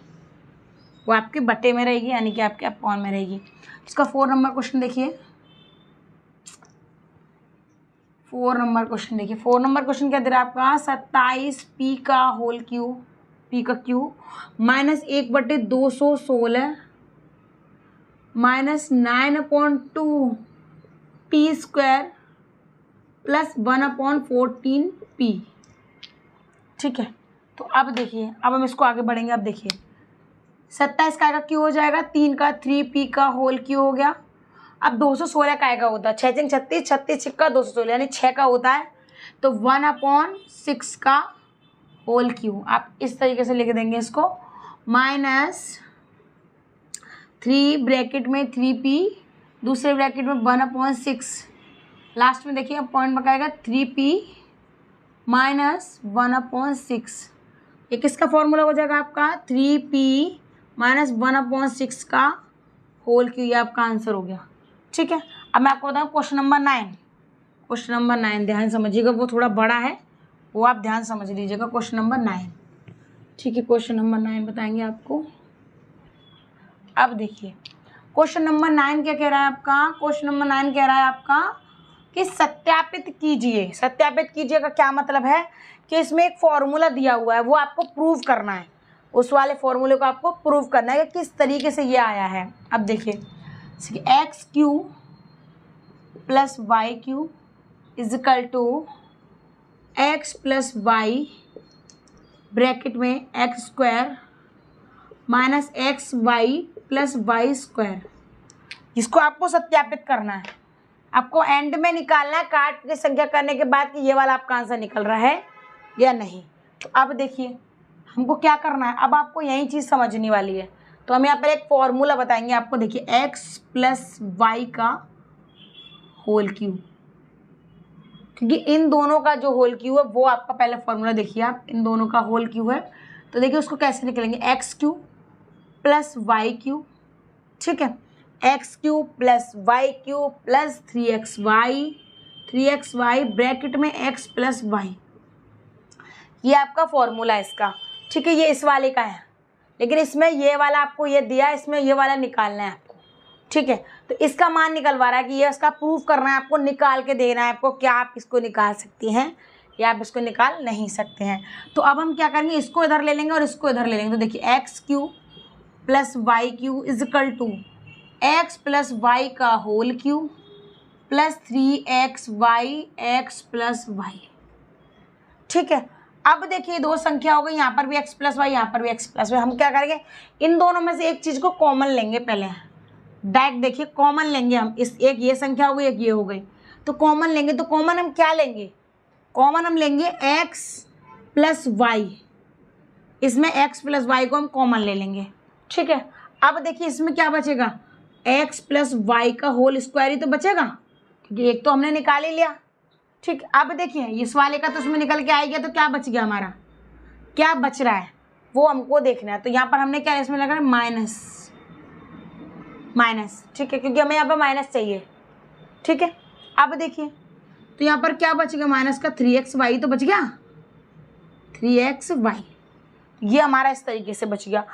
वो आपके बटे में रहेगी, यानी कि आपके अपॉन में रहेगी। इसका 4 नंबर क्वेश्चन देखिए, 4 नंबर क्वेश्चन देखिए, 4 नंबर क्वेश्चन क्या दे रहा है आपका, 27 p का होल क्यूब, p का cube minus 1/216 minus 9/2 p square plus 1/14p। ठीक है, तो अब देखिए, अब हम इसको आगे बढ़ेंगे। अब देखिए 27 का क्यू हो जाएगा, 3 का 3p का होल क्यू हो गया। अब 216 का होता है, 6 36 36 6 का 216 यानी 6 का होता है, तो 1/6 का होल क्यू आप इस तरीके से लिख देंगे इसको, माइनस 3 ब्रैकेट में 3p, दूसरे ब्रैकेट में 1/6, लास्ट में देखिए पॉइंट बकाएगा 3p माइनस 1/6। ये किसका फॉर्मूला हो जाएगा आपका, 3p माइनस 1/6 का होल क्यू, ये आपका आंसर हो गया। ठीक है, अब मैं आपको बताऊँ क्वेश्चन नंबर 9, क्वेश्चन नंबर 9 ध्यान समझिएगा, वो थोड़ा बड़ा है, वो आप ध्यान समझ लीजिएगा। क्वेश्चन नंबर 9, ठीक है, क्वेश्चन नंबर 9 बताएंगे आपको। अब देखिए क्वेश्चन नंबर 9 क्या कह रहा है आपका, क्वेश्चन नंबर 9 कह रहा है आपका कि सत्यापित कीजिए। सत्यापित कीजिए का क्या मतलब है कि इसमें एक फॉर्मूला दिया हुआ है, वो आपको प्रूव करना है, उस वाले फॉर्मूले को आपको प्रूव करना है कि किस तरीके से ये आया है। अब देखिए x cube plus y cube is equal to x plus y bracket में x square minus x y plus y square, इसको आपको सत्यापित करना है, आपको एंड में निकालना है काट के संख्या करने के बाद कि ये वाला आपका आंसर निकल रहा है या नहीं। तो अब देखिए हमको क्या करना है, अब आपको यही चीज़ समझने वाली है, तो हम यहाँ पर एक फॉर्मूला बताएंगे आपको। देखिए एक्स प्लस वाई का होल क्यूब, क्योंकि इन दोनों का जो होल क्यू है वो आपका पहले फॉर्मूला देखिए आप, इन दोनों का होल क्यू है तो देखिए उसको कैसे निकलेंगे, x cube plus y cube, ठीक है, x cube plus y cube plus 3xy bracket में x प्लस वाई, ये आपका फॉर्मूला है इसका, ठीक है। ये इस वाले का है, लेकिन इसमें ये वाला आपको ये दिया है, इसमें ये वाला निकालना है आपको, ठीक है। तो इसका मान निकलवा रहा है कि ये इसका प्रूफ करना है आपको, निकाल के देना है आपको, क्या आप इसको निकाल सकती हैं या आप इसको निकाल नहीं सकते हैं। तो अब हम क्या करेंगे, इसको इधर ले लेंगे और इसको इधर ले लेंगे। तो देखिए x cube plus y cube is equal to x plus y का whole cube plus 3xy x plus y, ठीक है। अब देखिए दो संख्या हो गई, यहाँ पर भी x प्लस वाई, यहाँ पर भी x प्लस वाई। हम क्या करेंगे, इन दोनों में से एक चीज़ को कॉमन लेंगे, पहले डायरेक्ट देखिए कॉमन लेंगे हम, इस एक ये संख्या हो गई, एक ये हो गई, तो कॉमन लेंगे। तो कॉमन हम क्या लेंगे, कॉमन हम लेंगे x प्लस वाई, इसमें x प्लस वाई को हम कॉमन ले लेंगे, ठीक है। अब देखिए इसमें क्या बचेगा, x प्लस वाई का होल स्क्वायर ही तो बचेगा, क्योंकि एक तो हमने निकाल ही लिया, ठीक। अब देखिए इस वाले का तो उसमें निकल के आ गया, तो क्या बच गया हमारा, क्या बच रहा है वो हमको देखना है। तो यहाँ पर हमने क्या इसमें लगा माइनस, ठीक है, क्योंकि हमें यहाँ पर माइनस चाहिए, ठीक है। अब देखिए तो यहाँ पर क्या बच गया, माइनस का 3xy तो बच गया, 3xy ये हमारा इस तरीके से बच गया।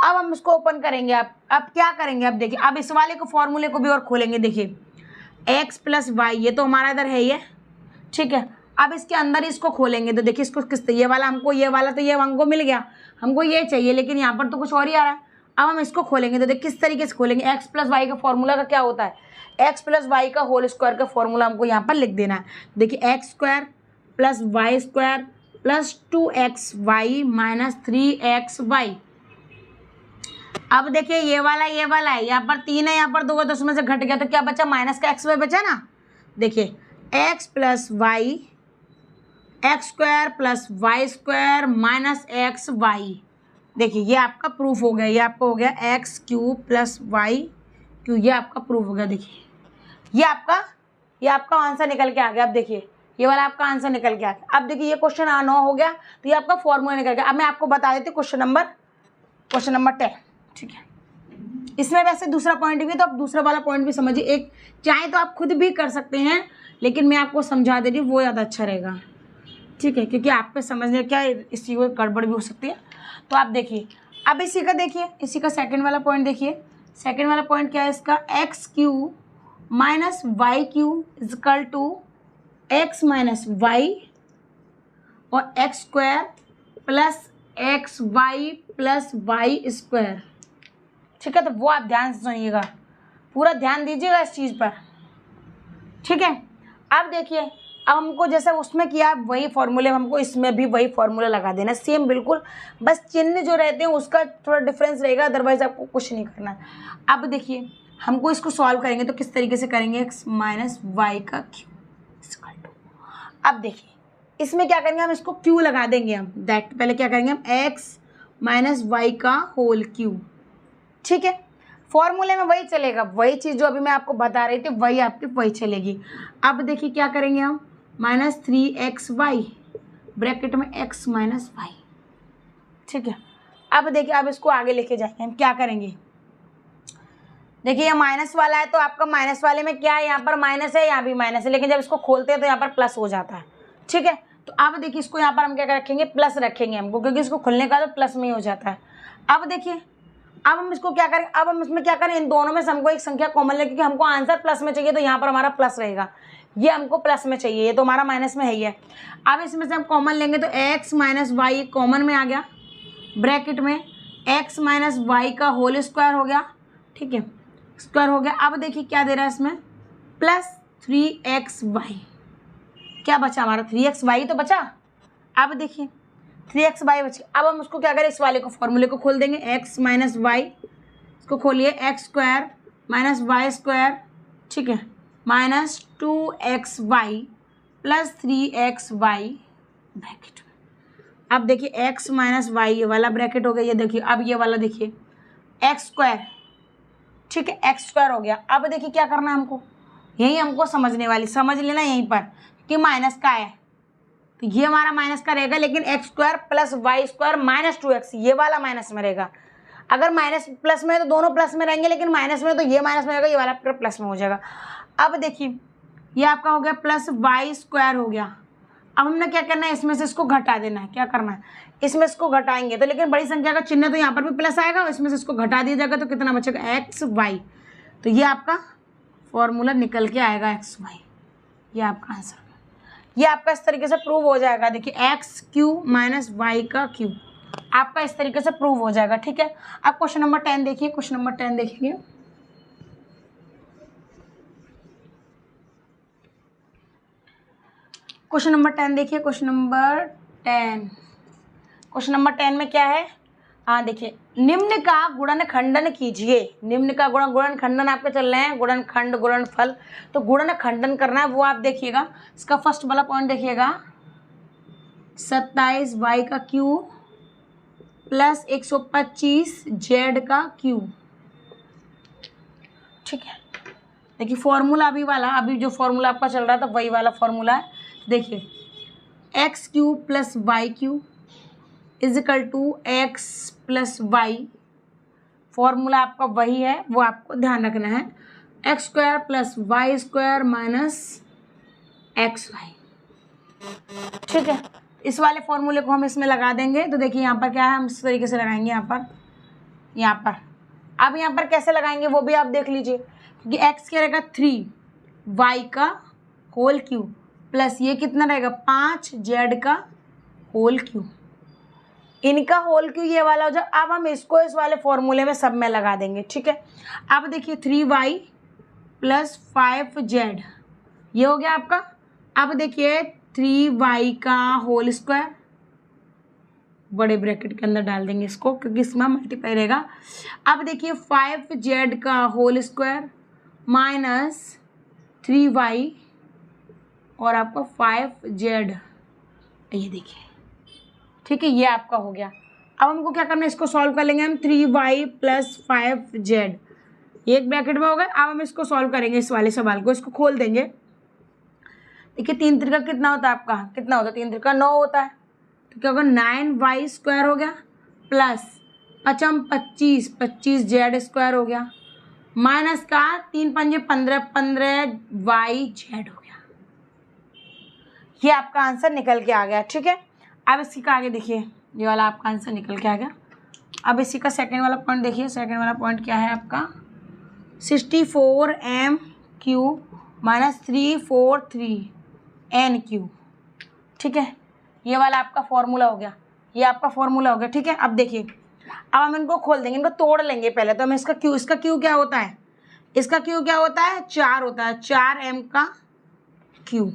अब हम इसको ओपन करेंगे, अब क्या करेंगे, अब देखिए अब इस वाले को फॉर्मूले को भी और खोलेंगे। देखिए x प्लस वाई ये तो हमारा इधर है ये, ठीक है। अब इसके अंदर इसको खोलेंगे तो देखिए इसको किस, ये वाला हमको, ये वाला तो ये हमको मिल गया, हमको ये चाहिए, लेकिन यहाँ पर तो कुछ और ही आ रहा है। अब हम इसको खोलेंगे तो देखिए किस तरीके से खोलेंगे, x प्लस वाई का फॉर्मूला का क्या होता है, x प्लस वाई का होल स्क्वायर का फॉर्मूला हमको यहाँ पर लिख देना है। देखिए x square plus y square plus 2xy minus 3xy। अब देखिए ये वाला है, यहाँ पर 3 है, यहाँ पर 2 है, तो उसमें से घट गया तो क्या बचा, माइनस का xy बचा ना। देखिए x plus y, x square plus y square minus x y, देखिए ये आपका प्रूफ हो गया, ये आपका हो गया x cube plus y cube, ये आपका प्रूफ हो गया। देखिए ये आपका आंसर निकल के आ गया। अब देखिए ये वाला आपका आंसर निकल के आ गया। अब देखिए ये क्वेश्चन 9 हो गया, तो ये आपका फॉर्मूला निकल गया। अब मैं आपको बता देती हूँ क्वेश्चन नंबर 10, ठीक है। इसमें वैसे दूसरा पॉइंट भी है, तो आप दूसरा वाला पॉइंट भी समझिए। एक चाहे तो आप खुद भी कर सकते हैं, लेकिन मैं आपको समझा दे रही हूँ, वो ज़्यादा अच्छा रहेगा, ठीक है, क्योंकि आप पे समझने क्या इसी को गड़बड़ भी हो सकती है। तो आप देखिए अब इसी का देखिए, इसी का सेकंड वाला पॉइंट देखिए। सेकंड वाला पॉइंट क्या है इसका, x cube minus y cube is equal to x minus y और x square plus x y plus y square, ठीक है। तो वो आप ध्यान से सुनिएगा, पूरा ध्यान दीजिएगा इस चीज़ पर, ठीक है। अब देखिए अब हमको जैसे उसमें किया वही फॉर्मूले, हमको इसमें भी वही फॉर्मूला लगा देना, सेम बिल्कुल, बस चिन्ह जो रहते हैं उसका थोड़ा डिफरेंस रहेगा, अदरवाइज आपको कुछ नहीं करना है। अब देखिए हमको इसको सॉल्व करेंगे तो किस तरीके से करेंगे, एक्स माइनस वाई का क्यू इक्वल टू, अब देखिए इसमें क्या करेंगे, हम इसको क्यू लगा देंगे, हम दैट पहले क्या करेंगे, हम एक्स माइनस वाई का होल क्यू, ठीक है। फॉर्मूले में वही चलेगा, वही चीज़ जो अभी मैं आपको बता रही थी वही आपकी वही चलेगी। अब देखिए क्या करेंगे हम, माइनस 3xy ब्रैकेट में x माइनस वाई, ठीक है। अब देखिए अब इसको आगे लेके जाएंगे, हम क्या करेंगे, देखिए ये माइनस वाला है तो आपका माइनस वाले में क्या है, यहाँ पर माइनस है, यहाँ भी माइनस है, लेकिन जब इसको खोलते हैं तो यहाँ पर प्लस हो जाता है, ठीक है। तो अब देखिए इसको यहाँ पर हम क्या रखेंगे, प्लस रखेंगे हमको, क्योंकि इसको खुलने का तो प्लस में ही हो जाता है। अब देखिए अब हम इसको क्या करें, अब हम इसमें क्या करें, इन दोनों में से हमको एक संख्या कॉमन ले, क्योंकि हमको आंसर प्लस में चाहिए, तो यहाँ पर हमारा प्लस रहेगा, ये हमको प्लस में चाहिए, ये तो हमारा माइनस में है ही है। अब इसमें से हम कॉमन लेंगे तो x माइनस वाई कॉमन में आ गया, ब्रैकेट में x माइनस वाई का होल स्क्वायर हो गया, ठीक है, स्क्वायर हो गया। अब देखिए क्या दे रहा है इसमें, प्लस 3xy, क्या बचा हमारा 3xy तो बचा। अब देखिए 3xy बच गया। अब हम उसको क्या करें, इस वाले को फॉर्मूले को खोल देंगे, x माइनस वाई, इसको खोलिए, x square minus y square, ठीक है, minus 2xy plus 3xy bracket में। अब देखिए x माइनस वाई ये वाला ब्रैकेट हो गया, ये देखिए अब ये वाला देखिए एक्स स्क्वायर, ठीक है, एक्स स्क्वायर हो गया। अब देखिए क्या करना है हमको, यही हमको समझने वाली, समझ लेना यहीं पर, कि माइनस का है, तो ये हमारा माइनस का रहेगा, लेकिन x square plus y square minus 2x ये वाला माइनस में रहेगा। अगर माइनस प्लस में है तो दोनों प्लस में रहेंगे, लेकिन माइनस में तो ये माइनस में रहेगा, ये वाला प्लस में हो जाएगा। अब देखिए ये आपका हो गया प्लस वाई स्क्वायर हो गया। अब हमने क्या करना है, इसमें से इसको घटा देना है। क्या करना है, इसमें इसको घटाएंगे तो, लेकिन बड़ी संख्या का चिन्ह तो यहाँ पर भी प्लस आएगा, इसमें से इसको घटा दिया जाएगा तो कितना बचेगा, एक्स वाई। तो ये आपका फॉर्मूला निकल के आएगा एक्स वाई, ये आपका आंसर। ये आपका इस तरीके से प्रूव हो जाएगा। देखिए एक्स क्यू माइनस वाई का क्यू आपका इस तरीके से प्रूव हो जाएगा। ठीक है, अब क्वेश्चन नंबर 10 देखिए, क्वेश्चन नंबर 10 देखेंगे। क्वेश्चन नंबर 10 देखिए, क्वेश्चन नंबर 10। क्वेश्चन नंबर 10 में क्या है, हाँ देखिए, निम्न का गुणनखंडन कीजिए। निम्न का गुणनखंडन आपके चल रहे हैं, गुणनखंड गुणनफल, तो गुणनखंडन करना है वो आप देखिएगा। इसका फर्स्ट वाला पॉइंट देखिएगा, 27y का क्यू प्लस 125 z का क्यू। ठीक है, देखिए फॉर्मूला अभी जो फॉर्मूला आपका चल रहा था वही वाला फॉर्मूला है। देखिए x cube plus y cube is equal to x plus y, formula आपका वही है, वो आपको ध्यान रखना है। X square plus y square minus x y. ठीक है, इस वाले फॉर्मूले को हम इसमें लगा देंगे। तो देखिए यहाँ पर क्या है, हम इस तरीके से लगाएंगे यहाँ पर। अब यहाँ पर कैसे लगाएंगे वो भी आप देख लीजिए, क्योंकि एक्स क्या रहेगा 3 वाई का होल क्यू प्लस ये कितना रहेगा 5 जेड का होल क्यू, इनका होल क्यू ये वाला हो जाए। अब हम इसको इस वाले फॉर्मूले में सब में लगा देंगे। ठीक है, अब देखिए 3y प्लस 5z ये हो गया आपका। अब देखिए 3y का होल स्क्वायर बड़े ब्रैकेट के अंदर डाल देंगे इसको, क्योंकि इसमें मल्टीप्लाई रहेगा। अब देखिए 5z का होल स्क्वायर माइनस 3y और आपका 5z, ये देखिए। ठीक है, ये आपका हो गया। अब हमको क्या करना है, इसको सॉल्व कर लेंगे हम। 3y प्लस 5z ये एक ब्रैकेट में हो गया। अब हम इसको सॉल्व करेंगे, इस वाले सवाल को, इसको खोल देंगे। देखिए 3 त्रिका कितना होता है आपका, कितना होता है, 3 त्रिका 9 होता है। तो क्या होगा 9y स्क्वायर हो गया प्लस 5 25 25z स्क्वायर हो गया माइनस का 3 पंजे 15 15y z हो गया। ये आपका आंसर निकल के आ गया। ठीक है, अब इसी का आगे देखिए, ये वाला आपका आंसर निकल के आ गया। अब इसी का सेकंड वाला पॉइंट देखिए। सेकंड वाला पॉइंट क्या है आपका, 64m Q minus 343n Q. ठीक है, ये वाला आपका फॉर्मूला हो गया, ये आपका फॉर्मूला हो गया। ठीक है, अब देखिए, अब हम इनको खोल देंगे, इनको तोड़ लेंगे पहले। तो हम इसका क्यू क्या होता है, इसका क्यू क्या होता है 4 होता है, 4m का क्यू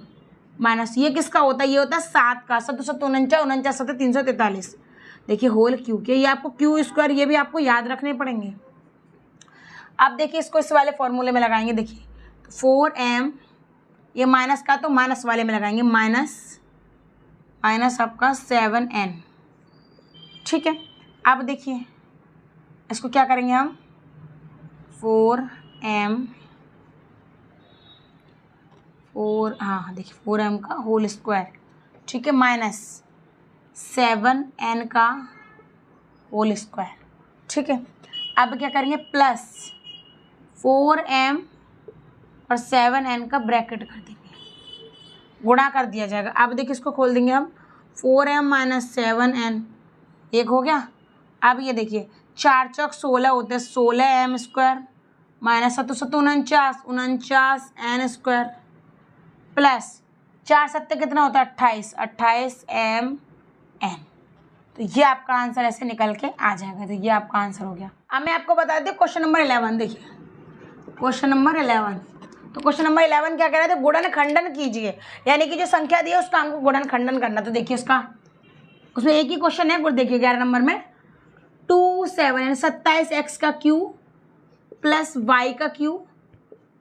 माइनस ये किसका होता है, ये होता है 7 का, 7 7 49 49 7 343। देखिए होल क्यू के, ये आपको क्यू स्क्वायर ये भी आपको याद रखने पड़ेंगे। अब देखिए इसको इस वाले फॉर्मूले में लगाएंगे। देखिए 4m ये माइनस का, तो माइनस वाले में लगाएंगे, माइनस आपका 7n। ठीक है, अब देखिए इसको क्या करेंगे हम, 4m का होल स्क्वायर। ठीक है, माइनस 7n का होल स्क्वायर। ठीक है, अब क्या करेंगे, प्लस 4m और 7n का ब्रैकेट कर देंगे, गुणा कर दिया जाएगा। अब देखिए इसको खोल देंगे हम, 4m माइनस 7n एक हो गया। अब ये देखिए 4 चौक 16 होते हैं, 16m square minus 7 7 49 49n square plus 4 7 कितना होता है 28 28mn। तो ये आपका आंसर ऐसे निकल के आ जाएगा। तो ये आपका आंसर हो गया। अब मैं आपको बता दें क्वेश्चन नंबर 11 देखिए, क्वेश्चन नंबर 11। तो क्वेश्चन नंबर 11 क्या कह रहे थे, गुणनखंडन कीजिए, यानी कि जो संख्या दी है उसका हमको गुणनखंडन करना। तो देखिए उसमें एक ही क्वेश्चन है, देखिए 11 नंबर में 27x का क्यू प्लस y का क्यू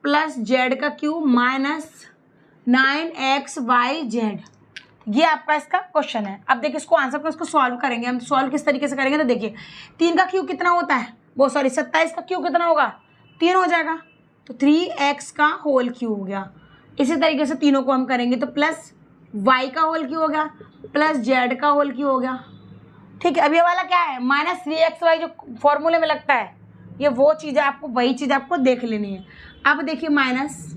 प्लस z का क्यू माइनस 9xyz, ये आपका इसका क्वेश्चन है। अब देखिए इसको आंसर को इसको सॉल्व करेंगे हम। सॉल्व किस तरीके से करेंगे, तो देखिए 3 का क्यू कितना होता है, 27 का क्यू कितना होगा 3 हो जाएगा, तो 3x का होल क्यू हो गया। इसी तरीके से तीनों को हम करेंगे तो प्लस वाई का होल क्यों हो गया प्लस जेड का होल क्यों हो गया। ठीक है, अब ये वाला क्या है -3xy जो फॉर्मूले में लगता है, ये वो चीज़ है, आपको वही चीज़ आपको देख लेनी है। अब देखिए माइनस,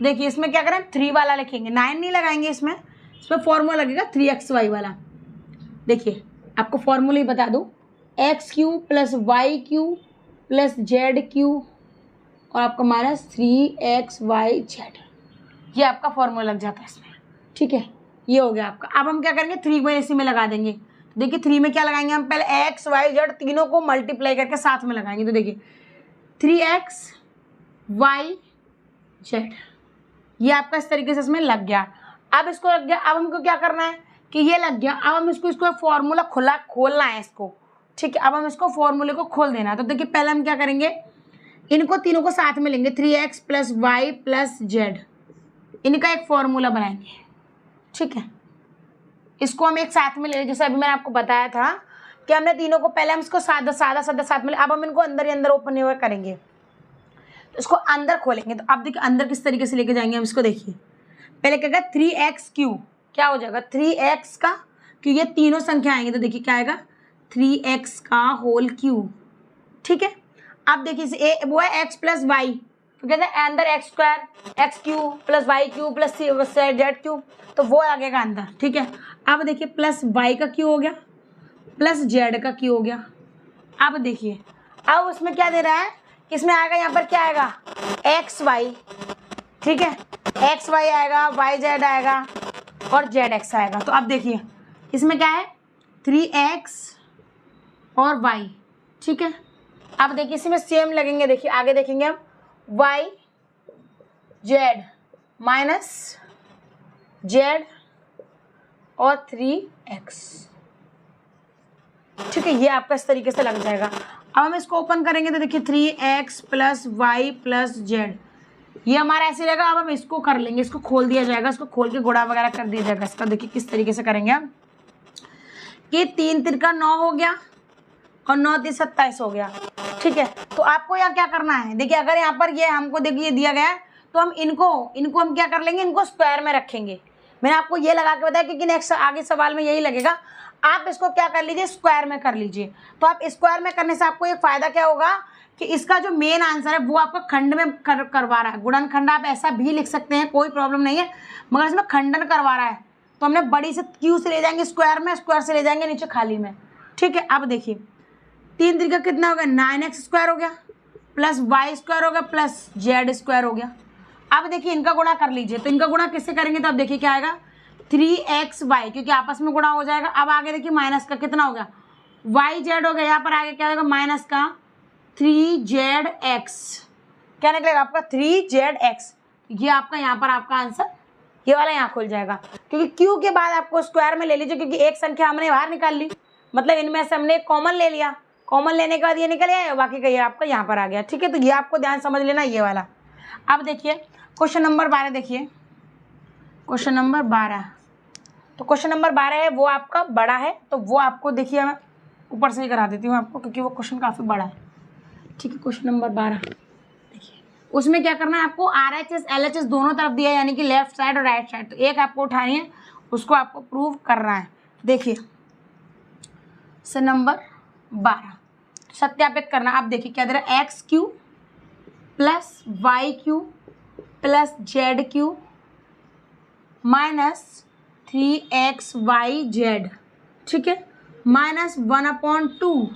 देखिए इसमें क्या करें 3 वाला लिखेंगे, 9 नहीं लगाएंगे, इसमें फॉर्मूला लगेगा 3xy वाला। देखिए आपको फॉर्मूला ही बता दूँ, x³ plus y³ plus z³ और आपका -3xyz, ये आपका फॉर्मूला लग जाता है इसमें। ठीक है, ये हो गया आपका। अब हम क्या करेंगे 3 को इसी में लगा देंगे। तो देखिए 3 में क्या लगाएंगे हम, पहले x y z तीनों को मल्टीप्लाई करके साथ में लगाएंगे। तो देखिए 3xyz, ये आपका इस तरीके से इसमें लग गया। अब इसको लग गया, अब हमको क्या करना है कि ये लग गया, अब हम इसको फॉर्मूला खोलना है इसको। ठीक है, अब हम इसको फॉर्मूले को खोल देना है। तो देखिए पहले हम क्या करेंगे, इनको तीनों को साथ में लेंगे, 3x plus y plus Z, इनका एक फॉर्मूला बनाएंगे। ठीक है, इसको हम एक साथ में ले, जैसे अभी मैंने आपको बताया था कि हमने तीनों को पहले हम इसको सादा साथ में, अब हम इनको अंदर ही अंदर ओपन हुए करेंगे। तो इसको अंदर खोलेंगे, तो अब देखिए अंदर किस तरीके से लेके जाएंगे हम इसको। देखिए पहले क्या होगा 3x³ क्या हो जाएगा 3x का, क्योंकि ये तीनों संख्या आएंगे, तो देखिए क्या आएगा 3x का होल क्यूब। ठीक है, अब देखिए वो है x प्लस वाई, तो कहते हैं अंदर x² x³ plus y³ plus z³, तो वो लगेगा अंदर। ठीक है, अब देखिए प्लस y का क्यू हो गया प्लस z का क्यू हो गया। अब देखिए अब उसमें क्या दे रहा है, इसमें आएगा यहाँ पर क्या आएगा xy। ठीक है, xy आएगा, yz आएगा और zx आएगा। तो अब देखिए इसमें क्या है 3x और y। ठीक है, अब देखिए इसमें सेम लगेंगे, देखिए आगे देखेंगे हम y z माइनस z और 3x। ठीक है, ये आपका इस तरीके से लग जाएगा। अब हम इसको ओपन करेंगे तो देखिए 3x plus y plus Z, ये हमारा ऐसे रहेगा। अब हम इसको कर लेंगे, इसको खोल दिया जाएगा, इसको खोल के गुणा वगैरह कर दिया जाएगा इसका। देखिए किस तरीके से करेंगे हम कि 3 तिरका 9 हो गया और 9 3 27 हो गया। ठीक है, तो आपको यहाँ क्या करना है, देखिए अगर यहाँ पर ये हमको देखिए दिया गया है, तो हम इनको हम क्या कर लेंगे, इनको स्क्वायर में रखेंगे। मैंने आपको ये लगा के बताया क्योंकि नेक्स्ट आगे सवाल में यही लगेगा। आप इसको क्या कर लीजिए स्क्वायर में कर लीजिए। तो आप स्क्वायर में करने से आपको एक फ़ायदा क्या होगा कि इसका जो मेन आंसर है वो आपका खंड में करवा रहा है। गुणनखंड आप ऐसा भी लिख सकते हैं, कोई प्रॉब्लम नहीं है, मगर इसमें खंडन करवा रहा है। तो हमने बड़ी से क्यू से ले जाएंगे स्क्वायर में, स्क्वायर से ले जाएंगे नीचे खाली में। ठीक है, अब देखिए 3 तिरका कितना हो गया 9x स्क्वायर हो गया प्लस वाई स्क्वायर हो गया प्लस जेड स्क्वायर हो गया। अब देखिए इनका गुणा कर लीजिए, तो इनका गुणा किससे करेंगे, तो अब देखिए क्या आएगा 3xy, क्योंकि आपस में गुणा हो जाएगा। अब आगे देखिए माइनस का कितना हो गया yz हो गया, यहाँ पर आगे क्या होगा माइनस का 3zx, क्या निकलेगा आपका 3zx। ये आपका यहाँ पर आपका आंसर ये वाला यहाँ खुल जाएगा, क्योंकि q के बाद आपको स्क्वायर में ले लीजिए, क्योंकि एक संख्या हमने बाहर निकाल ली, मतलब इनमें से हमने कॉमन ले लिया, कॉमन लेने के बाद ये निकल आया, बाकी का ये आपका यहाँ पर आ गया। ठीक है, तो ये आपको ध्यान समझ लेना ये वाला। अब देखिए क्वेश्चन नंबर 12, देखिए क्वेश्चन नंबर 12, तो क्वेश्चन नंबर 12 है वो आपका बड़ा है, तो वो आपको देखिए मैं ऊपर से ही करा देती हूँ आपको, क्योंकि वो क्वेश्चन काफ़ी बड़ा है। ठीक है, क्वेश्चन नंबर 12 देखिए, उसमें क्या करना है आपको RHS LHS दोनों तरफ दिया है, यानी कि लेफ्ट साइड और राइट साइड। तो एक आपको उठानी है, उसको आपको प्रूव करना है। देखिए से नंबर 12 सत्यापित करना। अब देखिए क्या दे रहा है x³ plus y³ plus z³ minus 3xyz। ठीक है, माइनस 1/2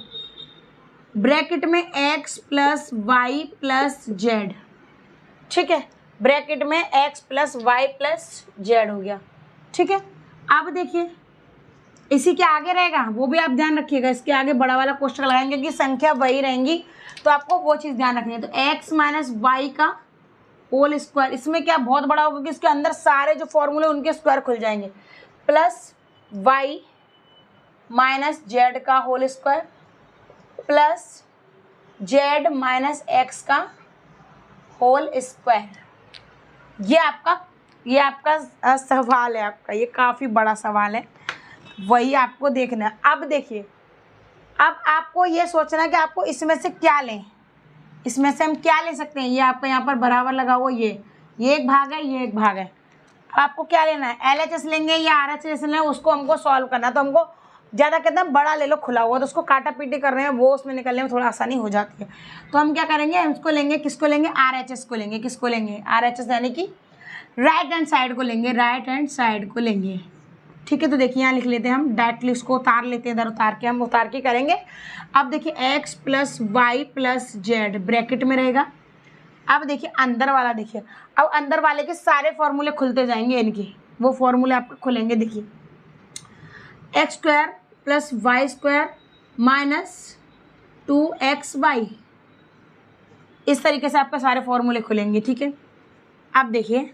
ब्रैकेट में x plus y plus z. ठीक है, ब्रैकेट में x plus y plus z हो गया। ठीक है, अब देखिए इसी के आगे रहेगा, वो भी आप ध्यान रखिएगा, इसके आगे बड़ा वाला क्वेश्चन लगाएंगे कि संख्या वही रहेंगी, तो आपको वो चीज़ ध्यान रखनी है। तो x माइनस वाई का होल स्क्वायर, इसमें क्या बहुत बड़ा होगा कि इसके अंदर सारे जो फॉर्मूले उनके स्क्वायर खुल जाएंगे, प्लस वाई माइनस जेड का whole square plus z minus x का होल स्क्वायर। ये आपका सवाल है, आपका ये काफ़ी बड़ा सवाल है, वही आपको देखना है। अब देखिए, अब आपको ये सोचना है कि आपको इसमें से क्या लें, इसमें से हम क्या ले सकते हैं। ये आपका यहाँ पर बराबर लगा हुआ, ये ये एक भाग है, ये एक भाग है। अब आपको क्या लेना है, LHS लेंगे या RHS लेना है, उसको हमको सॉल्व करना है। तो हमको ज़्यादा कहते हैं बड़ा ले लो खुला हुआ, तो उसको काटा पीटी कर रहे हैं, वो उसमें निकलने में थोड़ा आसानी हो जाती है। तो हम क्या करेंगे, हम इसको लेंगे, किसको लेंगे, RHS को लेंगे। किसको लेंगे, RHS यानी कि राइट हैंड साइड को लेंगे, राइट हैंड साइड को लेंगे। ठीक है, तो देखिए यहाँ लिख लेते हैं हम, डायरेक्टली उसको उतार लेते हैं, इधर उतार के हम उतार के करेंगे। अब देखिए x + y + z ब्रैकेट में रहेगा। अब देखिए अंदर वाला, देखिए अब अंदर वाले के सारे फॉर्मूले खुलते जाएंगे, इनके वो फॉर्मूले आपके खुलेंगे। देखिए x² + y² - 2xy, इस तरीके से आपके सारे फॉर्मूले खुलेंगे। ठीक है, अब देखिए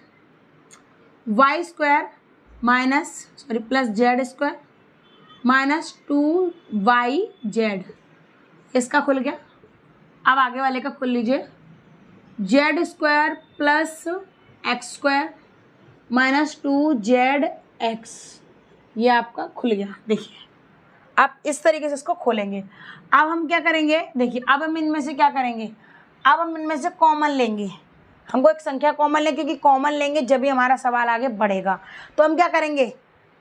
y² + z² - 2yz, इसका खुल गया। अब आगे वाले का खोल लीजिए, z² + x² - 2zx, ये आपका खुल गया। देखिए आप इस तरीके से इसको खोलेंगे। अब हम क्या करेंगे, देखिए अब हम इनमें से क्या करेंगे, अब हम इनमें से कॉमन लेंगे। हमको एक संख्या कॉमन लें, क्योंकि कॉमन लेंगे जब भी हमारा सवाल आगे बढ़ेगा। तो हम क्या करेंगे,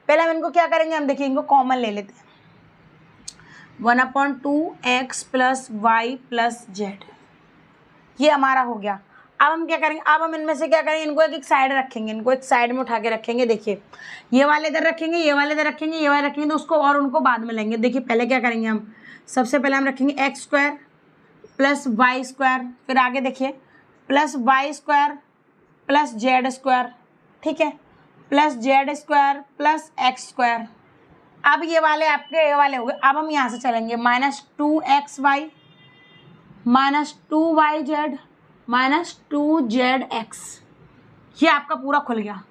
पहले हम इनको क्या करेंगे, हम देखिए इनको कॉमन ले लेते हैं। 1/2x + y + z, ये हमारा हो गया। अब हम क्या करेंगे, अब हम इनमें से क्या करेंगे, इनको एक साइड रखेंगे, इनको एक साइड में उठा के रखेंगे। देखिए ये वाले इधर रखेंगे, ये वाले इधर रखेंगे, ये वाले रखेंगे, तो उसको और उनको बाद में लेंगे। देखिए पहले क्या करेंगे हम, सबसे पहले हम रखेंगे x² + y², फिर आगे देखिए +y² + z², ठीक है, +z² + x²। अब ये वाले आपके ये वाले हो गए। अब हम यहाँ से चलेंगे, -2xy - 2yz - 2zx, ये आपका पूरा खुल गया।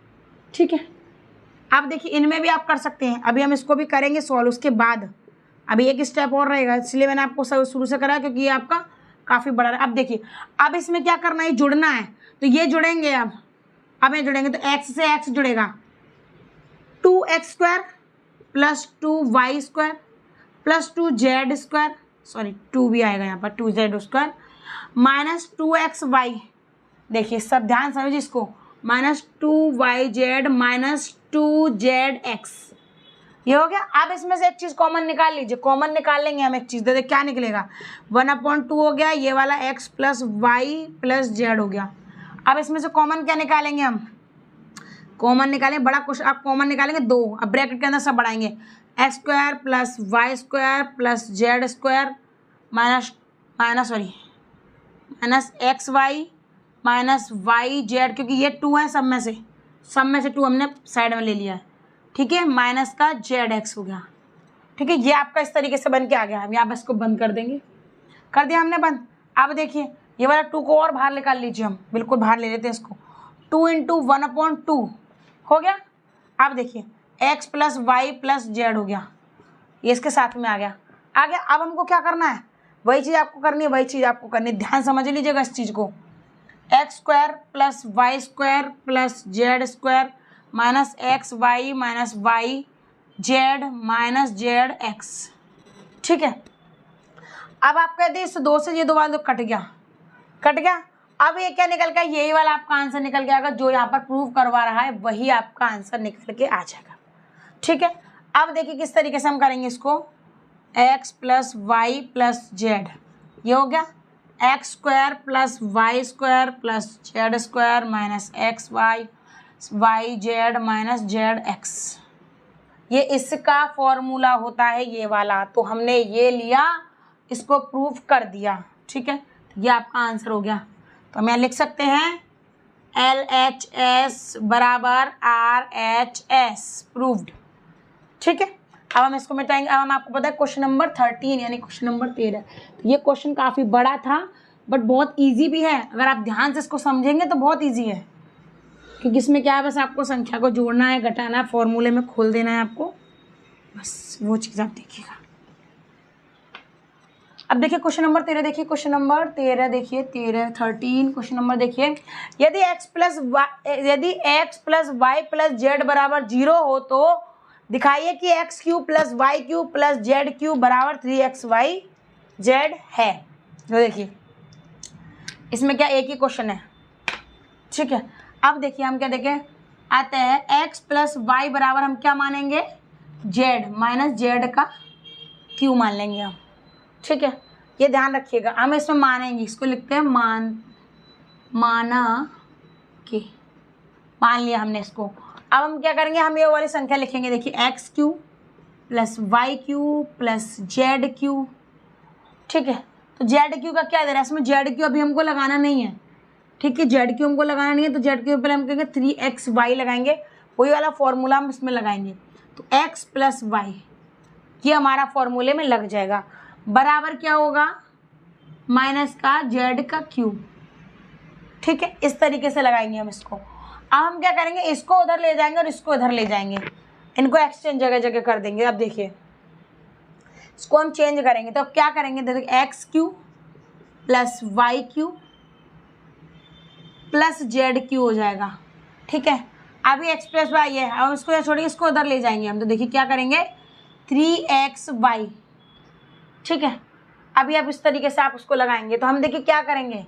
ठीक है, अब देखिए इनमें भी आप कर सकते हैं। अभी हम इसको भी करेंगे सॉल्व, उसके बाद अभी एक स्टेप और रहेगा, इसलिए मैंने आपको शुरू से करा, क्योंकि ये आपका काफ़ी बड़ा है। अब देखिए अब इसमें क्या करना है, जुड़ना है, तो ये जुड़ेंगे। अब ये जुड़ेंगे तो x से x जुड़ेगा, 2x² + 2y² + 2z², सॉरी 2 भी आएगा यहाँ पर, 2z² - 2xy, देखिए सब ध्यान समझिए इसको, -2yz - 2zx, ये हो गया। अब इसमें से एक चीज़ कॉमन निकाल लीजिए, कॉमन निकाल लेंगे हम एक चीज़, देखिए क्या निकलेगा, 1/2 हो गया, ये वाला x + y + z हो गया। अब इसमें से कॉमन क्या निकालेंगे हम, कॉमन निकालेंगे, बड़ा क्वेश्चन, आप कॉमन निकालेंगे 2, अब ब्रैकेट के अंदर सब बढ़ाएंगे, x² + y² + z² -xy - yz, क्योंकि ये 2 है, सब में से 2 हमने साइड में ले लिया है। ठीक है, माइनस का zx हो गया। ठीक है, ये आपका इस तरीके से बन के आ गया। हम यहाँ पर इसको बंद कर देंगे, कर दिया हमने बंद। अब देखिए ये वाला 2 को और बाहर निकाल लीजिए, हम बिल्कुल बाहर ले लेते हैं इसको, 2 × 1/2 हो गया। अब देखिए x + y + z हो गया, ये इसके साथ में आ गया। अब हमको क्या करना है, वही चीज़ आपको करनी है, वही चीज़ आपको करनी है, ध्यान समझ लीजिएगा इस चीज़ को, x² + y² + z² -xy - yz - zx। ठीक है, अब आप कहते हैं इस 2 से ये 2 वाला कट गया। अब ये क्या निकल गया, यही वाला आपका आंसर निकल के आएगा, जो यहाँ पर प्रूव करवा रहा है वही आपका आंसर निकल के आ जाएगा। ठीक है, अब देखिए किस तरीके से हम करेंगे इसको, x + y + z, ये हो गया, x² + y² + z² -xy yz - zx, ये इसका फॉर्मूला होता है, ये वाला। तो हमने ये लिया, इसको प्रूफ कर दिया। ठीक है, ये आपका आंसर हो गया। तो हम यहाँ लिख सकते हैं LHS = RHS, प्रूव्ड। ठीक है, अब हम इसको मिटाएंगे। अब हम आपको पता है क्वेश्चन नंबर 13 यानी क्वेश्चन नंबर 13, तो ये क्वेश्चन काफ़ी बड़ा था बट बहुत इजी भी है। अगर आप ध्यान से इसको समझेंगे तो बहुत इजी है, क्योंकि इसमें क्या है, बस आपको संख्या को जोड़ना है, घटाना है, फॉर्मूले में खोल देना है आपको, बस वो चीज़ आप देखिएगा। अब देखिए क्वेश्चन नंबर 13, देखिए क्वेश्चन नंबर 13, देखिए 13 क्वेश्चन नंबर देखिए, यदि x + y + z = 0 हो तो दिखाइए कि x³ + y³ + z³ = 3xyz है। तो देखिए इसमें क्या एक ही क्वेश्चन है। ठीक है, अब देखिए हम क्या देखें आता है x प्लस वाई बराबर हम क्या मानेंगे z माइनस जेड का क्यू मान लेंगे हम। ठीक है, ये ध्यान रखिएगा, हम इसमें मानेंगे, इसको लिखते हैं माना कि, मान लिया हमने इसको। अब हम क्या करेंगे, हम ये वाली संख्या लिखेंगे, देखिए x cube plus y cube plus z cube. ठीक है, तो जेड क्यू का क्या दे रहा है, इसमें जेड क्यू अभी हमको लगाना नहीं है। ठीक है, जेड क्यू हमको लगाना नहीं है, तो जेड क्यू पहले हम कहेंगे 3xy लगाएंगे, वही वाला फॉर्मूला हम इसमें लगाएंगे। तो x प्लस वाई ये हमारा फॉर्मूले में लग जाएगा, बराबर क्या होगा माइनस का जेड का क्यूब। ठीक है, इस तरीके से लगाएंगे हम इसको। अब हम क्या करेंगे, इसको उधर ले जाएंगे और इसको इधर ले जाएंगे, इनको एक्सचेंज जगह जगह कर देंगे। अब देखिए इसको हम चेंज करेंगे, तो अब क्या करेंगे, देखिए x cube plus y cube plus z cube हो जाएगा। ठीक है, अभी एक्स प्लस वाई है, अब इसको या छोड़िए, इसको उधर ले जाएंगे हम, तो देखिए क्या करेंगे 3xy। ठीक है, अभी आप इस तरीके से आप उसको लगाएंगे, तो हम देखिए क्या करेंगे,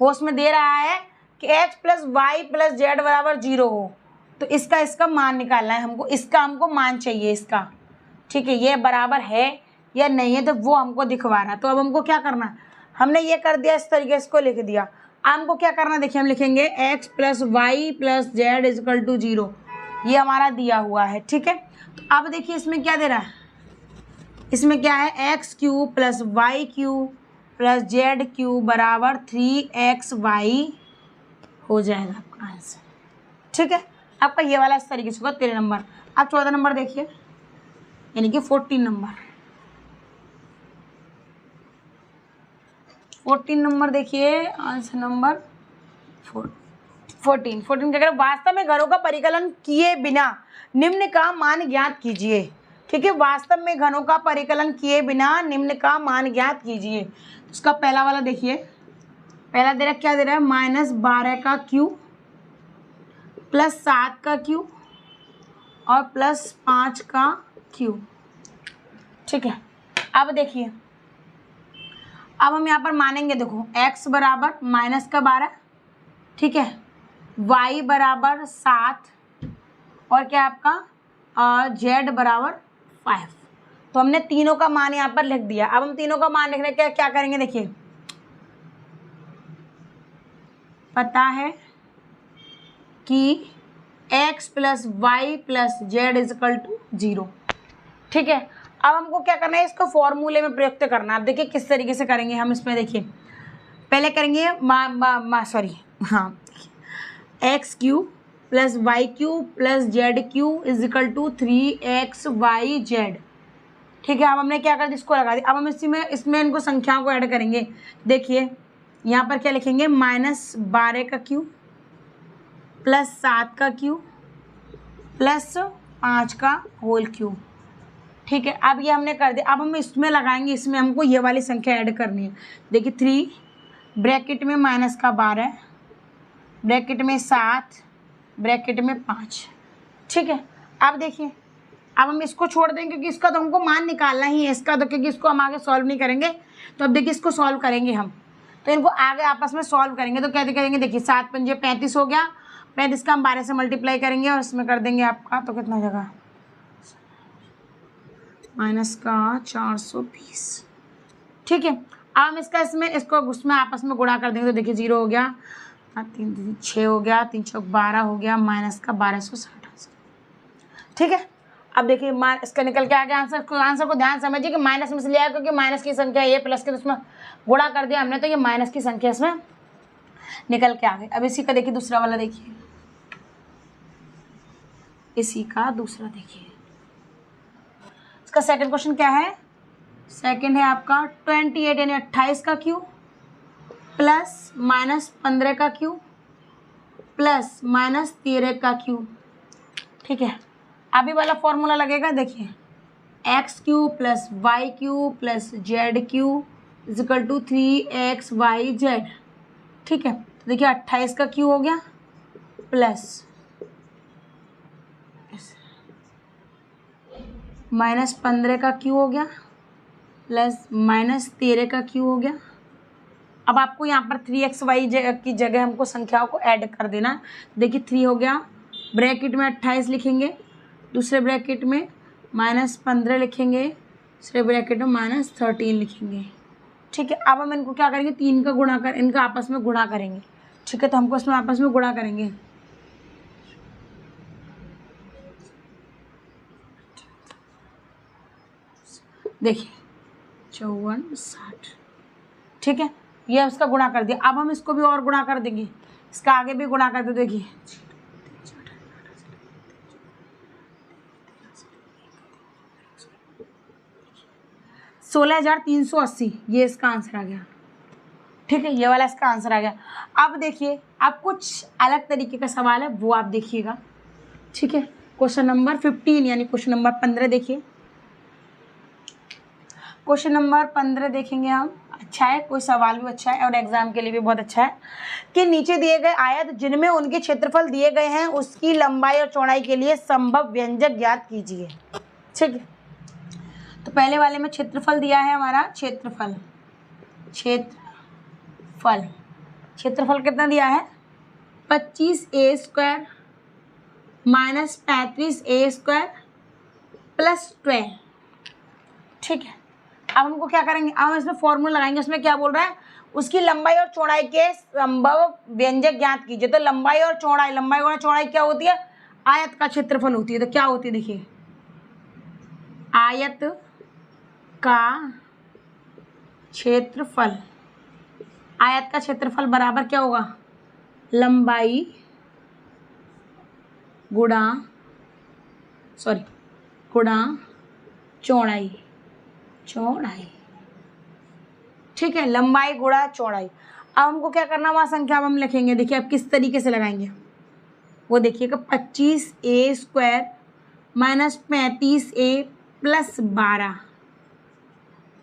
वो उसमें दे रहा है कि x plus y plus z बराबर 0 हो, तो इसका मान निकालना है हमको, इसका हमको मान चाहिए इसका। ठीक है, ये बराबर है या नहीं है, तो वो हमको दिखवा रहा है। तो अब हमको क्या करना है, हमने ये कर दिया, इस तरीके से इसको लिख दिया। हमको क्या करना है, देखिए हम लिखेंगे x plus y plus z is equal to 0, ये हमारा दिया हुआ है। ठीक है, तो अब देखिए इसमें क्या दे रहा है, इसमें क्या है x cube plus y cube plus z cube बराबर 3xy हो जाएगा आपका आंसर। ठीक है, आपका ये वाला इस तरीके से होगा 13 नंबर। अब 14 नंबर देखिए, यानी कि 14 नंबर। 14 नंबर देखिए, आंसर नंबर 14 क्या करें, वास्तव में घनों का परिकलन किए बिना निम्न का मान ज्ञात कीजिए। ठीक है, वास्तव में घनों का परिकलन किए बिना निम्न का मान ज्ञात कीजिए। उसका पहला वाला देखिए, पहला दे रहा क्या दे रहा है, -12 का क्यू प्लस 7 का क्यू और प्लस 5 का क्यू। ठीक है, अब देखिए, अब हम यहाँ पर मानेंगे, देखो x बराबर -12, ठीक है, y बराबर 7 और क्या आपका z बराबर 5। तो हमने तीनों का मान यहाँ पर लिख दिया। अब हम तीनों का मान लिखने के क्या करेंगे, देखिए पता है कि x plus y plus z is equal to 0। ठीक है, अब हमको क्या करना है, इसको फॉर्मूले में प्रयुक्त करना है। अब देखिए किस तरीके से करेंगे हम इसमें, देखिए पहले करेंगे x cube plus y cube plus z cube is equal to 3xyz। ठीक है, अब हमने क्या कर दिया, इसको लगा दिया। अब हम इसमें इनको संख्याओं को ऐड करेंगे। देखिए यहाँ पर क्या लिखेंगे, -12 का क्यू प्लस 7 का क्यू प्लस 5 का होल क्यू। ठीक है, अब ये हमने कर दिया। अब हम इसमें लगाएंगे, इसमें हमको ये वाली संख्या ऐड करनी है। देखिए 3 ब्रैकेट में -12 ब्रैकेट में 7 ब्रैकेट में 5। ठीक है, अब देखिए, अब हम इसको छोड़ देंगे क्योंकि इसका तो हमको मान निकालना ही है इसका, तो क्योंकि इसको हम आगे सॉल्व नहीं करेंगे। तो अब देखिए इसको सॉल्व करेंगे हम, तो इनको आगे आपस में सॉल्व करेंगे। तो क्या करेंगे, देखिए 7 पंजे 35 हो गया, 35 का हम 12 से मल्टीप्लाई करेंगे और इसमें कर देंगे आपका, तो कितना जगह -420। ठीक है, अब हम इसको उसमें आपस में गुणा कर देंगे। तो देखिए 0 हो गया, 3 6 हो गया, 3 6 12 हो गया, -1260। ठीक है, अब देखिए इसका निकल के आ गया आंसर को ध्यान समझिए कि माइनस में से लिया है, क्योंकि माइनस की संख्या ये प्लस के, तो उसमें गुणा कर दिया हमने, तो ये माइनस की संख्या इसमें निकल के आ गई। अब इसी का देखिए दूसरा वाला, देखिए इसी का दूसरा देखिए, इसका सेकंड क्वेश्चन क्या है, सेकंड है आपका 28 यानी 28 का क्यू प्लस -15 का क्यू प्लस -13 का क्यू। ठीक है, अभी वाला फॉर्मूला लगेगा, देखिए x cube plus y cube plus z cube is equal to 3xyz। ठीक है, तो देखिए 28 का क्यू हो गया प्लस -15 का क्यू हो गया प्लस -13 का क्यू हो गया अब आपको यहाँ पर 3xy की जगह हमको संख्याओं को ऐड कर देना। देखिए 3 हो गया, ब्रैकेट में 28 लिखेंगे, दूसरे ब्रैकेट में -15 लिखेंगे, दूसरे ब्रैकेट में -13 लिखेंगे। ठीक है, अब हम इनको क्या करेंगे, 3 का गुणा कर, इनका आपस में गुणा करेंगे। ठीक है, तो हमको इसमें आपस में गुणा करेंगे। देखिए 54 60। ठीक है, ये उसका गुणा कर दिया। अब हम इसको भी और गुणा कर देंगे, इसका आगे भी गुणा कर दो। देखिए 16,380, ये इसका आंसर आ गया। ठीक है, ये वाला इसका आंसर आ गया। अब देखिए, अब कुछ अलग तरीके का सवाल है, वो आप देखिएगा। ठीक है, क्वेश्चन नंबर 15 यानी क्वेश्चन नंबर 15 देखिए। क्वेश्चन नंबर 15 देखेंगे हम। अच्छा है, कोई सवाल भी अच्छा है और एग्जाम के लिए भी बहुत अच्छा है कि नीचे दिए गए आयत जिनमें उनके क्षेत्रफल दिए गए हैं उसकी लंबाई और चौड़ाई के लिए संभव व्यंजक ज्ञात कीजिए। ठीक है, तो पहले वाले में क्षेत्रफल दिया है हमारा, क्षेत्रफल कितना दिया है, 25a² - 35a² + 12। ठीक है, अब हमको क्या करेंगे, अब हम इसमें फॉर्मूला लगाएंगे। उसमें क्या बोल रहा है, उसकी लंबाई और चौड़ाई के संभव व्यंजक ज्ञात कीजिए। तो लंबाई और चौड़ाई क्या होती है, आयत का क्षेत्रफल होती है। तो क्या होती है, देखिए आयत का क्षेत्रफल, आयत का क्षेत्रफल बराबर क्या होगा, लंबाई गुणा चौड़ाई। ठीक है, लंबाई गुणा चौड़ाई। अब हमको क्या करना, वहाँ संख्या हम लिखेंगे। देखिए अब किस तरीके से लगाएंगे, वो देखिएगा 25a² - 35a + 12।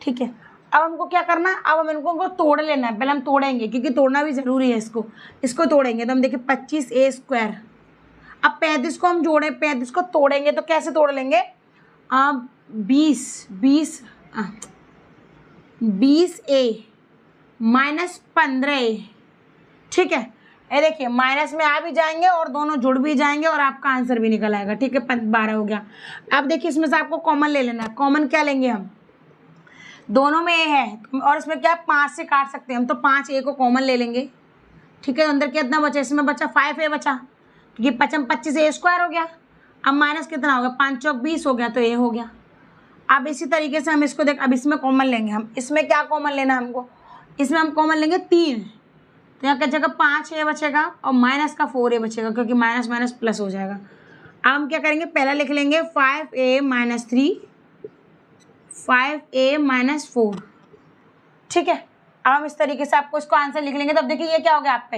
ठीक है, अब हमको क्या करना है, अब हम इनको तोड़ लेना है। पहले हम तोड़ेंगे क्योंकि तोड़ना भी ज़रूरी है। इसको तोड़ेंगे तो हम देखिए 25a²। अब 35 को हम जोड़ें, 35 को तोड़ेंगे तो कैसे तोड़ लेंगे, 20a - 15a। ठीक है, ये देखिए माइनस में आ भी जाएंगे और दोनों जुड़ भी जाएंगे और आपका आंसर भी निकल आएगा। ठीक है, 12 हो गया। अब देखिए इसमें से आपको कॉमन ले लेना है। कॉमन क्या लेंगे हम, दोनों में ए है और इसमें क्या 5 से काट सकते हैं हम, तो 5a को कॉमन ले लेंगे। ठीक है, तो अंदर कितना बचा, इसमें बचा 5a बचा, क्योंकि 25a² हो गया। अब माइनस कितना हो गया, 5 चौक 20 हो गया, तो a हो गया। अब इसी तरीके से हम इसको देख, अब इसमें कॉमन लेंगे हम। इसमें क्या कॉमन लेना है हमको, इसमें हम कॉमन लेंगे 3, तो यहाँ की जगह 5a बचेगा और माइनस का 4a बचेगा, क्योंकि माइनस माइनस प्लस हो जाएगा। अब हम क्या करेंगे, पहला लिख लेंगे 5a - 3, 5a - 4। ठीक है, अब हम इस तरीके से आपको इसको आंसर लिख लेंगे। तो अब देखिए ये क्या हो गया आपका,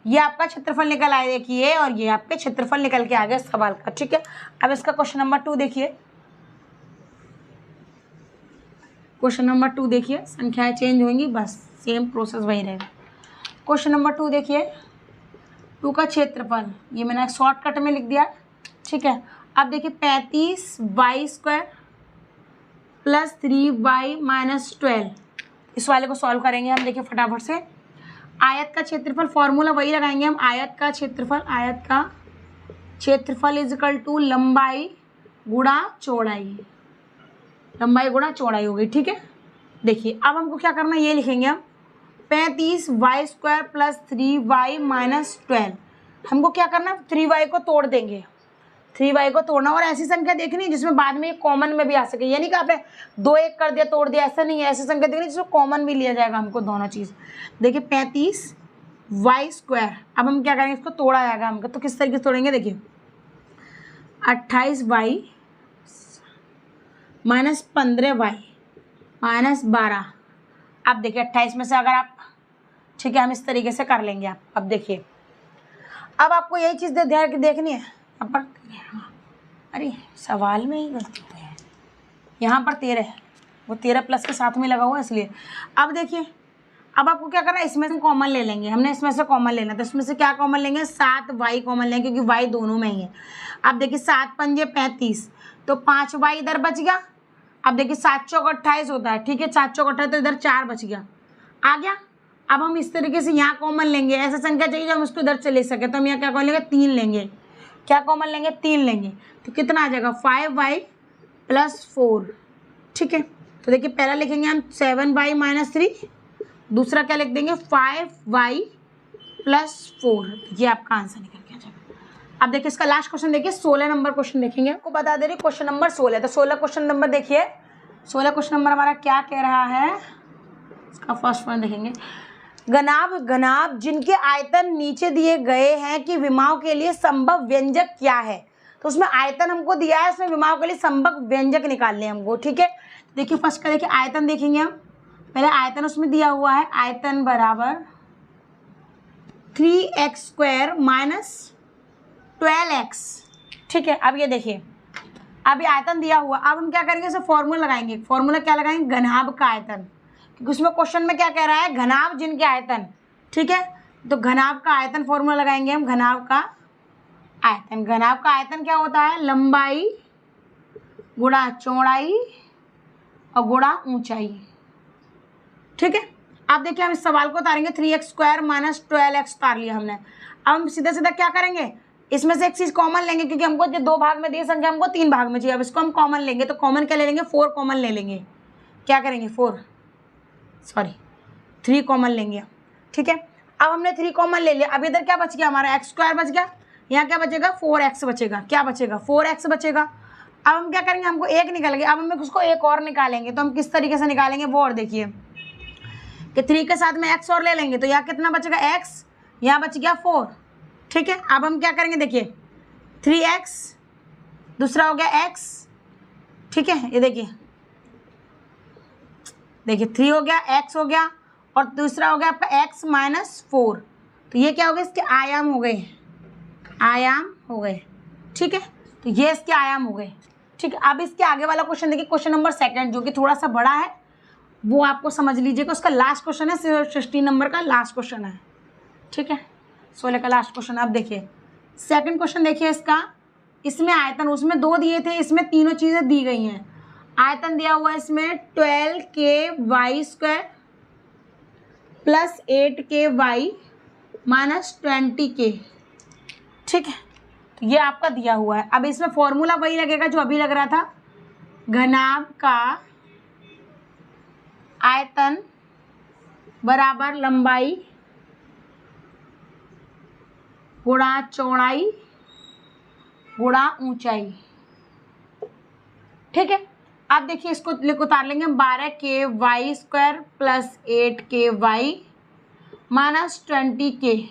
ये आपका क्षेत्रफल निकल आया। देखिए और ये आपके क्षेत्रफल निकल के आ गया सवाल का। ठीक है, अब इसका क्वेश्चन नंबर 2 देखिए। क्वेश्चन नंबर 2 देखिए, संख्याएं चेंज होंगी, बस सेम प्रोसेस वही रहेगा। क्वेश्चन नंबर 2 देखिए, 2 का क्षेत्रफल, ये मैंने शॉर्टकट में लिख दिया। ठीक है, अब देखिए 35y² + 3y - 12, इस वाले को सॉल्व करेंगे हम। देखिए फटाफट से, आयत का क्षेत्रफल फॉर्मूला वही लगाएंगे हम। आयत का क्षेत्रफल = लंबाई गुणा चौड़ाई। लंबाई गुणा चौड़ाई हो गई। ठीक है, देखिए अब हमको क्या करना है, ये लिखेंगे हम 35y² + 3y - 12। हमको क्या करना, 3y को तोड़ देंगे, 3y को तोड़ना और ऐसी संख्या देखनी जिसमें बाद में कॉमन में भी आ सके। यानी कि आपने 2 1 कर दिया तोड़ दिया, ऐसा नहीं है। ऐसी संख्या देखनी जिसमें कॉमन भी लिया जाएगा हमको दोनों चीज़। देखिए 35y², अब हम क्या करेंगे, इसको तोड़ा जाएगा हमको। तो किस तरीके से तोड़ेंगे, देखिए 28y - 15y - 12। अब देखिए 28 में से अगर आप, ठीक है, हम इस तरीके से कर लेंगे। आप अब देखिए, अब आपको यही चीज़ ध्यान देखनी है। यहाँ पर, अरे सवाल में ही गलती है, यहाँ पर 13 है, वो 13 प्लस के साथ में लगा हुआ है इसलिए। अब देखिए, अब आपको क्या करना है, इसमें से कॉमन ले लेंगे। हमने इसमें से कॉमन लेना, तो इसमें से क्या कॉमन लेंगे, 7y कॉमन लेंगे, क्योंकि y दोनों में ही है। अब देखिए 7 पंजे 35, तो 5y इधर बच गया। अब देखिए 7 चौक 28 होता है। ठीक है, 7 चौक 28, तो इधर 4 बच गया, आ गया। अब हम इस तरीके से यहाँ कॉमन लेंगे, ऐसा संख्या चाहिए जो हम उसको इधर से ले सके, तो हम यहाँ क्या कॉमन लेंगे, 3 लेंगे। क्या कॉमन लेंगे, 3 लेंगे। तो कितना आ जाएगा 5y + 4। ठीक है, तो देखिए पहला लिखेंगे हम 7y - 3, दूसरा क्या लिख देंगे 5y + 4। ये आपका आंसर निकल के आ जाएगा। अब देखिए इसका लास्ट क्वेश्चन देखिए, 16 नंबर क्वेश्चन देखेंगे। आपको बता दे रही क्वेश्चन नंबर 16। तो 16 क्वेश्चन नंबर देखिए, 16 क्वेश्चन नंबर हमारा क्या कह रहा है, इसका फर्स्ट पॉइंट देखेंगे। घनाभ जिनके आयतन नीचे दिए गए हैं कि विमाओं के लिए संभव व्यंजक क्या है। तो उसमें आयतन हमको दिया है, उसमें विमाओं के लिए संभव व्यंजक निकालने हमको। ठीक है, देखिए फर्स्ट का देखिए आयतन देखेंगे हम। पहले आयतन उसमें दिया हुआ है, आयतन बराबर 3x² - 12x। ठीक है, अब ये देखिए, अब ये आयतन दिया हुआ, अब हम क्या करेंगे, इसे फॉर्मूला लगाएंगे। फॉर्मूला क्या लगाएंगे, घनाभ का आयतन, क्योंकि उसमें क्वेश्चन में क्या कह रहा है, घनाभ जिनके आयतन। ठीक है, तो घनाभ का आयतन फॉर्मूला लगाएंगे हम, घनाभ का आयतन। घनाभ का आयतन क्या होता है, लंबाई गुणा चौड़ाई और गुणा ऊंचाई। ठीक है, अब देखिए हम इस सवाल को उतारेंगे, 3x² - 12x उतार लिया हमने। अब हम सीधा सीधा क्या करेंगे, इसमें से एक चीज कॉमन लेंगे, क्योंकि हमको जो 2 भाग में दी संख्या हमको 3 भाग में चाहिए। अब इसको हम कॉमन लेंगे, तो कॉमन क्या ले लेंगे, 4 कॉमन ले लेंगे। क्या करेंगे 3 कॉमन लेंगे। ठीक है, अब हमने 3 कॉमन ले लिया। अब इधर क्या बच गया हमारा, x² बच गया। यहाँ क्या बचेगा, 4x बचेगा। क्या बचेगा, 4x बचेगा। अब हम क्या करेंगे, हमको 1 निकल गया। अब हम उसको एक और निकालेंगे, तो हम किस तरीके से निकालेंगे वो और देखिए, कि 3 के साथ में x और ले लेंगे, तो यहाँ कितना बचेगा x, यहाँ बच गया 4। ठीक है, अब हम क्या करेंगे, देखिए 3x, दूसरा हो गया x। ठीक है, ये देखिए 3 हो गया, x हो गया, और दूसरा हो गया आपका x - 4। तो ये क्या हो गया, इसके आयाम हो गए, आयाम हो गए। ठीक है, तो ये इसके आयाम हो गए। ठीक है, अब इसके आगे वाला क्वेश्चन देखिए, क्वेश्चन नंबर 2, जो कि थोड़ा सा बड़ा है, वो आपको समझ लीजिएगा। उसका लास्ट क्वेश्चन है, 16 नंबर का लास्ट क्वेश्चन है। ठीक है, 16 का लास्ट क्वेश्चन। अब देखिए सेकंड क्वेश्चन देखिए इसका, इसमें आयतन उसमें 2 दिए थे, इसमें तीनों चीज़ें दी गई हैं। आयतन दिया हुआ है इसमें 12ky² + 8ky - 20k। ठीक है, तो ये आपका दिया हुआ है। अब इसमें फॉर्मूला वही लगेगा जो अभी लग रहा था, घनाभ का आयतन बराबर लंबाई गुणा चौड़ाई गुणा ऊंचाई। ठीक है, अब देखिए इसको उतार लेंगे, 12ky² + 8ky - 20k।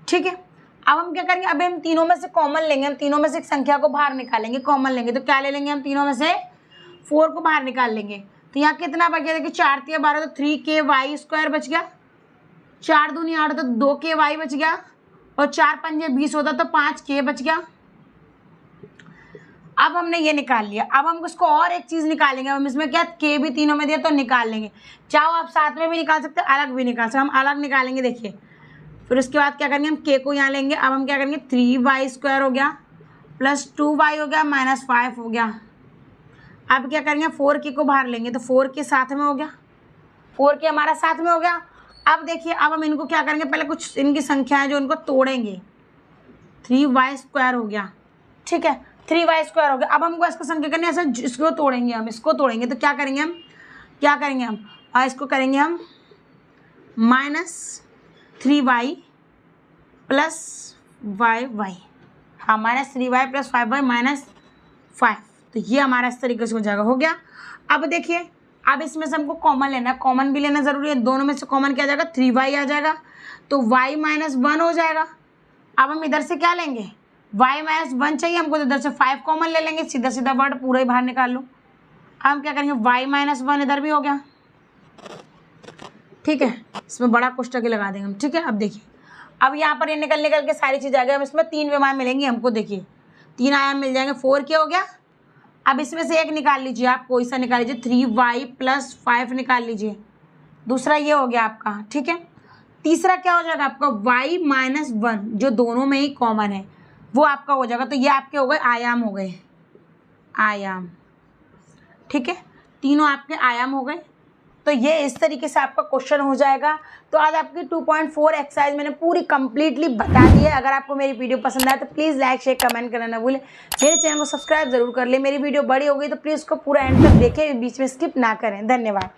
ठीक है, अब हम क्या करेंगे, अभी हम तीनों में से कॉमन लेंगे। हम तीनों में से एक संख्या को बाहर निकालेंगे, कॉमन लेंगे। तो क्या ले लेंगे, हम तीनों में से 4 को बाहर निकाल लेंगे। तो यहाँ कितना बच गया, देखिए 4 × 12, तो 3ky² बच गया। 4 दूनी 8, तो 2ky बच गया, और 4 पंजे 20 होता, तो 5k बच गया। अब हमने ये निकाल लिया। अब हम उसको और एक चीज़ निकालेंगे। हम इसमें क्या, k भी तीनों में दिया, तो निकाल लेंगे। चाहो आप साथ में भी निकाल सकते हैं, अलग भी निकाल सकते, हम अलग निकालेंगे। देखिए फिर उसके बाद क्या करेंगे, हम k को यहाँ लेंगे। अब हम क्या करेंगे, 3y² हो गया + 2y हो गया -5 हो गया। अब क्या करेंगे, 4k को बाहर लेंगे, तो 4k साथ में हो गया, 4k हमारा साथ में हो गया। अब देखिए, अब हम इनको क्या करेंगे, पहले कुछ इनकी संख्याएं जो इनको तोड़ेंगे। 3y² हो गया। ठीक है, 3y² हो गया। अब हमको इसको संख्या करनी है, ऐसा इसको तोड़ेंगे, हम इसको तोड़ेंगे। तो क्या करेंगे हम, इसको करेंगे हम -3y + 5y। हाँ, -3y + 5y -5। तो ये हमारा इस तरीके से हो जाएगा, हो गया। अब देखिए, अब इसमें से हमको कॉमन लेना है, कॉमन भी लेना ज़रूरी है। दोनों में से कॉमन क्या आ जाएगा, 3y आ जाएगा, तो y - 1 हो जाएगा। अब हम इधर से क्या लेंगे, y - 1 चाहिए हमको, तो इधर से 5 कॉमन ले लेंगे। सीधा सीधा वर्ड पूरा ही बाहर निकाल लो। अब हम क्या करेंगे, y - 1 इधर भी हो गया। ठीक है, इसमें बड़ा कोष्ठक लगा देंगे हम। ठीक है, अब देखिए, अब यहाँ पर ये निकल के सारी चीज़ आ गई। अब इसमें 3 विमाएँ मिलेंगी हमको। देखिए 3 आयाम मिल जाएंगे, 4k हो गया। अब इसमें से एक निकाल लीजिए, आप कोई सा निकाल लीजिए, 3y + 5 निकाल लीजिए। दूसरा ये हो गया आपका। ठीक है, तीसरा क्या हो जाएगा आपका, y - 1 जो दोनों में ही कॉमन है वो आपका हो जाएगा। तो ये आपके हो गए आयाम, हो गए आयाम। ठीक है, तीनों आपके आयाम हो गए। तो ये इस तरीके से आपका क्वेश्चन हो जाएगा। तो आज आपकी 2.4 एक्सरसाइज मैंने पूरी कंप्लीटली बता दी है। अगर आपको मेरी वीडियो पसंद आए तो प्लीज़ लाइक शेयर कमेंट करना ना भूलें। मेरे चैनल को सब्सक्राइब जरूर कर ले। मेरी वीडियो बड़ी हो गई तो प्लीज़ उसको पूरा एंड तक देखें, बीच में स्किप ना करें। धन्यवाद।